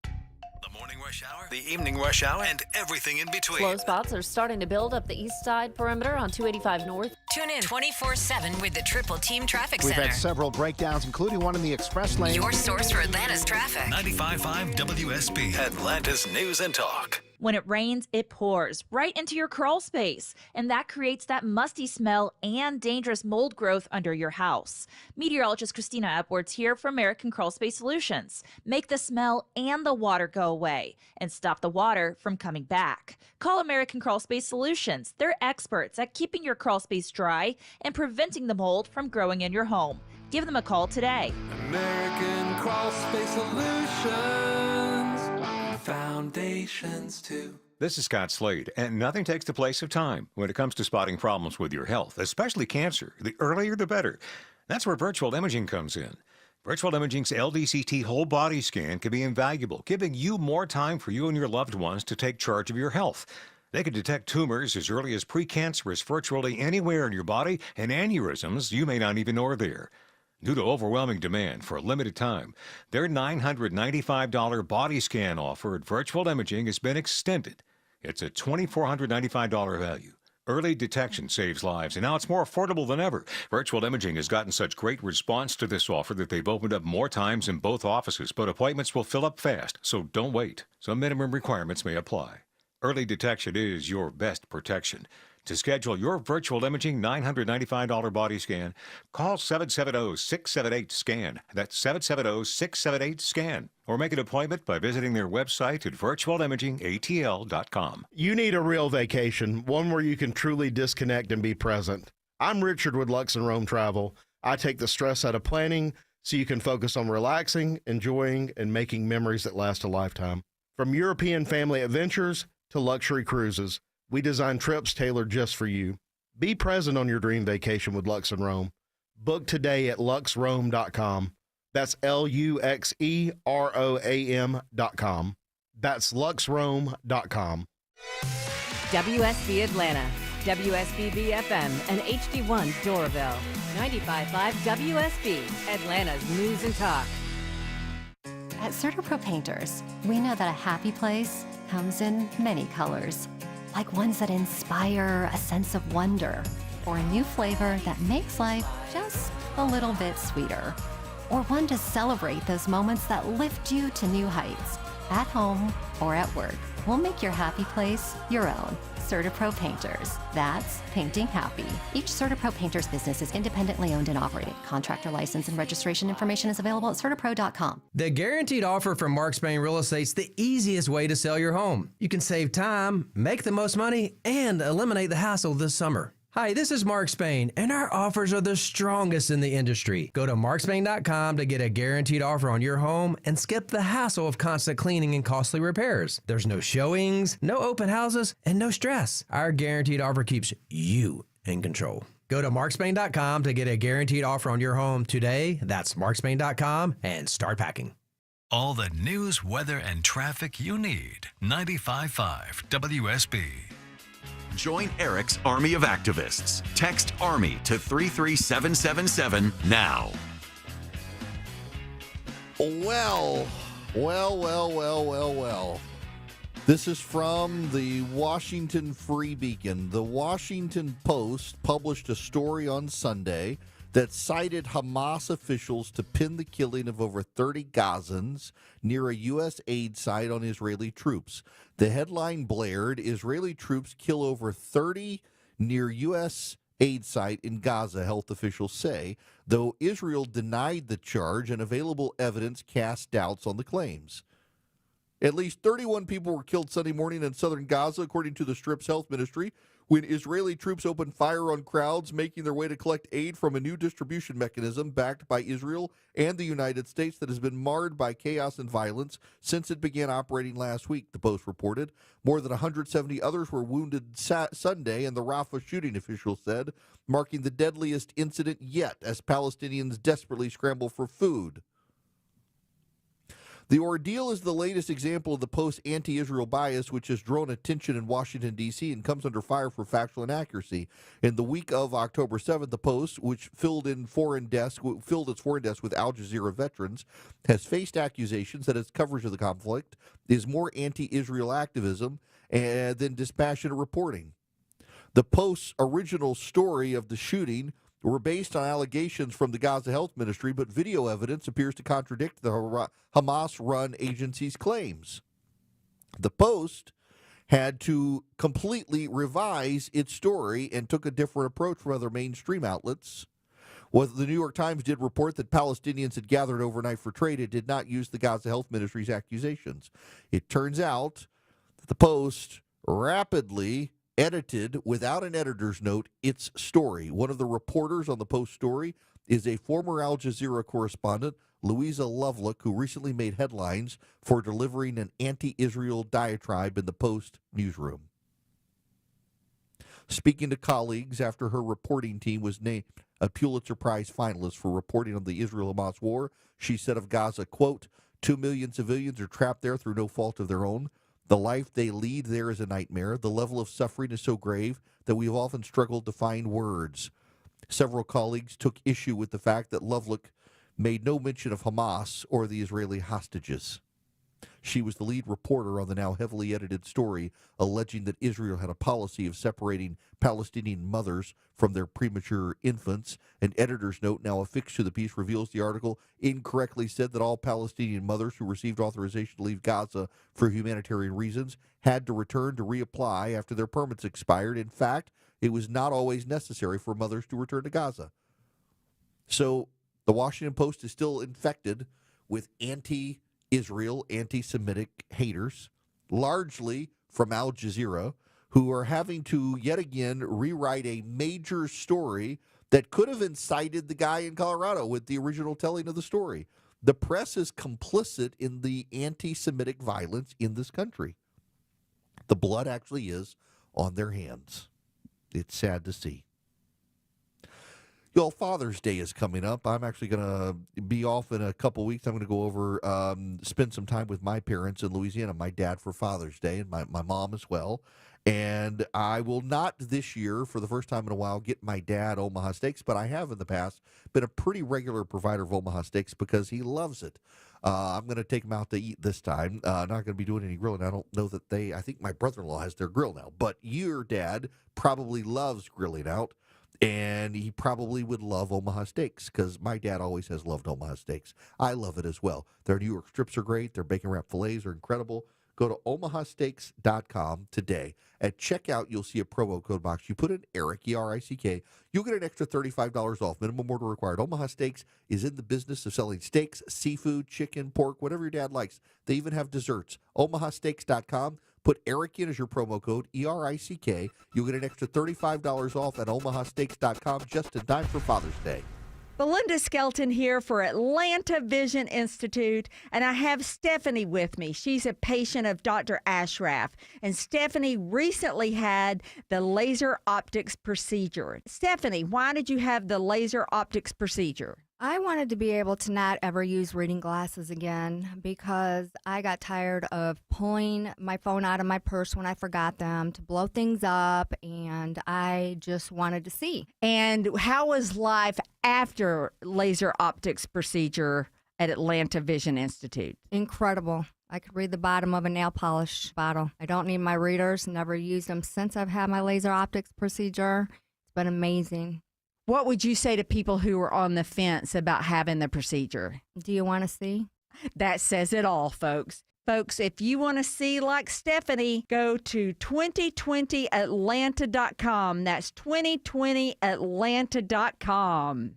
The morning rush hour, the evening rush hour, and everything in between. Slow spots are starting to build up the east side perimeter on 285 North. Tune in 24/7 with the Triple Team Traffic We've Center. had several breakdowns, including one in the express lane. Your source for Atlanta's traffic. 95.5 WSB, Atlanta's News and Talk. When it rains, it pours right into your crawl space, and that creates that musty smell and dangerous mold growth under your house. Meteorologist Christina Upwards here for American Crawl Space Solutions. Make the smell and the water go away and stop the water from coming back. Call American Crawl Space Solutions. They're experts at keeping your crawl space dry and preventing the mold from growing in your home. Give them a call today. American Crawl Space Solutions. Foundations too. This is Scott Slade, and nothing takes the place of time when it comes to spotting problems with your health, especially cancer. The earlier, the better. That's where virtual imaging comes in. Virtual imaging's LDCT whole body scan can be invaluable, giving you more time for you and your loved ones to take charge of your health. They can detect tumors as early as precancerous virtually anywhere in your body, and aneurysms you may not even know are there. Due to overwhelming demand for a limited time, their $995 body scan offer at Virtual Imaging has been extended. It's a $2,495 value. Early detection saves lives, and now it's more affordable than ever. Virtual Imaging has gotten such great response to this offer that they've opened up more times in both offices, but appointments will fill up fast, so don't wait. Some minimum requirements may apply. Early detection is your best protection. To schedule your Virtual Imaging $995 body scan, call 770-678-SCAN. That's 770-678-SCAN. Or make an appointment by visiting their website at virtualimagingatl.com. You need a real vacation, one where you can truly disconnect and be present. I'm Richard with Lux and Rome Travel. I take the stress out of planning so you can focus on relaxing, enjoying, and making memories that last a lifetime. From European family adventures to luxury cruises, we design trips tailored just for you. Be present on your dream vacation with Lux and Rome. Book today at luxrome.com. That's LUXEROAM.com. That's luxrome.com. WSB Atlanta, WSB BFM, and HD1 Doraville. 95.5 WSB, Atlanta's News and Talk. At CertaPro Painters, we know that a happy place comes in many colors. Like ones that inspire a sense of wonder, or a new flavor that makes life just a little bit sweeter. Or one to celebrate those moments that lift you to new heights, at home or at work. We'll make your happy place your own. CertaPro Painters. That's painting happy. Each CertaPro Painters business is independently owned and operated. Contractor license and registration information is available at CertaPro.com. The guaranteed offer from Mark Spain Real Estate's the easiest way to sell your home. You can save time, make the most money, and eliminate the hassle this summer. Hi, this is Mark Spain, and our offers are the strongest in the industry. Go to markspain.com to get a guaranteed offer on your home and skip the hassle of constant cleaning and costly repairs. There's no showings, no open houses, and no stress. Our guaranteed offer keeps you in control. Go to markspain.com to get a guaranteed offer on your home today. That's markspain.com and start packing. All the news, weather, and traffic you need. 95.5 WSB. Join Eric's Army of Activists. Text ARMY to 33777 now. Well. This is from the Washington Free Beacon. The Washington Post published a story on Sunday that cited Hamas officials to pin the killing of over 30 Gazans near a U.S. aid site on Israeli troops. The headline blared, Israeli troops kill over 30 near U.S. aid site in Gaza, health officials say, though Israel denied the charge and available evidence cast doubts on the claims. At least 31 people were killed Sunday morning in southern Gaza, according to the Strip's health ministry, when Israeli troops opened fire on crowds making their way to collect aid from a new distribution mechanism backed by Israel and the United States that has been marred by chaos and violence since it began operating last week, the Post reported. More than 170 others were wounded Sunday, and the Rafah shooting official said, marking the deadliest incident yet as Palestinians desperately scramble for food. The ordeal is the latest example of the Post's anti-Israel bias, which has drawn attention in Washington, D.C. and comes under fire for factual inaccuracy. In the week of October 7th, the Post, which filled its foreign desk with Al Jazeera veterans, has faced accusations that its coverage of the conflict is more anti-Israel activism than dispassionate reporting. The Post's original story of the shooting were based on allegations from the Gaza Health Ministry, but video evidence appears to contradict the Hamas-run agency's claims. The Post had to completely revise its story and took a different approach from other mainstream outlets. While the New York Times did report that Palestinians had gathered overnight for trade, it did not use the Gaza Health Ministry's accusations. It turns out that the Post rapidly edited, without an editor's note, its story. One of the reporters on the Post story is a former Al Jazeera correspondent, Louisa Lovelock, who recently made headlines for delivering an anti-Israel diatribe in the Post newsroom. Speaking to colleagues after her reporting team was named a Pulitzer Prize finalist for reporting on the Israel-Hamas war, she said of Gaza, quote, 2 million civilians are trapped there through no fault of their own. The life they lead there is a nightmare. The level of suffering is so grave that we have often struggled to find words. Several colleagues took issue with the fact that Lovelock made no mention of Hamas or the Israeli hostages. She was the lead reporter on the now heavily edited story, alleging that Israel had a policy of separating Palestinian mothers from their premature infants. An editor's note now affixed to the piece reveals the article incorrectly said that all Palestinian mothers who received authorization to leave Gaza for humanitarian reasons had to return to reapply after their permits expired. In fact, it was not always necessary for mothers to return to Gaza. So the Washington Post is still infected with anti-Israel, anti-Semitic haters, largely from Al Jazeera, who are having to yet again rewrite a major story that could have incited the guy in Colorado with the original telling of the story. The press is complicit in the anti-Semitic violence in this country. The blood actually is on their hands. It's sad to see. Y'all, Father's Day is coming up. I'm actually going to be off in a couple weeks. I'm going to go over, spend some time with my parents in Louisiana, my dad for Father's Day, and my mom as well. And I will not this year, for the first time in a while, get my dad Omaha Steaks, but I have in the past been a pretty regular provider of Omaha Steaks because he loves it. I'm going to take him out to eat this time. Not going to be doing any grilling. I don't know that I think my brother-in-law has their grill now, but your dad probably loves grilling out. And he probably would love Omaha Steaks because my dad always has loved Omaha Steaks. I love it as well. Their New York strips are great. Their bacon wrap fillets are incredible. Go to omahasteaks.com today. At checkout, you'll see a promo code box. You put in ERIC, E-R-I-C-K. You'll get an extra $35 off. Minimum order required. Omaha Steaks is in the business of selling steaks, seafood, chicken, pork, whatever your dad likes. They even have desserts. omahasteaks.com. Put ERIC in as your promo code, E-R-I-C-K. You'll get an extra $35 off at omahasteaks.com just in time for Father's Day. Belinda Skelton here for Atlanta Vision Institute, and I have Stephanie with me. She's a patient of Dr. Ashraf, and Stephanie recently had the laser optics procedure. Stephanie, why did you have the laser optics procedure? I wanted to be able to not ever use reading glasses again because I got tired of pulling my phone out of my purse when I forgot them to blow things up, and I just wanted to see. And how was life after laser optics procedure at Atlanta Vision Institute? Incredible. I could read the bottom of a nail polish bottle. I don't need my readers, never used them since I've had my laser optics procedure. It's been amazing. What would you say to people who are on the fence about having the procedure? Do you want to see? That says it all, folks. Folks, if you want to see like Stephanie, go to 2020atlanta.com. That's 2020atlanta.com.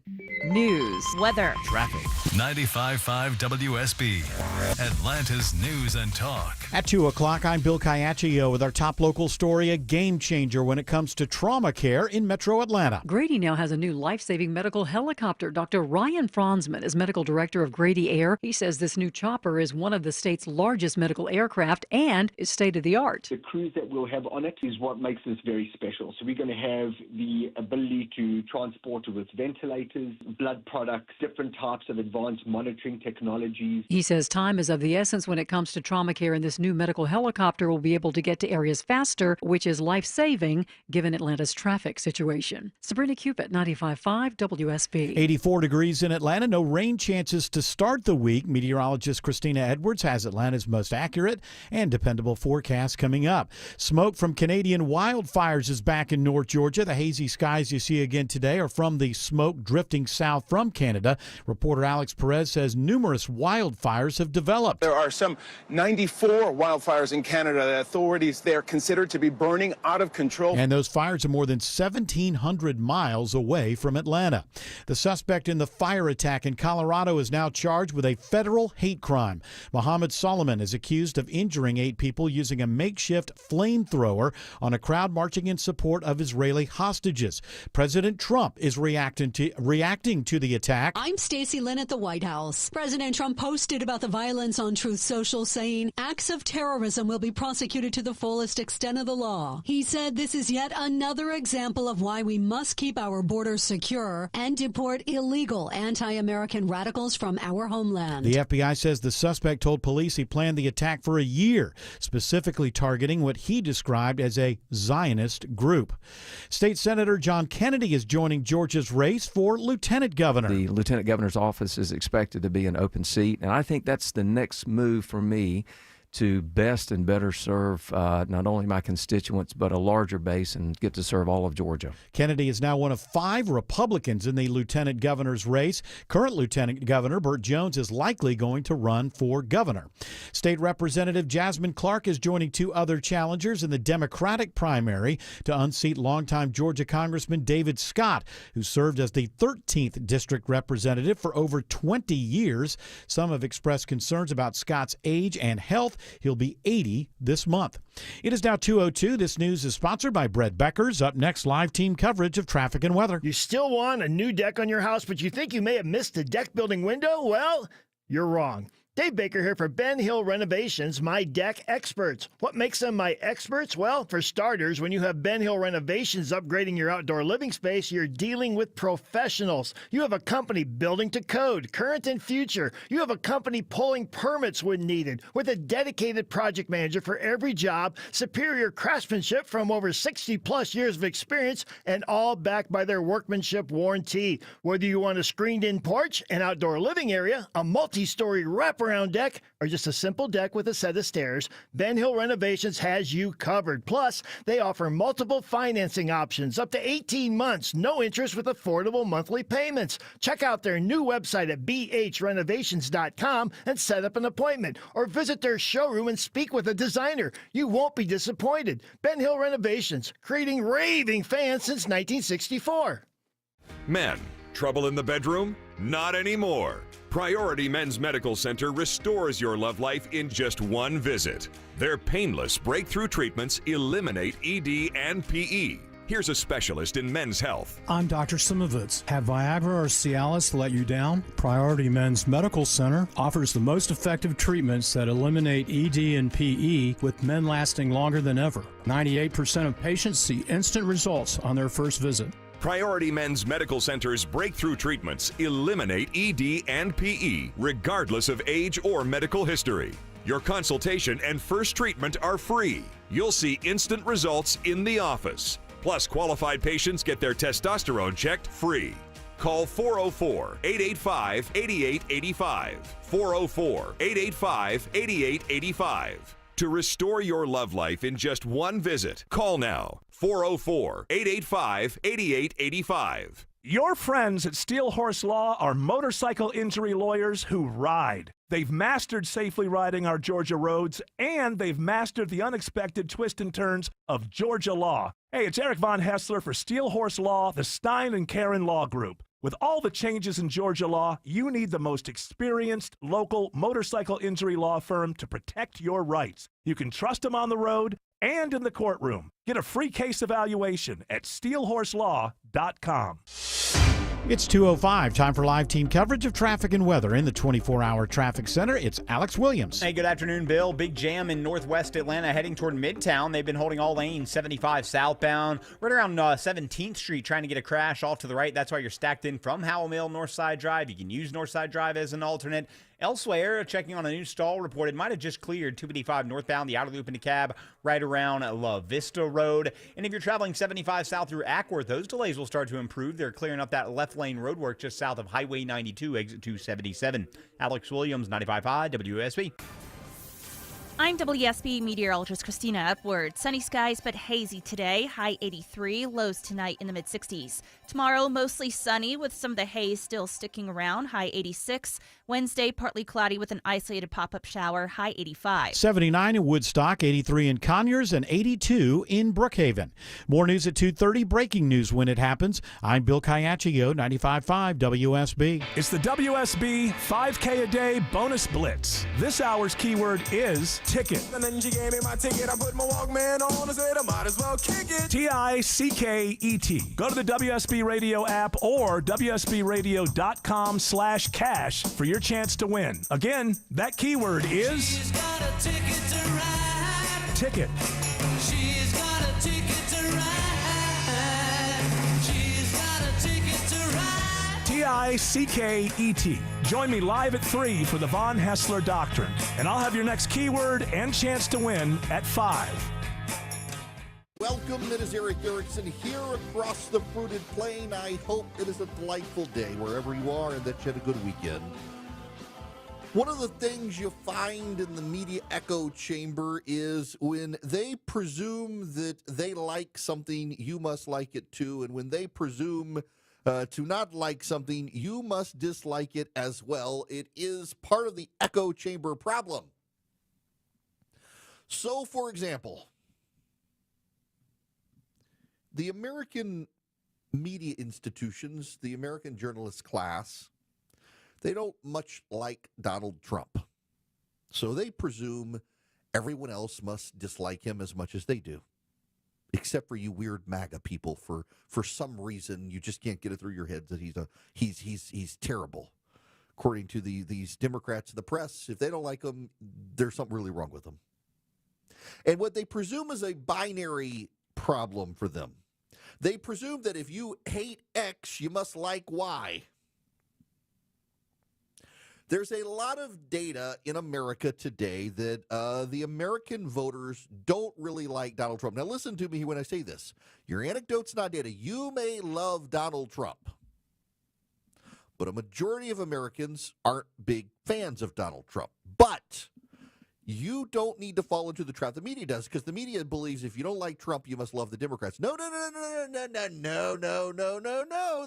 News, weather, traffic. 95.5 WSB, Atlanta's news and talk. At 2 o'clock, I'm Bill Caiaccio with our top local story, a game changer when it comes to trauma care in Metro Atlanta. Grady now has a new life-saving medical helicopter. Dr. Ryan Franzman is medical director of Grady Air. He says this new chopper is one of the state's largest medical aircraft and is state-of-the-art. The crews that we'll have on it is what makes this very special. So we're going to have the ability to transport with ventilators, blood products, different types of advanced monitoring technologies. He says time is of the essence when it comes to trauma care, and this new medical helicopter will be able to get to areas faster, which is life-saving given Atlanta's traffic situation. Sabrina Cupid, 95.5 WSB. 84 degrees in Atlanta. No rain chances to start the week. Meteorologist Christina Edwards has Atlanta's most accurate and dependable forecast coming up. Smoke from Canadian wildfires is back in North Georgia. The hazy skies you see again today are from the smoke drifting south from Canada. Reporter Alex Perez says numerous wildfires have developed. There are some 94 wildfires in Canada. The authorities there consider to be burning out of control. And those fires are more than 1,700 miles away from Atlanta. The suspect in the fire attack in Colorado is now charged with a federal hate crime. Mohammed Solomon is accused of injuring 8 people using a makeshift flamethrower on a crowd marching in support of Israeli hostages. President Trump is reacting to the attack. I'm Stacey Lynn at the White House. President Trump posted about the violence on Truth Social, saying acts of terrorism will be prosecuted to the fullest extent of the law. He said this is yet another example of why we must keep our borders secure and deport illegal anti-American radicals from our homeland. The FBI says the suspect told police he planned the attack for a year, specifically targeting what he described as a Zionist group. State Senator John Kennedy is joining Georgia's race for lieutenant governor. The lieutenant governor's office is expected to be an open seat, and I think that's the next move for me to best and better serve not only my constituents, but a larger base and get to serve all of Georgia. Kennedy is now one of 5 Republicans in the lieutenant governor's race. Current Lieutenant Governor Burt Jones is likely going to run for governor. State Representative Jasmine Clark is joining 2 other challengers in the Democratic primary to unseat longtime Georgia Congressman David Scott, who served as the 13th district representative for over 20 years. Some have expressed concerns about Scott's age and health. He'll be 80 this month. It is now 2:02. This news is sponsored by Brett Beckers. Up next, live team coverage of traffic and weather. You still want a new deck on your house, but you think you may have missed a deck building window? Well, you're wrong. Dave Baker here for Ben Hill Renovations, my deck experts. What makes them my experts? Well, for starters, when you have Ben Hill Renovations upgrading your outdoor living space, you're dealing with professionals. You have a company building to code, current and future. You have a company pulling permits when needed, with a dedicated project manager for every job, superior craftsmanship from over 60-plus years of experience, and all backed by their workmanship warranty. Whether you want a screened-in porch, an outdoor living area, a multi-story wraparound wraparound deck, or just a simple deck with a set of stairs, Ben Hill Renovations has you covered. Plus, they offer multiple financing options, up to 18 months, no interest with affordable monthly payments. Check out their new website at bhrenovations.com and set up an appointment, or visit their showroom and speak with a designer. You won't be disappointed. Ben Hill Renovations, creating raving fans since 1964. Men, trouble in the bedroom? Not anymore. Priority Men's Medical Center restores your love life in just one visit. Their painless breakthrough treatments eliminate ED and PE. Here's a specialist in men's health. I'm Dr. Simovitz. Have Viagra or Cialis let you down? Priority Men's Medical Center offers the most effective treatments that eliminate ED and PE, with men lasting longer than ever. 98% of patients see instant results on their first visit. Priority Men's Medical Center's breakthrough treatments eliminate ED and PE, regardless of age or medical history. Your consultation and first treatment are free. You'll see instant results in the office. Plus, qualified patients get their testosterone checked free. Call 404-885-8885. 404-885-8885. To restore your love life in just one visit, call now. 404-885-8885. Your friends at Steel Horse Law are motorcycle injury lawyers who ride. They've mastered safely riding our Georgia roads, and they've mastered the unexpected twists and turns of Georgia law. Hey, it's Eric Von Hessler for Steel Horse Law, the Stein and Karen Law Group. With all the changes in Georgia law, you need the most experienced local motorcycle injury law firm to protect your rights. You can trust them on the road and in the courtroom. Get a free case evaluation at steelhorselaw.com. It's 2:05. Time for live team coverage of traffic and weather in the 24-hour traffic center. It's Alex Williams. Hey, good afternoon, Bill. Big jam in northwest Atlanta heading toward Midtown. They've been holding all lanes 75 southbound, right around 17th Street, trying to get a crash off to the right. That's why you're stacked in from Howell Mill, Northside Drive. You can use Northside Drive as an alternate. Elsewhere, checking on a new stall reported, might have just cleared 255 northbound, the outer loop into cab, right around La Vista Road. And if you're traveling 75 south through Ackworth, those delays will start to improve. They're clearing up that left lane roadwork just south of Highway 92, exit 277. Alex Williams, 95.5 WSB. I'm WSB meteorologist Christina Upward. Sunny skies but hazy today, high 83, lows tonight in the mid-60s. Tomorrow, mostly sunny with some of the haze still sticking around, high 86. Wednesday, partly cloudy with an isolated pop-up shower, high 85. 79 in Woodstock, 83 in Conyers, and 82 in Brookhaven. More news at 2:30. Breaking news when it happens. I'm Bill Caiaccio, 95.5 WSB. It's the WSB 5K a day bonus blitz. This hour's keyword is ticket. And then she gave me my ticket. I put my Walkman on and said I might as well kick it. TICKET. Go to the WSB Radio app or WSBRadio.com/cash for your chance to win. Again, that keyword is She's got a ticket to ride. ticket. She's got a ticket to ride. She's got a ticket to ride. TICKET. Join me live at 3 for the Von Hessler Doctrine, and I'll have your next keyword and chance to win at 5. Welcome, it is Eric Erickson here across the fruited plain. I hope it is a delightful day wherever you are and that you had a good weekend. One of the things you find in the media echo chamber is when they presume that they like something, you must like it too. And when they presume to not like something, you must dislike it as well. It is part of the echo chamber problem. So, for example, the American media institutions, the American journalist class, they don't much like Donald Trump. So they presume everyone else must dislike him as much as they do. Except for you weird MAGA people, for some reason you just can't get it through your heads that he's terrible. According to these Democrats in the press, if they don't like him, there's something really wrong with them. And what they presume is a binary problem for them. They presume that if you hate X, you must like Y. There's a lot of data in America today that the American voters don't really like Donald Trump. Now, listen to me when I say this. Your anecdote's not data. You may love Donald Trump, but a majority of Americans aren't big fans of Donald Trump. But you don't need to fall into the trap the media does, because the media believes if you don't like Trump, you must love the Democrats. No.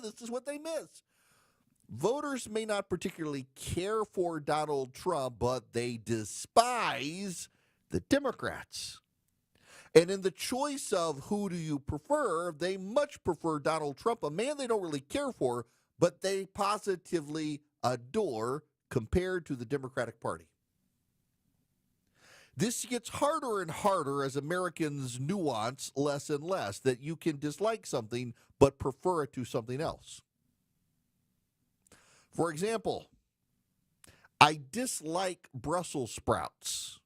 This is what they miss. Voters may not particularly care for Donald Trump, but they despise the Democrats. And in the choice of who do you prefer, they much prefer Donald Trump, a man they don't really care for, but they positively adore compared to the Democratic Party. This gets harder and harder as Americans nuance less and less, that you can dislike something but prefer it to something else. For example, I dislike Brussels sprouts,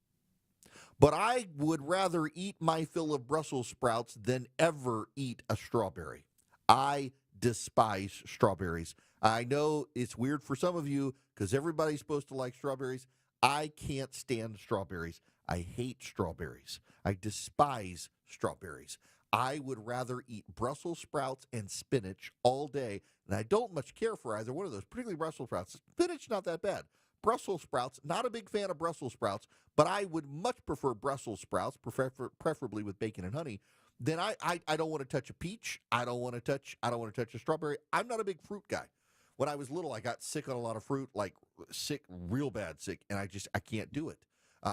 but I would rather eat my fill of Brussels sprouts than ever eat a strawberry. I despise strawberries. I know it's weird for some of you because everybody's supposed to like strawberries. I can't stand strawberries. I hate strawberries. I despise strawberries. I would rather eat Brussels sprouts and spinach all day, and I don't much care for either one of those, particularly Brussels sprouts. Spinach, not that bad. Brussels sprouts, not a big fan of Brussels sprouts, but I would much prefer Brussels sprouts, preferably with bacon and honey. Then I don't want to touch a peach. I don't want to touch a strawberry. I'm not a big fruit guy. When I was little, I got sick on a lot of fruit, like sick, real bad sick, and I can't do it.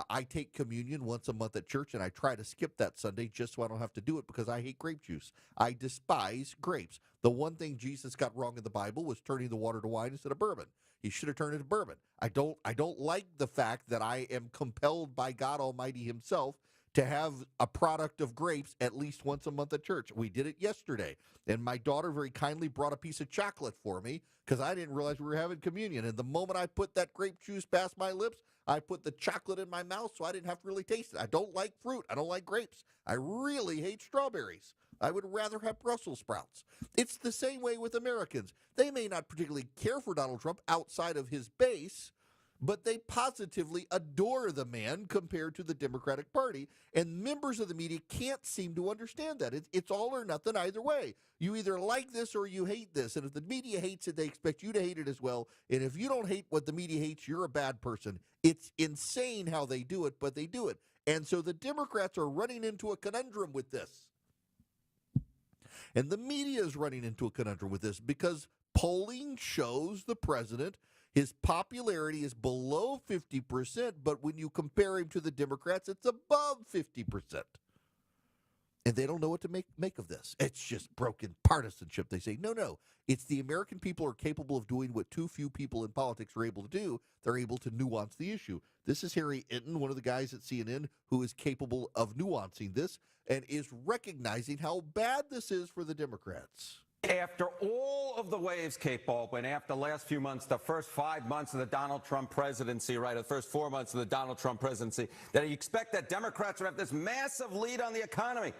I take communion once a month at church, and I try to skip that Sunday just so I don't have to do it because I hate grape juice. I despise grapes. The one thing Jesus got wrong in the Bible was turning the water to wine instead of bourbon. He should have turned it to bourbon. I don't like the fact that I am compelled by God Almighty himself to have a product of grapes at least once a month at church. We did it yesterday, and my daughter very kindly brought a piece of chocolate for me because I didn't realize we were having communion. And the moment I put that grape juice past my lips, I put the chocolate in my mouth so I didn't have to really taste it. I don't like fruit. I don't like grapes. I really hate strawberries. I would rather have Brussels sprouts. It's the same way with Americans. They may not particularly care for Donald Trump outside of his base, but they positively adore the man compared to the Democratic Party. And members of the media can't seem to understand that. It's all or nothing either way. You either like this or you hate this. And if the media hates it, they expect you to hate it as well. And if you don't hate what the media hates, you're a bad person. It's insane how they do it, but they do it. And so the Democrats are running into a conundrum with this. And the media is running into a conundrum with this because polling shows the president, his popularity is below 50%, but when you compare him to the Democrats, it's above 50%. And they don't know what to make of this. It's just broken partisanship. They say, no, it's the American people are capable of doing what too few people in politics are able to do. They're able to nuance the issue. This is Harry Inton, one of the guys at CNN, who is capable of nuancing this and is recognizing how bad this is for the Democrats. After all of the waves, Kate Baldwin, after the last few months, the first 5 months of the Donald Trump presidency, right, the first 4 months of the Donald Trump presidency, that you expect that Democrats would have this massive lead on the economy.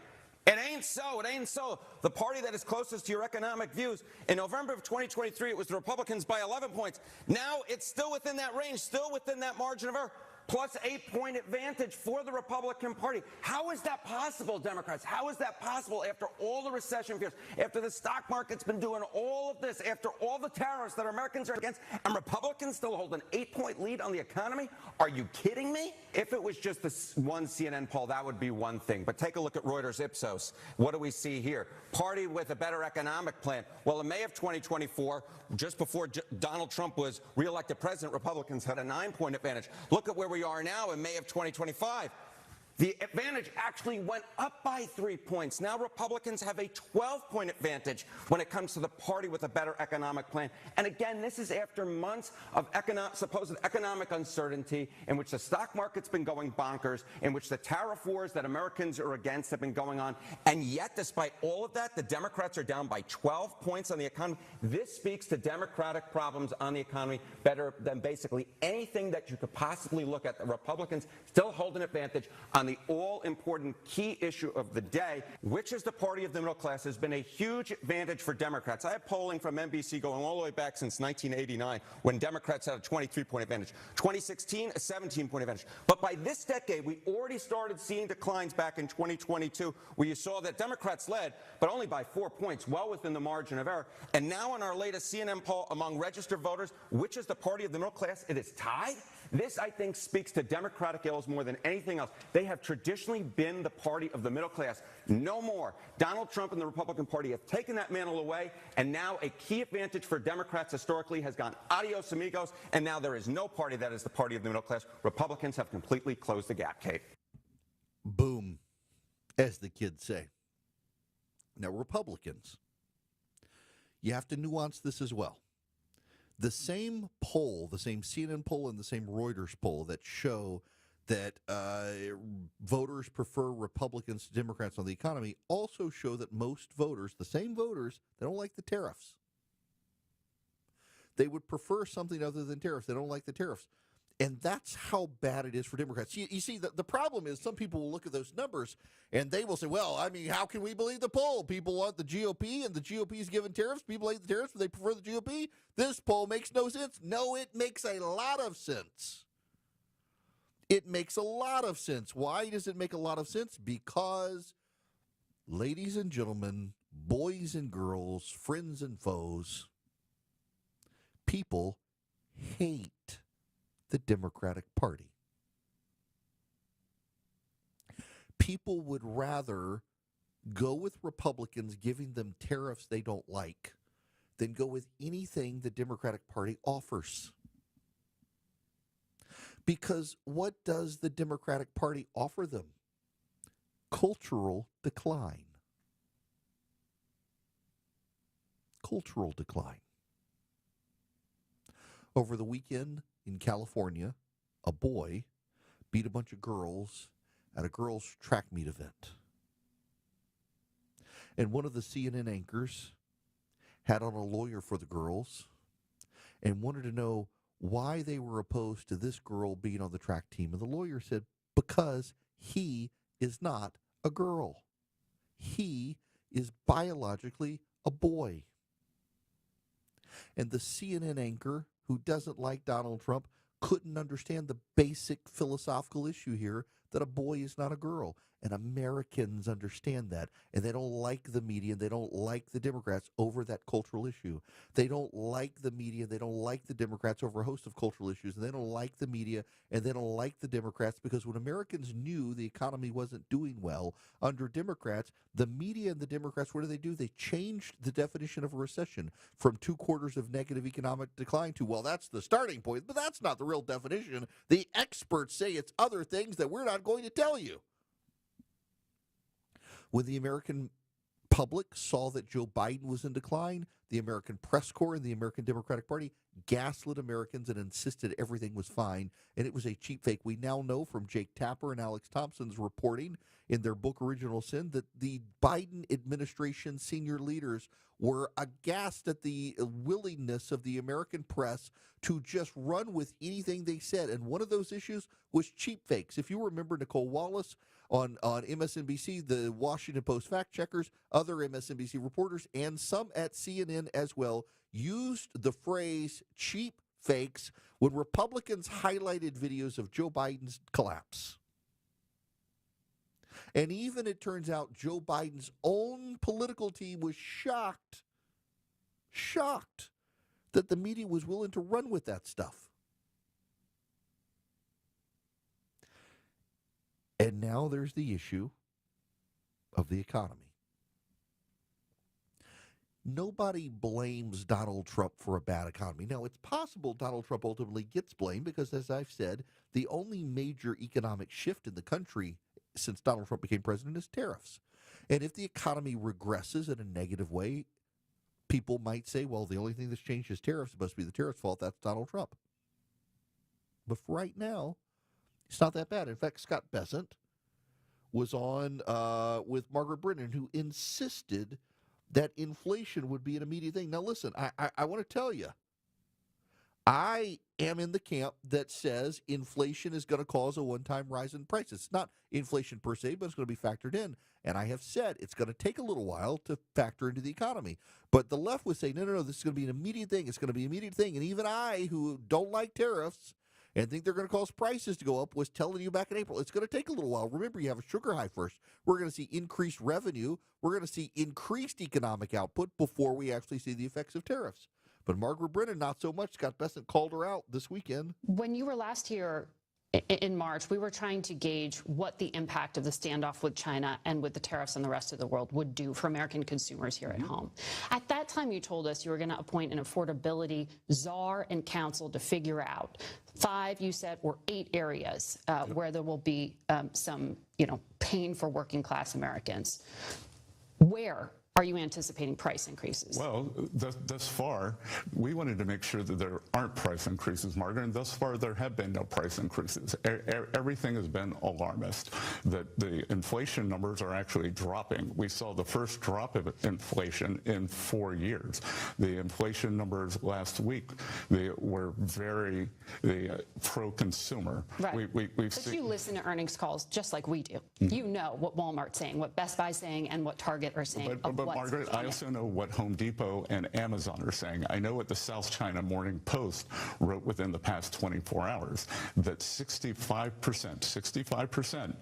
It ain't so. It ain't so. The party that is closest to your economic views, in November of 2023, it was the Republicans by 11 points. Now it's still within that range, still within that margin of error. Plus 8-point advantage for the Republican Party. How is that possible, Democrats? How is that possible after all the recession fears, after the stock market's been doing all of this, after all the tariffs that Americans are against, and Republicans still hold an 8-point lead on the economy? Are you kidding me? If it was just this one CNN poll, that would be one thing. But take a look at Reuters Ipsos. What do we see here? Party with a better economic plan. Well, in May of 2024, just before Donald Trump was reelected president, Republicans had a 9-point advantage. Look at where we are now in May of 2025. The advantage actually went up by 3 points. Now Republicans have a 12-point advantage when it comes to the party with a better economic plan. And again, this is after months of supposed economic uncertainty in which the stock market's been going bonkers, in which the tariff wars that Americans are against have been going on. And yet, despite all of that, the Democrats are down by 12 points on the economy. This speaks to Democratic problems on the economy better than basically anything that you could possibly look at. The Republicans still hold an advantage on on the all-important key issue of the day, which is the party of the middle class, has been a huge advantage for Democrats. I have polling from NBC going all the way back since 1989 when Democrats had a 23-point advantage. 2016, a 17-point advantage. But by this decade, we already started seeing declines back in 2022 where you saw that Democrats led, but only by 4 points, well within the margin of error. And now in our latest CNN poll among registered voters, which is the party of the middle class, it is tied. This, I think, speaks to Democratic ills more than anything else. They have traditionally been the party of the middle class. No more. Donald Trump and the Republican Party have taken that mantle away, and now a key advantage for Democrats historically has gone adios amigos, and now there is no party that is the party of the middle class. Republicans have completely closed the gap, Kate. Boom, as the kids say. Now, Republicans, you have to nuance this as well. The same poll, the same CNN poll and the same Reuters poll that show that voters prefer Republicans to Democrats on the economy also show that most voters, the same voters, they don't like the tariffs. They would prefer something other than tariffs. They don't like the tariffs. And that's how bad it is for Democrats. You see, the problem is some people will look at those numbers and they will say, well, I mean, how can we believe the poll? People want the GOP and the GOP is giving tariffs. People hate the tariffs, but they prefer the GOP. This poll makes no sense. No, it makes a lot of sense. It makes a lot of sense. Why does it make a lot of sense? Because, ladies and gentlemen, boys and girls, friends and foes, people hate the Democratic Party. People would rather go with Republicans giving them tariffs they don't like than go with anything the Democratic Party offers. Because what does the Democratic Party offer them? Cultural decline. Cultural decline. Over the weekend in California, a boy beat a bunch of girls at a girls' track meet event. And one of the CNN anchors had on a lawyer for the girls and wanted to know why they were opposed to this girl being on the track team. And the lawyer said, because he is not a girl. He is biologically a boy. And the CNN anchor, who doesn't like Donald Trump, couldn't understand the basic philosophical issue here that a boy is not a girl. And Americans understand that. And they don't like the media, and they don't like the Democrats over that cultural issue. They don't like the media, they don't like the Democrats over a host of cultural issues. And they don't like the media, and they don't like the Democrats because when Americans knew the economy wasn't doing well under Democrats, the media and the Democrats, what do? They changed the definition of a recession from 2 quarters of negative economic decline to, well, that's the starting point. But that's not the real definition. The experts say it's other things that we're not going to tell you. When the American public saw that Joe Biden was in decline, the American press corps and the American Democratic Party gaslit Americans and insisted everything was fine, and it was a cheap fake. We now know from Jake Tapper and Alex Thompson's reporting in their book Original Sin that the Biden administration senior leaders were aghast at the willingness of the American press to just run with anything they said. And one of those issues was cheap fakes. If you remember Nicole Wallace on MSNBC, the Washington Post fact checkers, other MSNBC reporters, and some at CNN as well, used the phrase cheap fakes when Republicans highlighted videos of Joe Biden's collapse. And even, it turns out, Joe Biden's own political team was shocked that the media was willing to run with that stuff. And now there's the issue of the economy. Nobody blames Donald Trump for a bad economy. Now, it's possible Donald Trump ultimately gets blamed because, as I've said, the only major economic shift in the country since Donald Trump became president is tariffs. And if the economy regresses in a negative way, people might say, well, the only thing that's changed is tariffs. It must be the tariffs' fault. That's Donald Trump. But for right now, it's not that bad. In fact, Scott Bessent was on with Margaret Brennan, who insisted that inflation would be an immediate thing. Now, listen, I want to tell you, I am in the camp that says inflation is going to cause a one-time rise in prices. It's not inflation per se, but it's going to be factored in. And I have said it's going to take a little while to factor into the economy. But the left would say, no, this is going to be an immediate thing. It's going to be an immediate thing. And even I, who don't like tariffs and think they're going to cause prices to go up, was telling you back in April, it's going to take a little while. Remember, you have a sugar high first. We're going to see increased revenue. We're going to see increased economic output before we actually see the effects of tariffs. But Margaret Brennan, not so much. Scott Bessent called her out this weekend. When you were last here in March, we were trying to gauge what the impact of the standoff with China and with the tariffs on the rest of the world would do for American consumers here at home. At that time, you told us you were going to appoint an affordability czar and council to figure out 5, you said, or 8 areas where there will be some, pain for working class Americans. Where are you anticipating price increases? Well, thus far, we wanted to make sure that there aren't price increases, Margaret, and thus far there have been no price increases. Everything has been alarmist. The inflation numbers are actually dropping. We saw the first drop of inflation in 4 years. The inflation numbers last week, they were very pro-consumer. Right. But you listen to earnings calls just like we do. You know what Walmart's saying, what Best Buy's saying, and what Target are saying. But Margaret, I also know what Home Depot and Amazon are saying. I know what the South China Morning Post wrote within the past 24 hours, that 65%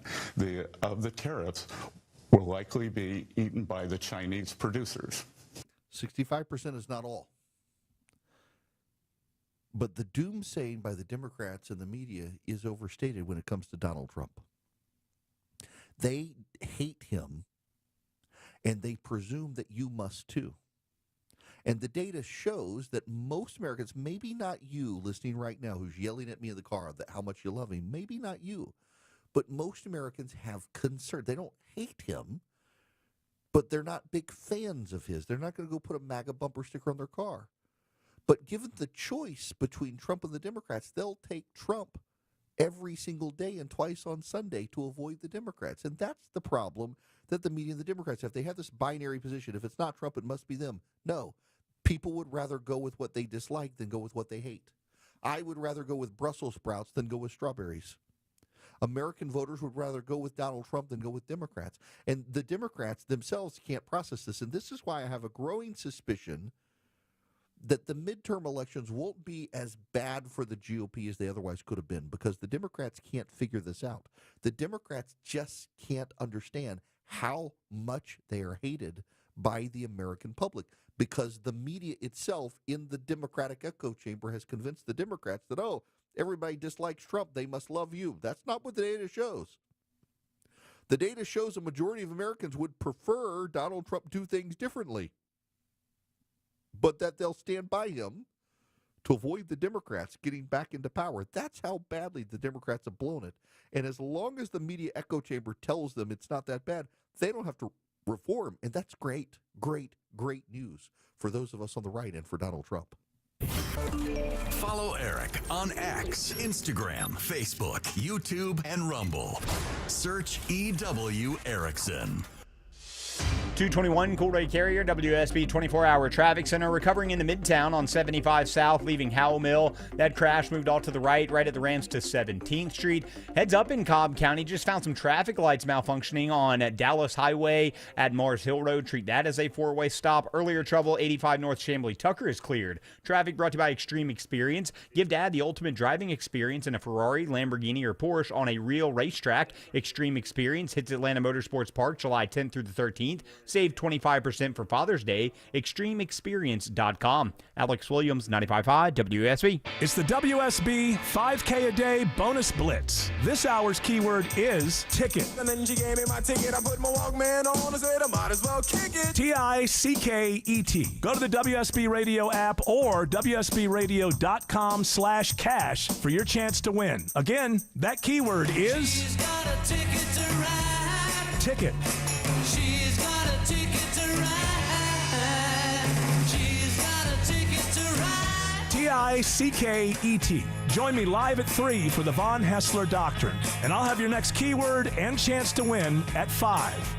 of the tariffs will likely be eaten by the Chinese producers. 65% is not all. But the doomsaying by the Democrats and the media is overstated when it comes to Donald Trump. They hate him, and they presume that you must too. And the data shows that most Americans, maybe not you listening right now who's yelling at me in the car that how much you love him, maybe not you, but most Americans have concern. They don't hate him, but they're not big fans of his. They're not going to go put a MAGA bumper sticker on their car. But given the choice between Trump and the Democrats, they'll take Trump every single day and twice on Sunday to avoid the Democrats. And that's the problem that the media and the Democrats have. They have this binary position. If it's not Trump, it must be them. No. People would rather go with what they dislike than go with what they hate. I would rather go with Brussels sprouts than go with strawberries. American voters would rather go with Donald Trump than go with Democrats. And the Democrats themselves can't process this. And this is why I have a growing suspicion that the midterm elections won't be as bad for the GOP as they otherwise could have been, because the Democrats can't figure this out. The Democrats just can't understand how much they are hated by the American public, because the media itself in the Democratic echo chamber has convinced the Democrats that, oh, everybody dislikes Trump, they must love you. That's not what the data shows. The data shows a majority of Americans would prefer Donald Trump do things differently, but that they'll stand by him to avoid the Democrats getting back into power. That's how badly the Democrats have blown it. And as long as the media echo chamber tells them it's not that bad, they don't have to reform. And that's great, great, great news for those of us on the right and for Donald Trump. Follow Eric on X, Instagram, Facebook, YouTube, and Rumble. Search EW Erickson. 221 Coolray Carrier, WSB 24-hour traffic center, recovering into Midtown on 75 South, leaving Howell Mill. That crash moved off to the right at the ramps to 17th Street. Heads up in Cobb County, just found some traffic lights malfunctioning on Dallas Highway at Mars Hill Road. Treat that as a four-way stop. Earlier trouble, 85 North Chamblee Tucker is cleared. Traffic brought to you by Extreme Experience. Give Dad the ultimate driving experience in a Ferrari, Lamborghini, or Porsche on a real racetrack. Extreme Experience hits Atlanta Motorsports Park July 10th through the 13th. Save 25% for Father's Day. ExtremeExperience.com. Alex Williams, 95.5 WSB. It's the WSB 5K a day bonus blitz. This hour's keyword is ticket. And then she gave me my ticket. I put my Walkman on and said I might as well kick it. TICKET. Go to the WSB Radio app or WSBRadio.com/cash for your chance to win. Again, that keyword is She's got a ticket to ride. ticket. She's got a ticket to ride. She's got a ticket to ride. TICKET. Join me live at 3 for the Von Hessler Doctrine, and I'll have your next keyword and chance to win at 5.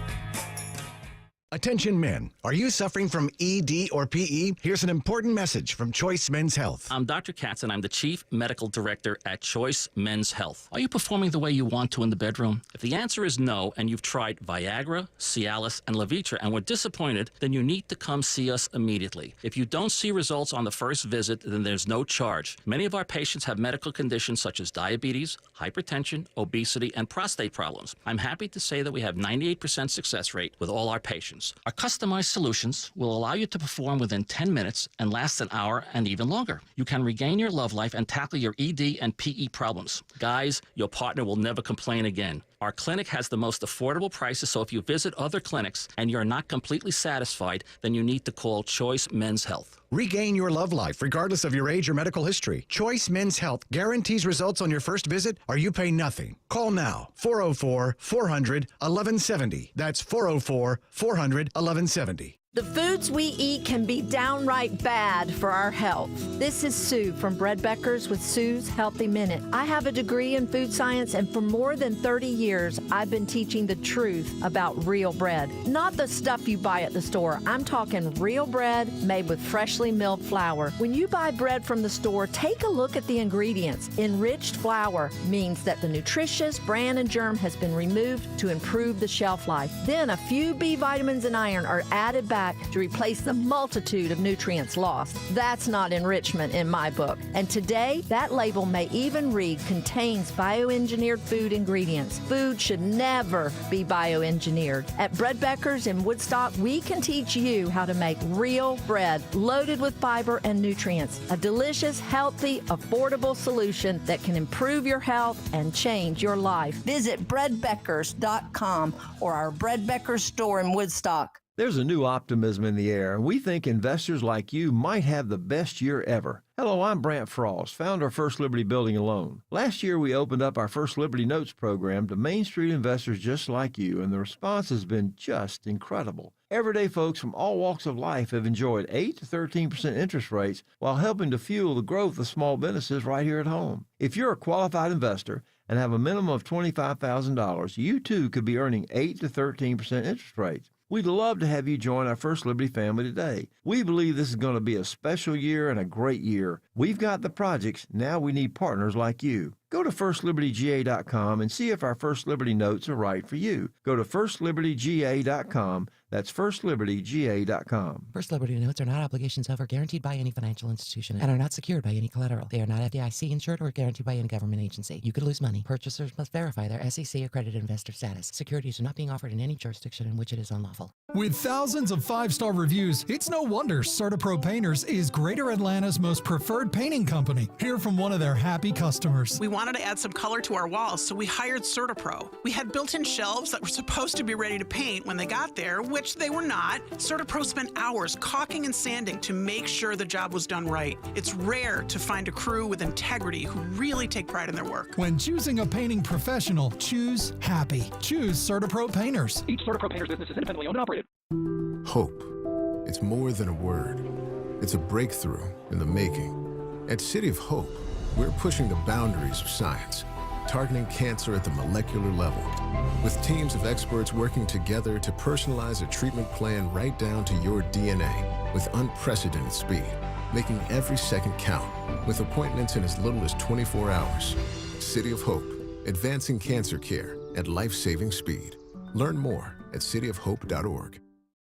Attention men, are you suffering from ED or PE? Here's an important message from Choice Men's Health. I'm Dr. Katz, and I'm the Chief Medical Director at Choice Men's Health. Are you performing the way you want to in the bedroom? If the answer is no, and you've tried Viagra, Cialis, and Levitra and were disappointed, then you need to come see us immediately. If you don't see results on the first visit, then there's no charge. Many of our patients have medical conditions such as diabetes, hypertension, obesity, and prostate problems. I'm happy to say that we have 98% success rate with all our patients. Our customized solutions will allow you to perform within 10 minutes and last an hour and even longer. You can regain your love life and tackle your ED and PE problems. Guys, your partner will never complain again. Our clinic has the most affordable prices, so if you visit other clinics and you're not completely satisfied, then you need to call Choice Men's Health. Regain your love life regardless of your age or medical history. Choice Men's Health guarantees results on your first visit or you pay nothing. Call now. 404-400-1170. That's 404-400-1170. The foods we eat can be downright bad for our health. This is Sue from Bread Beckers with Sue's Healthy Minute. I have a degree in food science, and for more than 30 years, I've been teaching the truth about real bread. Not the stuff you buy at the store. I'm talking real bread made with freshly milled flour. When you buy bread from the store, take a look at the ingredients. Enriched flour means that the nutritious bran and germ has been removed to improve the shelf life. Then a few B vitamins and iron are added back to replace the multitude of nutrients lost. That's not enrichment in my book. And today, that label may even read contains bioengineered food ingredients. Food should never be bioengineered. At Bread Beckers in Woodstock, we can teach you how to make real bread loaded with fiber and nutrients. A delicious, healthy, affordable solution that can improve your health and change your life. Visit breadbeckers.com or our Bread Beckers store in Woodstock. There's a new optimism in the air, and we think investors like you might have the best year ever. Hello, I'm Brant Frost, founder of First Liberty Building and Loan. Last year, we opened up our First Liberty Notes program to Main Street investors just like you, and the response has been just incredible. Everyday folks from all walks of life have enjoyed 8 to 13% interest rates while helping to fuel the growth of small businesses right here at home. If you're a qualified investor and have a minimum of $25,000, you too could be earning 8 to 13% interest rates. We'd love to have you join our First Liberty family today. We believe this is going to be a special year and a great year. We've got the projects. Now we need partners like you. Go to FirstLibertyGA.com and see if our First Liberty notes are right for you. Go to FirstLibertyGA.com. That's FirstLibertyGA.com. First Liberty notes are not obligations of or guaranteed by any financial institution and are not secured by any collateral. They are not FDIC insured or guaranteed by any government agency. You could lose money. Purchasers must verify their SEC accredited investor status. Securities are not being offered in any jurisdiction in which it is unlawful. With thousands of 5-star reviews, it's no wonder CertaPro Painters is Greater Atlanta's most preferred painting company. Hear from one of their happy customers. We wanted to add some color to our walls, so we hired CertaPro. We had built-in shelves that were supposed to be ready to paint when they got there, which they were not. CertaPro spent hours caulking and sanding to make sure the job was done right. It's rare to find a crew with integrity who really take pride in their work. When choosing a painting professional, choose happy. Choose CertaPro Painters. Each CertaPro Painters business is independently owned and operated. Hope. It's more than a word. It's a breakthrough in the making. At City of Hope, we're pushing the boundaries of science, targeting cancer at the molecular level, with teams of experts working together to personalize a treatment plan right down to your DNA with unprecedented speed, making every second count, with appointments in as little as 24 hours. City of Hope, advancing cancer care at life-saving speed. Learn more at cityofhope.org.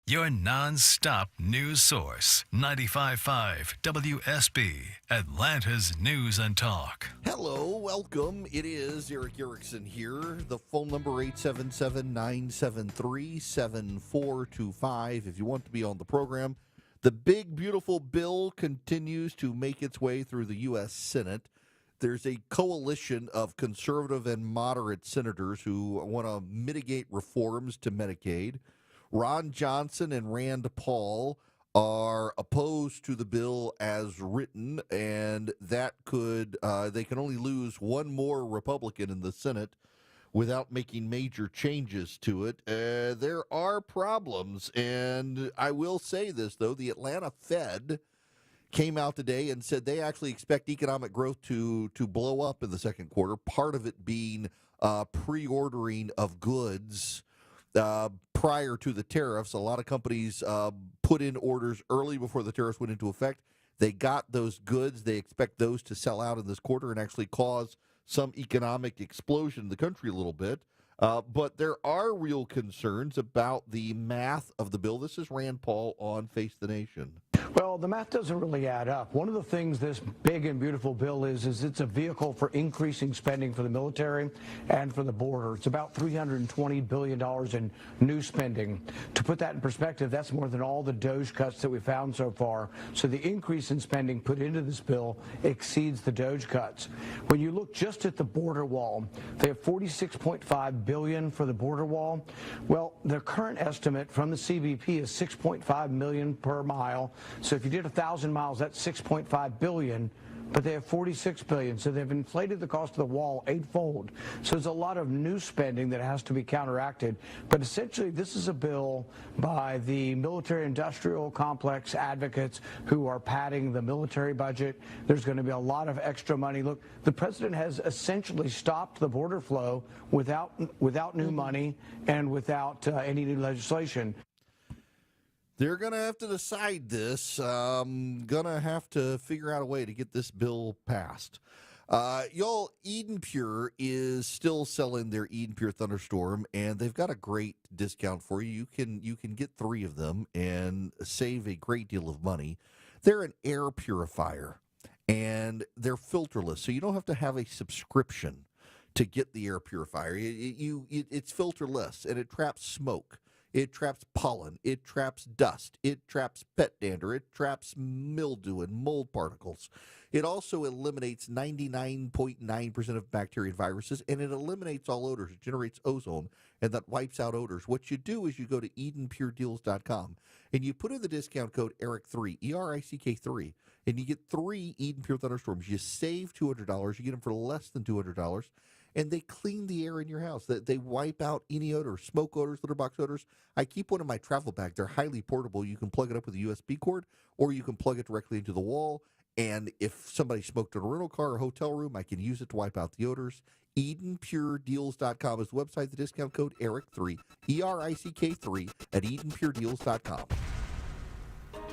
Your non-stop news source, 95.5 WSB, Atlanta's News and Talk. Hello, welcome. It is Eric Erickson here. The phone number 877-973-7425 if you want to be on the program. The big, beautiful bill continues to make its way through the U.S. Senate. There's a coalition of conservative and moderate senators who want to mitigate reforms to Medicaid. Ron Johnson and Rand Paul are opposed to the bill as written, and that could they can only lose one more Republican in the Senate without making major changes to it. There are problems, and I will say this, though. The Atlanta Fed came out today and said they actually expect economic growth to blow up in the second quarter, part of it being pre-ordering of goods. prior to the tariffs. A lot of companies put in orders early before the tariffs went into effect. They got those goods. They expect those to sell out in this quarter and actually cause some economic explosion in the country a little bit. But there are real concerns about the math of the bill. This is Rand Paul on Face the Nation. Well, the math doesn't really add up. One of the things this big and beautiful bill is it's a vehicle for increasing spending for the military and for the border. It's about $320 billion in new spending. To put that in perspective, that's more than all the DOGE cuts that we found so far. So the increase in spending put into this bill exceeds the DOGE cuts. When you look just at the border wall, they have $46.5 billion for the border wall. Well, their current estimate from the CBP is $6.5 million per mile. So if you did 1,000 miles, that's $6.5 billion, but they have $46 billion. So they've inflated the cost of the wall 8-fold. So there's a lot of new spending that has to be counteracted. But essentially, this is a bill by the military-industrial complex advocates who are padding the military budget. There's going to be a lot of extra money. Look, the president has essentially stopped the border flow without new money and without any new legislation. They're going to have to decide this. Going to have to figure out a way to get this bill passed. Y'all, Eden Pure is still selling their Eden Pure Thunderstorm, and they've got a great discount for you. You can get 3 of them and save a great deal of money. They're an air purifier, and they're filterless, so you don't have to have a subscription to get the air purifier. It's filterless, and it traps smoke. It traps pollen. It traps dust. It traps pet dander. It traps mildew and mold particles. It also eliminates 99.9% of bacteria and viruses, and it eliminates all odors. It generates ozone, and that wipes out odors. What you do is you go to EdenPureDeals.com, and you put in the discount code ERICK3, ERICK3, and you get 3 Eden Pure Thunderstorms. You save $200. You get them for less than $200. And they clean the air in your house. They wipe out any odors, smoke odors, litter box odors. I keep one in my travel bag. They're highly portable. You can plug it up with a USB cord, or you can plug it directly into the wall. And if somebody smoked in a rental car or hotel room, I can use it to wipe out the odors. EdenPureDeals.com is the website. The discount code ERICK3, ERICK3 at EdenPureDeals.com.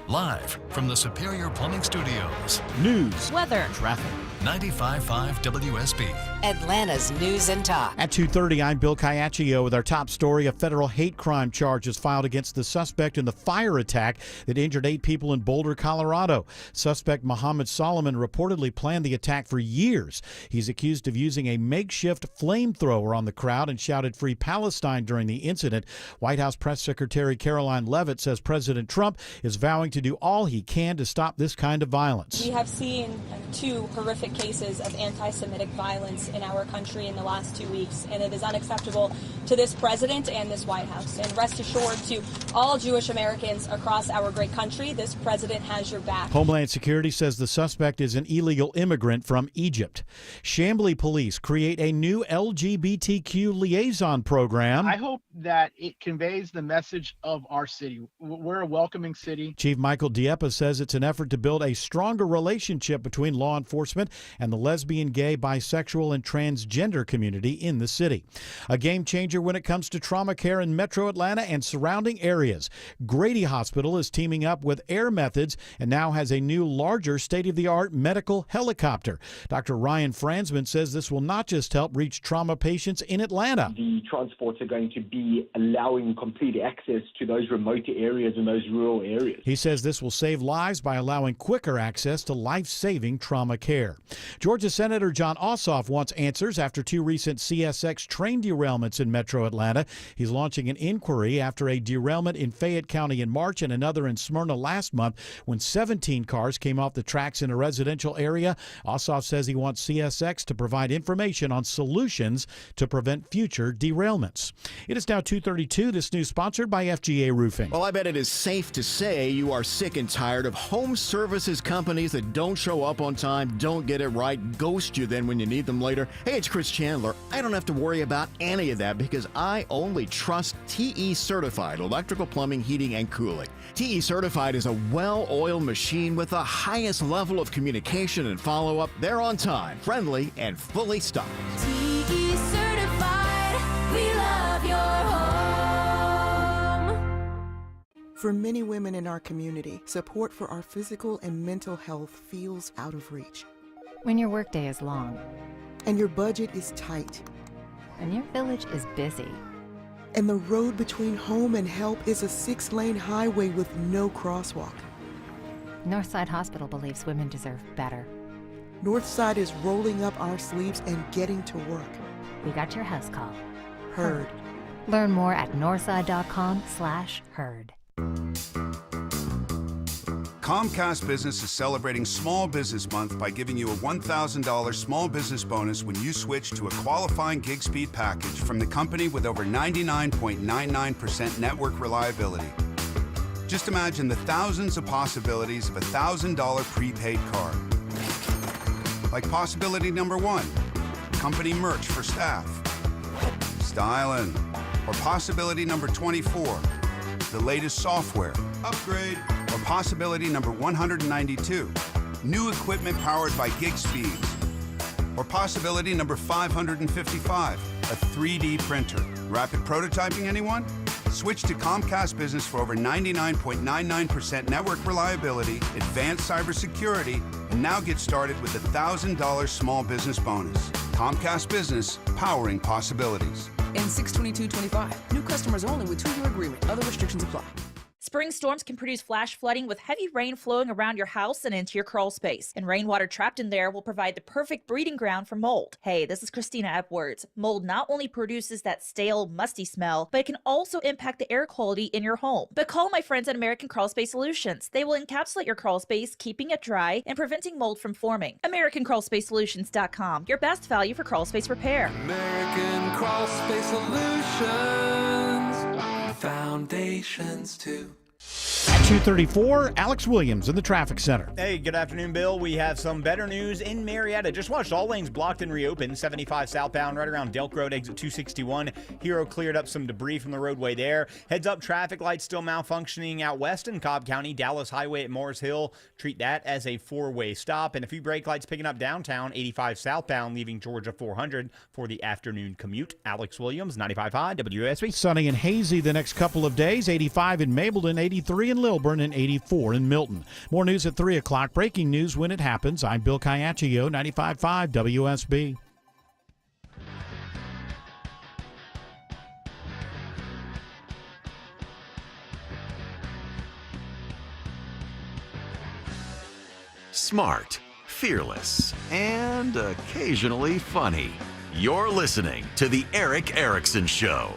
Live from the Superior Plumbing Studios. News, weather, traffic. 95.5 WSB. Atlanta's News and Talk. At 2:30, I'm Bill Caiaccio with our top story. A federal hate crime charge is filed against the suspect in the fire attack that injured 8 people in Boulder, Colorado. Suspect Muhammad Solomon reportedly planned the attack for years. He's accused of using a makeshift flamethrower on the crowd and shouted "Free Palestine" during the incident. White House Press Secretary Caroline Leavitt says President Trump is vowing to do all he can to stop this kind of violence. We have seen 2 horrific cases of anti-Semitic violence in our country in the last 2 weeks, and it is unacceptable to this president and this White House. And rest assured, to all Jewish Americans across our great country, this president has your back. Homeland Security says the suspect is an illegal immigrant from Egypt. Chambly police create a new LGBTQ liaison program. I hope that it conveys the message of our city. We're a welcoming city. Chief Michael Dieppe says it's an effort to build a stronger relationship between law enforcement and the lesbian, gay, bisexual, and transgender community in the city. A game changer when it comes to trauma care in Metro Atlanta and surrounding areas. Grady Hospital is teaming up with Air Methods and now has a new, larger, state-of-the-art medical helicopter. Dr. Ryan Fransman says this will not just help reach trauma patients in Atlanta. The transports are going to be allowing complete access to those remote areas and those rural areas. He says this will save lives by allowing quicker access to life-saving trauma care. Georgia Senator John Ossoff wants answers after 2 recent CSX train derailments in Metro Atlanta. He's launching an inquiry after a derailment in Fayette County in March and another in Smyrna last month when 17 cars came off the tracks in a residential area. Ossoff says he wants CSX to provide information on solutions to prevent future derailments. It is now 2:32. This news sponsored by FGA Roofing. Well, I bet it is safe to say you are sick and tired of home services companies that don't show up on time, don't get it right, ghost you then when you need them later. Hey, it's Chris Chandler. I don't have to worry about any of that because I only trust TE Certified Electrical Plumbing, Heating, and Cooling. TE Certified is a well-oiled machine with the highest level of communication and follow-up. They're on time, friendly, and fully stocked. TE Certified, we love your home. For many women in our community, support for our physical and mental health feels out of reach. When your workday is long. And your budget is tight. And your village is busy. And the road between home and help is a 6-lane highway with no crosswalk. Northside Hospital believes women deserve better. Northside is rolling up our sleeves and getting to work. We got your house call. Heard. Learn more at northside.com/heard. Comcast Business is celebrating Small Business Month by giving you a $1,000 small business bonus when you switch to a qualifying gig speed package from the company with over 99.99% network reliability. Just imagine the thousands of possibilities of a $1,000 prepaid card. Like possibility number 1, company merch for staff. Stylin'. Or possibility number 24, the latest software upgrade. Or possibility number 192, new equipment powered by gig speeds. Or possibility number 555, a 3D printer. Rapid prototyping, anyone? Switch to Comcast Business for over 99.99% network reliability, advanced cybersecurity, and now get started with a $1,000 small business bonus. Comcast Business, powering possibilities. In 6/22/25, new customers only with 2-year agreement. Other restrictions apply. Spring storms can produce flash flooding with heavy rain flowing around your house and into your crawl space. And rainwater trapped in there will provide the perfect breeding ground for mold. Hey, this is Christina Epwords. Mold not only produces that stale, musty smell, but it can also impact the air quality in your home. But call my friends at American Crawl Space Solutions. They will encapsulate your crawl space, keeping it dry and preventing mold from forming. AmericanCrawlSpaceSolutions.com, your best value for crawl space repair. American Crawl Space Solutions. Foundations too. At 2:34, Alex Williams in the traffic center. Hey, good afternoon, Bill. We have some better news in Marietta. Just watched all lanes blocked and reopened. 75 southbound right around Delk Road, exit 261. Hero cleared up some debris from the roadway there. Heads up, traffic lights still malfunctioning out west in Cobb County. Dallas Highway at Morris Hill. Treat that as a 4-way stop. And a few brake lights picking up downtown. 85 southbound leaving Georgia 400 for the afternoon commute. Alex Williams, 95.5 WSB. Sunny and hazy the next couple of days. 85 in Mableton, 83 in Lilburn, and 84 in Milton. More news at 3 o'clock. Breaking news when it happens. I'm Bill Caiaccio, 95.5 WSB. Smart, fearless, and occasionally funny. You're listening to The Erick Erickson Show.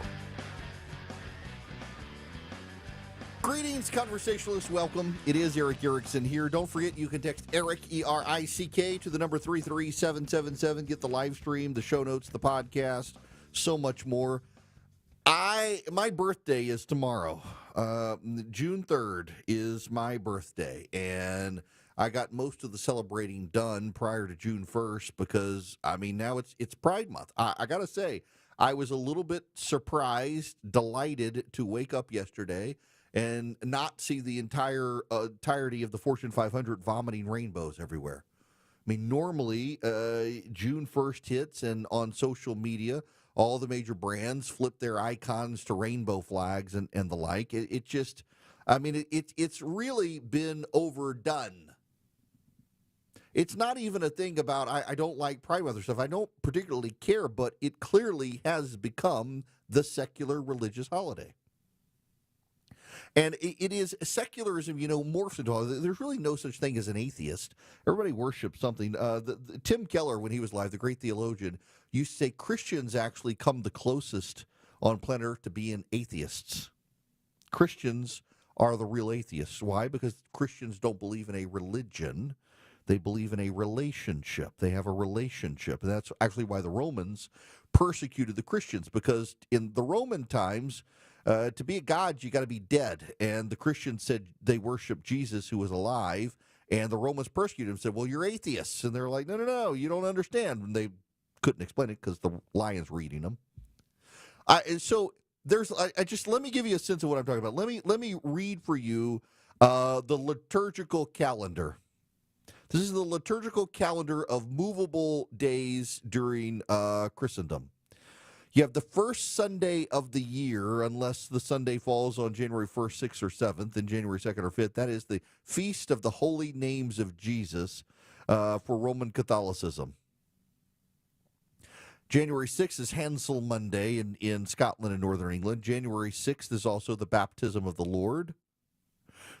Greetings, conversationalists. Welcome. It is Erick Erickson here. Don't forget, you can text Erick, E-R-I-C-K, to the number 33777. Get the live stream, the show notes, the podcast, so much more. My birthday is tomorrow. June 3rd is my birthday, and I got most of the celebrating done prior to June 1st because, I mean, now it's Pride Month. I got to say, I was a little bit surprised, delighted to wake up yesterday and not see the entirety of the Fortune 500 vomiting rainbows everywhere. I mean, normally June 1st hits, and on social media, all the major brands flip their icons to rainbow flags and the like. It just, I mean, it's really been overdone. It's not even a thing about I don't like Pride Month or stuff. I don't particularly care, but it clearly has become the secular religious holiday. And it is secularism, morphs into all. There's really no such thing as an atheist. Everybody worships something. Tim Keller, when he was alive, the great theologian, used to say Christians actually come the closest on planet Earth to being atheists. Christians are the real atheists. Why? Because Christians don't believe in a religion. They believe in a relationship. They have a relationship. And that's actually why the Romans persecuted the Christians, because in the Roman times, to be a god, you got to be dead. And the Christians said they worship Jesus, who was alive. And the Romans persecuted him and said, well, you're atheists. And they're like, no, you don't understand. And they couldn't explain it because the lion's reading them. And so let me give you a sense of what I'm talking about. Let me read for you the liturgical calendar. This is the liturgical calendar of movable days during Christendom. You have the first Sunday of the year, unless the Sunday falls on January 1st, 6th, or 7th, and January 2nd or 5th. That is the Feast of the Holy Names of Jesus for Roman Catholicism. January 6th is Hansel Monday in Scotland and Northern England. January 6th is also the Baptism of the Lord.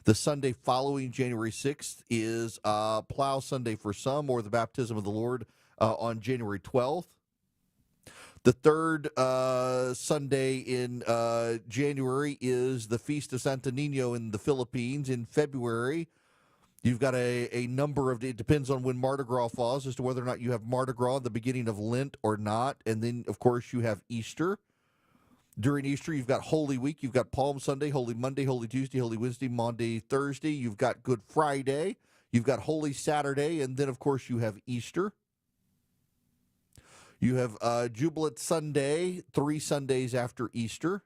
The Sunday following January 6th is Plow Sunday for some, or the Baptism of the Lord on January 12th. The third Sunday in January is the Feast of Santo Niño in the Philippines. In February, you've got a number of, it depends on when Mardi Gras falls as to whether or not you have Mardi Gras at the beginning of Lent or not. And then, of course, you have Easter. During Easter, you've got Holy Week. You've got Palm Sunday, Holy Monday, Holy Tuesday, Holy Wednesday, Monday, Thursday. You've got Good Friday. You've got Holy Saturday. And then, of course, you have Easter. You have Jubilant Sunday, 3 Sundays after Easter.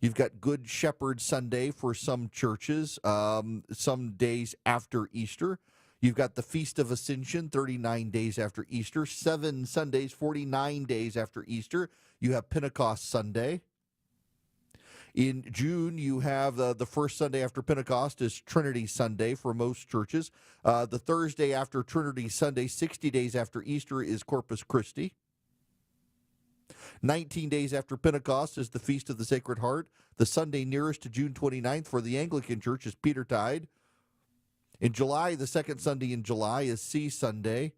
You've got Good Shepherd Sunday for some churches, some days after Easter. You've got the Feast of Ascension, 39 days after Easter. 7 Sundays, 49 days after Easter. You have Pentecost Sunday. In June, you have the first Sunday after Pentecost is Trinity Sunday for most churches. The Thursday after Trinity Sunday, 60 days after Easter, is Corpus Christi. 19 days after Pentecost is the Feast of the Sacred Heart. The Sunday nearest to June 29th for the Anglican Church is Petertide. In July, the second Sunday in July is Sea Sunday.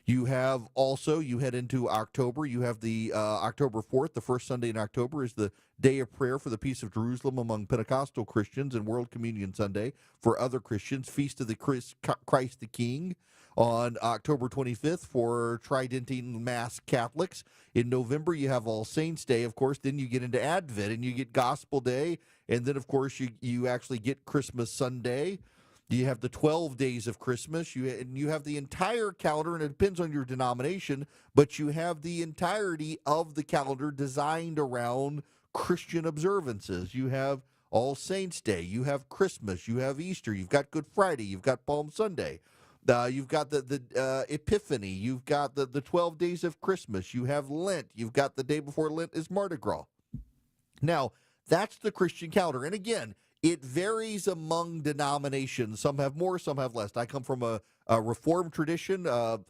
You have also, you head into October, you have the October 4th, the first Sunday in October is the Day of Prayer for the Peace of Jerusalem among Pentecostal Christians, and World Communion Sunday for other Christians. Feast of the Christ the King on October 25th for Tridentine Mass Catholics. In November, you have All Saints Day, of course. Then you get into Advent, and you get Gospel Day, and then, of course, you actually get Christmas Sunday. You have the 12 days of Christmas. You have the entire calendar, and it depends on your denomination, but you have the entirety of the calendar designed around Christian observances. You have All Saints Day. You have Christmas. You have Easter. You've got Good Friday. You've got Palm Sunday. You've got the Epiphany. You've got the 12 days of Christmas. You have Lent. You've got the day before Lent is Mardi Gras. Now, that's the Christian calendar. And again, it varies among denominations. Some have more, some have less. I come from a Reformed tradition,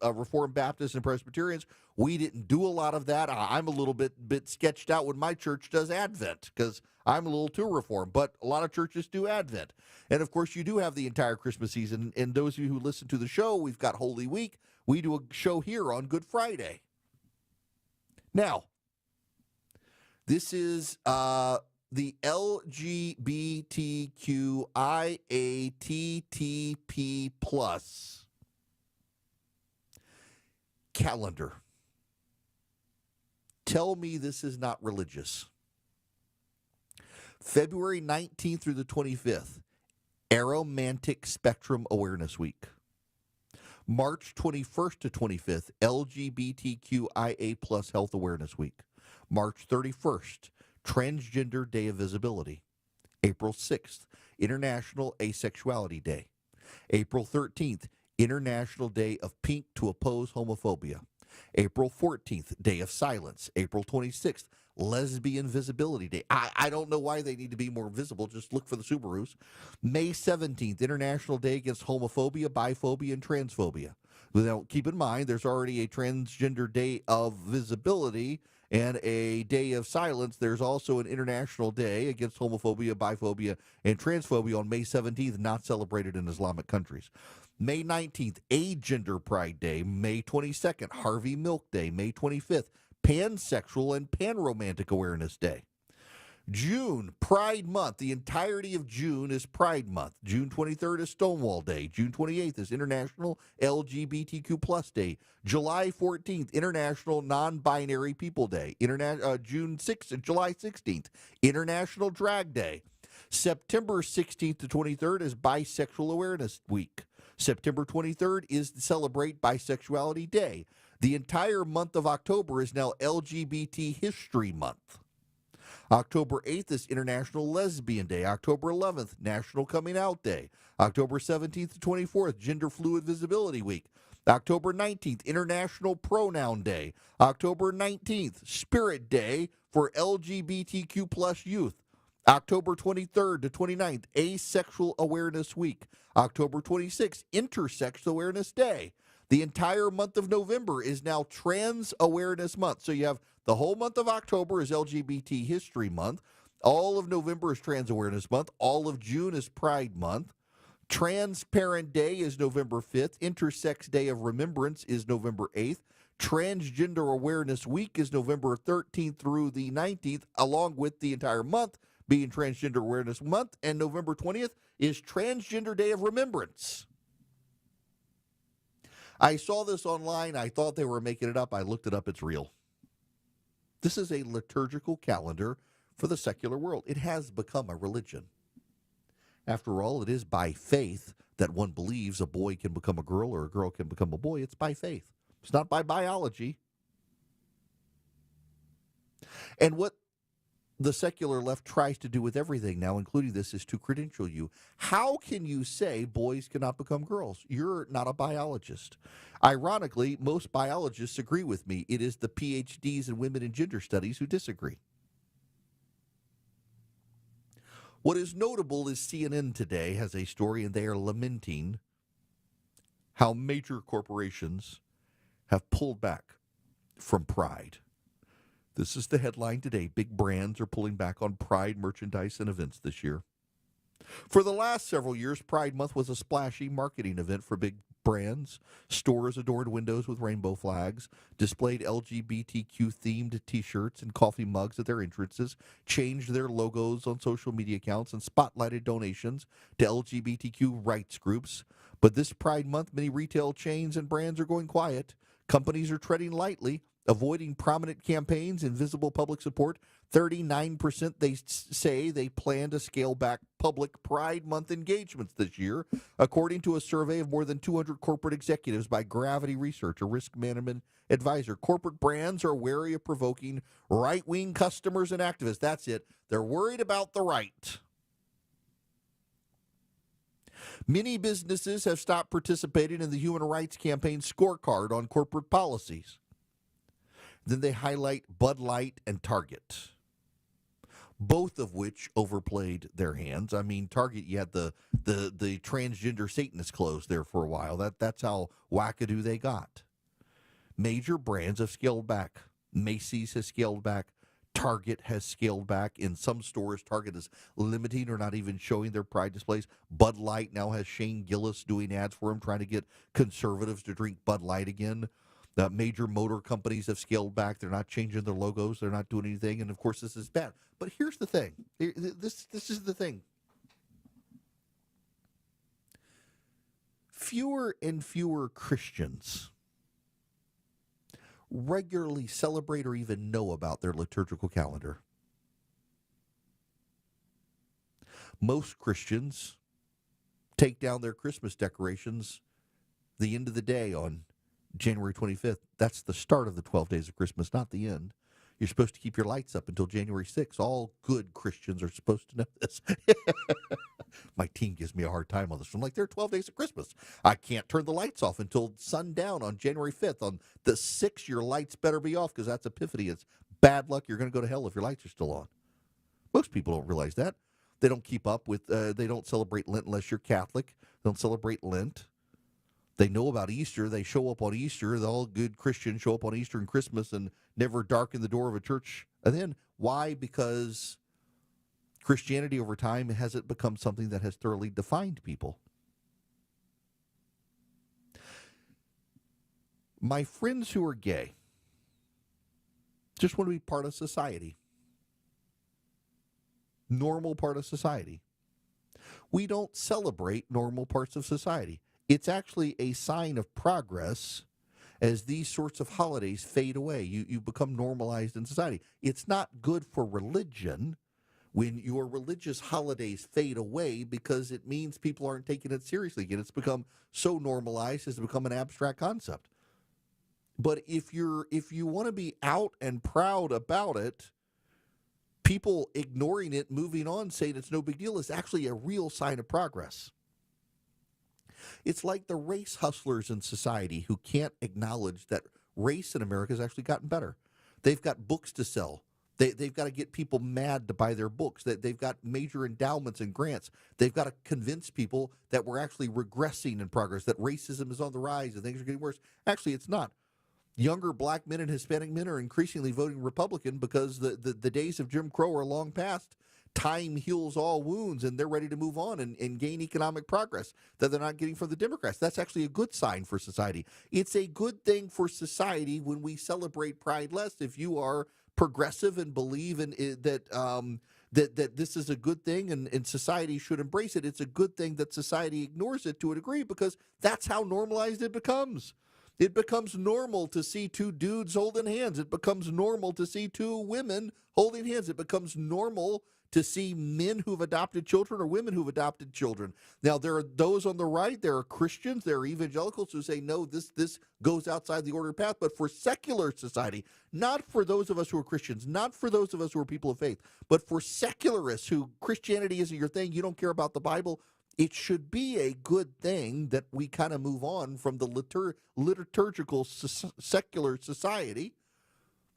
Reformed Baptists and Presbyterians. We didn't do a lot of that. I'm a little bit sketched out when my church does Advent because I'm a little too Reformed, but a lot of churches do Advent. And, of course, you do have the entire Christmas season. And those of you who listen to the show, we've got Holy Week. We do a show here on Good Friday. Now, this is the LGBTQIATTP plus calendar. Tell me this is not religious. February 19th through the 25th, Aromantic Spectrum Awareness Week. March 21st to 25th, LGBTQIA plus Health Awareness Week. March 31st, Transgender Day of Visibility. April 6th, International Asexuality Day. April 13th, International Day of Pink to oppose homophobia. April 14th, Day of Silence. April 26th, Lesbian Visibility Day. I don't know why they need to be more visible. Just look for the Subarus. May 17th, International Day Against Homophobia, Biphobia, and Transphobia. Now, keep in mind, there's already a Transgender Day of Visibility and a Day of Silence. There's also an International Day Against Homophobia, Biphobia, and Transphobia on May 17th, not celebrated in Islamic countries. May 19th, Agender Pride Day. May 22nd, Harvey Milk Day. May 25th, Pansexual and Panromantic Awareness Day. June, Pride Month. The entirety of June is Pride Month. June 23rd is Stonewall Day. June 28th is International LGBTQ Plus Day. July 14th, International Non-Binary People Day. June 6th and July 16th, International Drag Day. September 16th to 23rd is Bisexual Awareness Week. September 23rd is to celebrate Bisexuality Day. The entire month of October is now LGBT History Month. October 8th is International Lesbian Day. October 11th, National Coming Out Day. October 17th to 24th, Gender Fluid Visibility Week. October 19th, International Pronoun Day. October 19th, Spirit Day for LGBTQ plus youth. October 23rd to 29th, Asexual Awareness Week. October 26th, Intersex Awareness Day. The entire month of November is now Trans Awareness Month. So you have the whole month of October is LGBT History Month. All of November is Trans Awareness Month. All of June is Pride Month. Transparent Day is November 5th. Intersex Day of Remembrance is November 8th. Transgender Awareness Week is November 13th through the 19th, along with the entire month being Transgender Awareness Month. And November 20th is Transgender Day of Remembrance. I saw this online. I thought they were making it up. I looked it up. It's real. This is a liturgical calendar for the secular world. It has become a religion. After all, it is by faith that one believes a boy can become a girl or a girl can become a boy. It's by faith. It's not by biology. And what the secular left tries to do with everything now, including this, is to credential you. How can you say boys cannot become girls? You're not a biologist. Ironically, most biologists agree with me. It is the PhDs in women and gender studies who disagree. What is notable is CNN today has a story, and they are lamenting how major corporations have pulled back from Pride. This is the headline today. Big brands are pulling back on Pride merchandise and events this year. For the last several years, Pride Month was a splashy marketing event for big brands. Stores adorned windows with rainbow flags, displayed LGBTQ-themed T-shirts and coffee mugs at their entrances, changed their logos on social media accounts, and spotlighted donations to LGBTQ rights groups. But this Pride Month, many retail chains and brands are going quiet. Companies are treading lightly, avoiding prominent campaigns and visible public support. 39% they say they plan to scale back public Pride Month engagements this year, according to a survey of more than 200 corporate executives by Gravity Research, a risk management advisor. Corporate brands are wary of provoking right-wing customers and activists. That's it. They're worried about the right. Many businesses have stopped participating in the Human Rights Campaign scorecard on corporate policies. Then they highlight Bud Light and Target, both of which overplayed their hands. I mean, Target, you had the transgender Satanist clothes there for a while. That's how wackadoo they got. Major brands have scaled back. Macy's has scaled back. Target has scaled back. In some stores, Target is limiting or not even showing their Pride displays. Bud Light now has Shane Gillis doing ads for them, trying to get conservatives to drink Bud Light again. The major motor companies have scaled back. They're not changing their logos. They're not doing anything. And, of course, this is bad. But here's the thing. This is the thing. Fewer and fewer Christians regularly celebrate or even know about their liturgical calendar. Most Christians take down their Christmas decorations the end of the day on January 25th. That's the start of the 12 days of Christmas, not the end. You're supposed to keep your lights up until January 6th. All good Christians are supposed to know this. My team gives me a hard time on this. I'm like, there are 12 days of Christmas. I can't turn the lights off until sundown on January 5th. On the 6th, your lights better be off because that's Epiphany. It's bad luck. You're going to go to hell if your lights are still on. Most people don't realize that. They don't keep up with, they don't celebrate Lent unless you're Catholic. They don't celebrate Lent. They know about Easter. They show up on Easter. All good Christians show up on Easter and Christmas and never darken the door of a church. And then why? Because Christianity over time hasn't become something that has thoroughly defined people. My friends who are gay just want to be part of society. Normal part of society. We don't celebrate normal parts of society. It's actually a sign of progress as these sorts of holidays fade away. You become normalized in society. It's not good for religion when your religious holidays fade away because it means people aren't taking it seriously again. It's become so normalized as to become an abstract concept. But if you want to be out and proud about it, people ignoring it, moving on, saying it's no big deal is actually a real sign of progress. It's like the race hustlers in society who can't acknowledge that race in America has actually gotten better. They've got books to sell. They've got to get people mad to buy their books. They've got major endowments and grants. They've got to convince people that we're actually regressing in progress, that racism is on the rise and things are getting worse. Actually, it's not. Younger black men and Hispanic men are increasingly voting Republican because the days of Jim Crow are long past. Time heals all wounds, and they're ready to move on and gain economic progress that they're not getting from the Democrats. That's actually a good sign for society. It's a good thing for society when we celebrate Pride less. If you are progressive and believe in it, that this is a good thing and society should embrace it, it's a good thing that society ignores it to a degree because that's how normalized it becomes. It becomes normal to see two dudes holding hands. It becomes normal to see two women holding hands. It becomes normal to see men who've adopted children or women who've adopted children. Now, there are those on the right, there are Christians, there are evangelicals who say, no, this goes outside the ordered path. But for secular society, not for those of us who are Christians, not for those of us who are people of faith, but for secularists who Christianity isn't your thing, you don't care about the Bible, it should be a good thing that we kind of move on from the liturgical secular society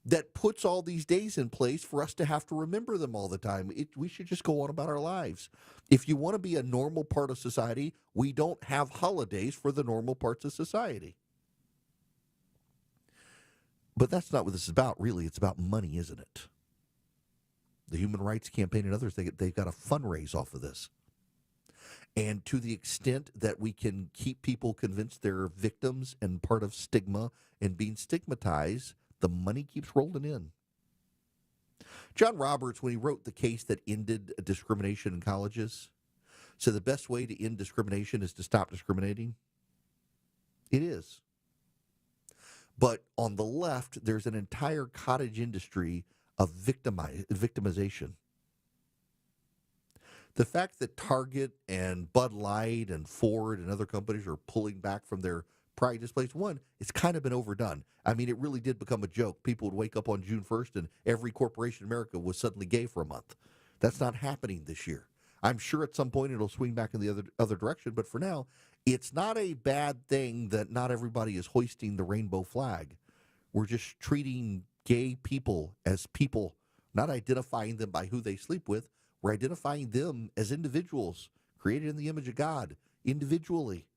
that puts all these days in place for us to have to remember them all the time. We should just go on about our lives. If you want to be a normal part of society, we don't have holidays for the normal parts of society. But that's not what this is about, really. It's about money, isn't it? The Human Rights Campaign and others, they've got a fundraise off of this. And to the extent that we can keep people convinced they're victims and part of stigma and being stigmatized, the money keeps rolling in. John Roberts, when he wrote The Case That Ended Discrimination in Colleges, said the best way to end discrimination is to stop discriminating. It is. But on the left, there's an entire cottage industry of victimization. The fact that Target and Bud Light and Ford and other companies are pulling back from their pride displays, one, it's kind of been overdone. I mean, it really did become a joke. People would wake up on June 1st and every corporation in America was suddenly gay for a month. That's not happening this year. I'm sure at some point it'll swing back in the other direction, but for now, it's not a bad thing that not everybody is hoisting the rainbow flag. We're just treating gay people as people, not identifying them by who they sleep with. We're identifying them as individuals created in the image of God, individually.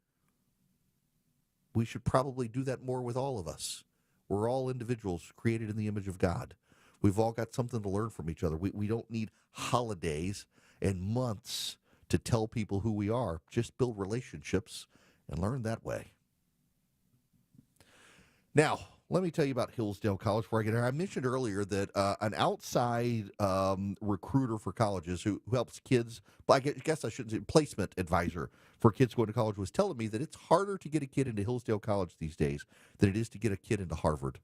We should probably do that more with all of us. We're all individuals created in the image of God. We've all got something to learn from each other. We don't need holidays and months to tell people who we are. Just build relationships and learn that way. Now, let me tell you about Hillsdale College before I get here. I mentioned earlier that an outside recruiter for colleges who helps kids, I guess I shouldn't say placement advisor for kids going to college, was telling me that it's harder to get a kid into Hillsdale College these days than it is to get a kid into Harvard.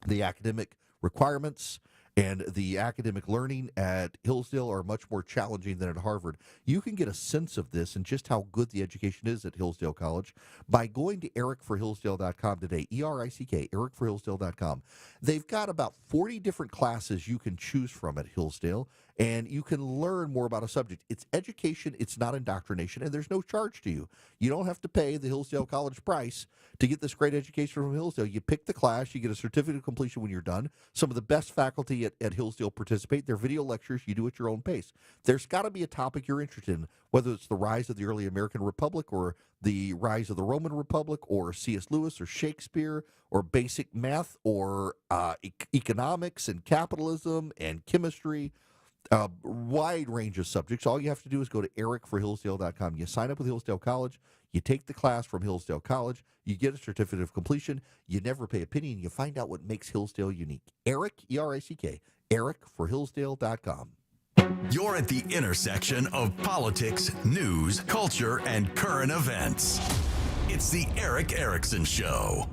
The academic requirements and the academic learning at Hillsdale are much more challenging than at Harvard. You can get a sense of this and just how good the education is at Hillsdale College by going to ericforhillsdale.com today, ERICK, ericforhillsdale.com. They've got about 40 different classes you can choose from at Hillsdale, and you can learn more about a subject. It's education, it's not indoctrination, and there's no charge to you. You don't have to pay the Hillsdale College price to get this great education from Hillsdale. You pick the class, you get a certificate of completion when you're done. Some of the best faculty at Hillsdale participate. They're video lectures, you do at your own pace. There's got to be a topic you're interested in, whether it's the rise of the early American Republic or the rise of the Roman Republic or C.S. Lewis or Shakespeare or basic math or economics and capitalism and chemistry. Wide range of subjects. All you have to do is go to ericforhillsdale.com. You sign up with Hillsdale College. You take the class from Hillsdale College. You get a certificate of completion. You never pay a penny, and you find out what makes Hillsdale unique. Eric, E-R-I-C-K, ericforhillsdale.com. You're at the intersection of politics, news, culture, and current events. It's the Erick Erickson Show.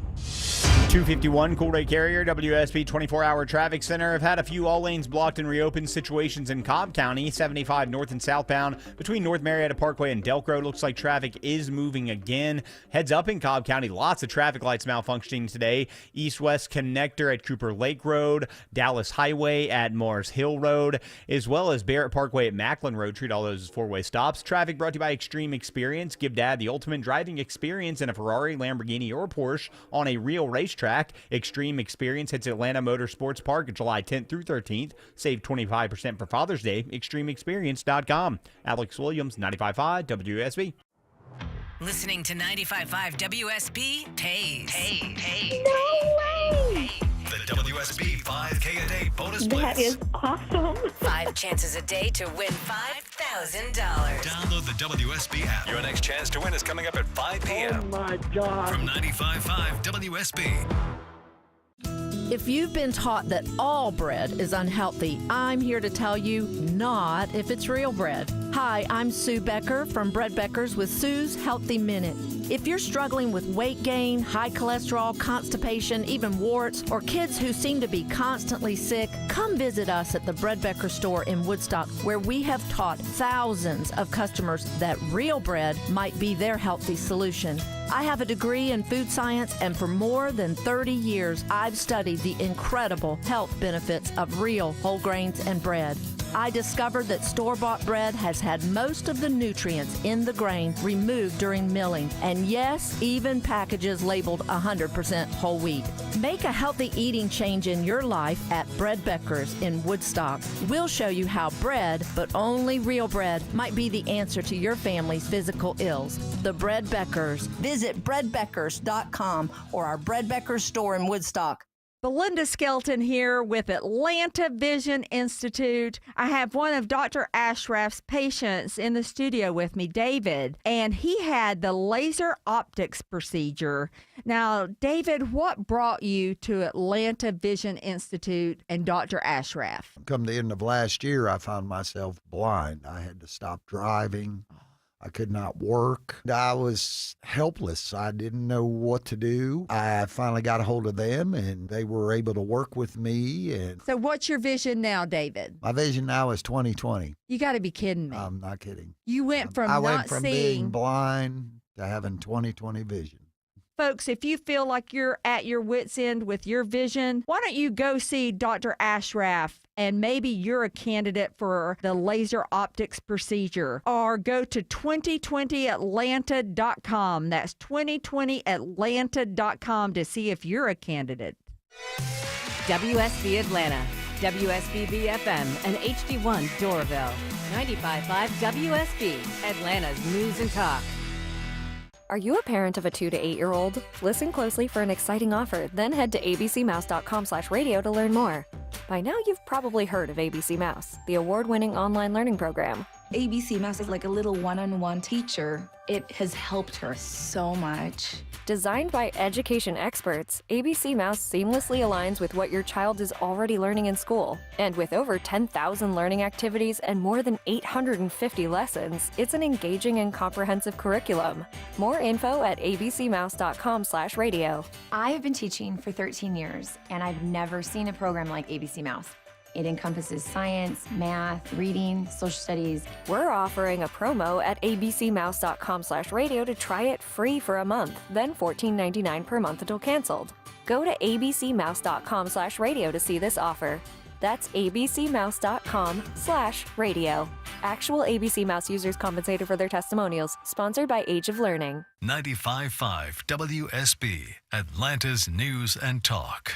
251 Cool Ray Carrier, WSB 24-hour traffic center have had a few all lanes blocked and reopened situations in Cobb County, 75 north and southbound between North Marietta Parkway and Delk Road. Looks like traffic is moving again. Heads up in Cobb County, lots of traffic lights malfunctioning today. East-west connector at Cooper Lake Road, Dallas Highway at Morris Hill Road, as well as Barrett Parkway at Macklin Road. Treat all those as four-way stops. Traffic brought to you by Extreme Experience. Give Dad the ultimate driving experience in a Ferrari, Lamborghini, or Porsche on a real racetrack. Extreme Experience hits Atlanta Motorsports Park July 10th through 13th. Save 25% for Father's Day. ExtremeExperience.com. Alex Williams, 95.5 WSB. Listening to 95.5 WSB pays. The WSB 5K a day bonus blitz. That is awesome. 5 chances a day to win $5,000. Download the WSB app. Your next chance to win is coming up at 5 p.m. Oh my God. From 95.5 WSB. If you've been taught that all bread is unhealthy, I'm here to tell you not if it's real bread. Hi, I'm Sue Becker from Bread Beckers with Sue's Healthy Minute. If you're struggling with weight gain, high cholesterol, constipation, even warts, or kids who seem to be constantly sick, come visit us at the Bread Becker store in Woodstock, where we have taught thousands of customers that real bread might be their healthy solution. I have a degree in food science, and for more than 30 years, I've studied the incredible health benefits of real whole grains and bread. I discovered that store-bought bread has had most of the nutrients in the grain removed during milling, and yes, even packages labeled 100% whole wheat. Make a healthy eating change in your life at Bread Beckers in Woodstock. We'll show you how bread, but only real bread, might be the answer to your family's physical ills. The Bread Beckers. Visit breadbeckers.com or our Bread Beckers store in Woodstock. Belinda Skelton here with Atlanta Vision Institute. I have one of Dr. Ashraf's patients in the studio with me, David, and he had the laser optics procedure. Now, David, what brought you to Atlanta Vision Institute and Dr. Ashraf? Come the end of last year, I found myself blind. I had to stop driving. I could not work. I was helpless. I didn't know what to do. I finally got a hold of them, and they were able to work with me. And So what's your vision now, David? my vision now is 20/20. You got to be kidding me. I'm not kidding. You went from I not went from being seeing. blind to having 20/20 vision. Folks, if you feel like you're at your wit's end with your vision, why don't you go see Dr. Ashraf, and maybe you're a candidate for the laser optics procedure. Or go to 2020atlanta.com. That's 2020atlanta.com to see if you're a candidate. WSB Atlanta, WSBB FM, and HD1 Doraville. 95.5 WSB, Atlanta's News and Talk. Are you a parent of a 2 to 8-year-old? Listen closely for an exciting offer, then head to abcmouse.com/radio to learn more. By now, you've probably heard of ABC Mouse, the award-winning online learning program. ABC Mouse is like a little one-on-one teacher. It has helped her so much. Designed by education experts, ABC Mouse seamlessly aligns with what your child is already learning in school. And with over 10,000 learning activities and more than 850 lessons, it's an engaging and comprehensive curriculum. More info at abcmouse.com/radio. I have been teaching for 13 years, and I've never seen a program like ABC Mouse. It encompasses science, math, reading, social studies. We're offering a promo at abcmouse.com/radio to try it free for a month, then $14.99 per month until canceled. Go to abcmouse.com/radio to see this offer. That's abcmouse.com/radio. Actual ABC Mouse users compensated for their testimonials. Sponsored by Age of Learning. 95.5 WSB, Atlanta's News and Talk.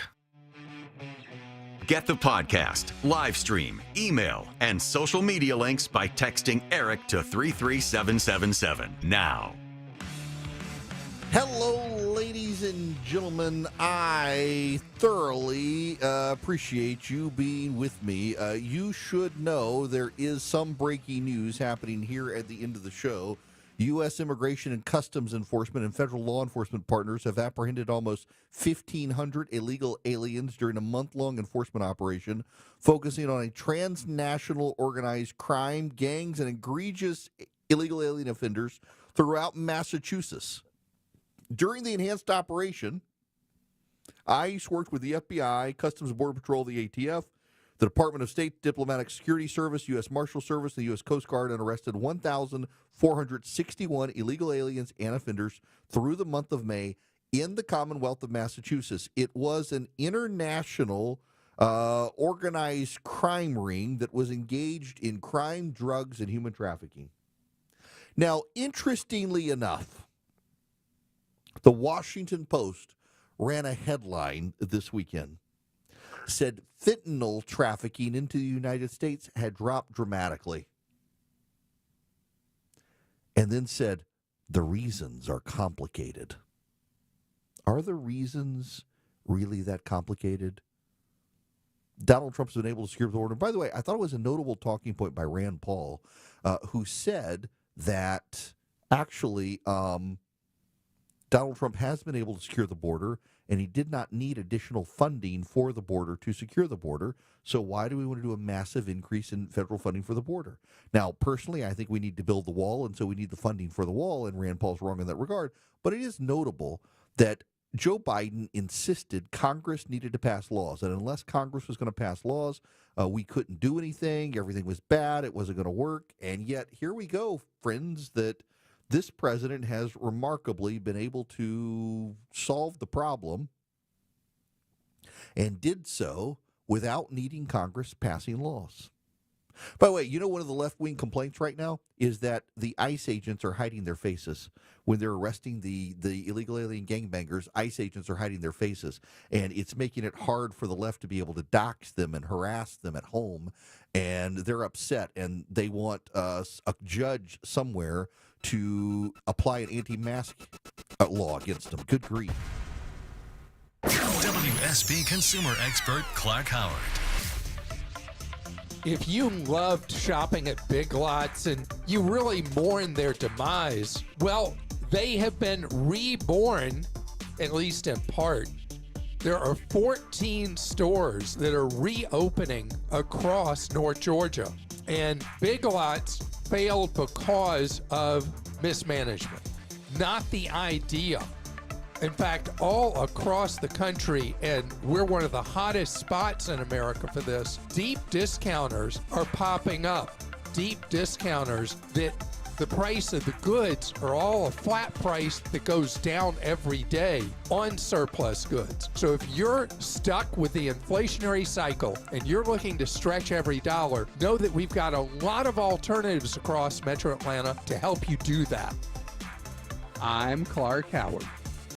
Get the podcast, live stream, email, and social media links by texting Eric to 33777 now. Hello, ladies and gentlemen. I thoroughly appreciate you being with me. You should know there is some breaking news happening here at the end of the show. U.S. Immigration and Customs Enforcement and federal law enforcement partners have apprehended almost 1,500 illegal aliens during a month-long enforcement operation focusing on a transnational organized crime, gangs, and egregious illegal alien offenders throughout Massachusetts. During the enhanced operation, ICE worked with the FBI, Customs and Border Patrol, the ATF, the Department of State Diplomatic Security Service, U.S. Marshal Service, the U.S. Coast Guard, and arrested 1,461 illegal aliens and offenders through the month of May in the Commonwealth of Massachusetts. It was an international organized crime ring that was engaged in crime, drugs, and human trafficking. Now, interestingly enough, the Washington Post ran a headline this weekend, said fentanyl trafficking into the United States had dropped dramatically, and then said the reasons are complicated. Are the reasons really that complicated? Donald Trump's been able to secure the border. By the way, I thought it was a notable talking point by Rand Paul, who said that actually Donald Trump has been able to secure the border, and he did not need additional funding for the border to secure the border. So why do we want to do a massive increase in federal funding for the border? Now, personally, I think we need to build the wall, and so we need the funding for the wall, and Rand Paul's wrong in that regard. But it is notable that Joe Biden insisted Congress needed to pass laws, and unless Congress was going to pass laws, we couldn't do anything. Everything was bad. It wasn't going to work. And yet, here we go, friends, that this president has remarkably been able to solve the problem and did so without needing Congress passing laws. By the way, you know, one of the left-wing complaints right now is that the ICE agents are hiding their faces. When they're arresting the illegal alien gangbangers, ICE agents are hiding their faces. And it's making it hard for the left to be able to dox them and harass them at home. And they're upset, and they want a judge somewhere to apply an anti-mask law against them. Good grief. WSB consumer expert Clark Howard. If you loved shopping at Big Lots and you really mourn their demise, well, they have been reborn, at least in part. There are 14 stores that are reopening across North Georgia, and Big Lots failed because of mismanagement, not the idea. In fact, all across the country, and we're one of the hottest spots in America for this, deep discounters are popping up. Deep discounters that the price of the goods are all a flat price that goes down every day on surplus goods. So if you're stuck with the inflationary cycle and you're looking to stretch every dollar, know that we've got a lot of alternatives across Metro Atlanta to help you do that. I'm Clark Howard.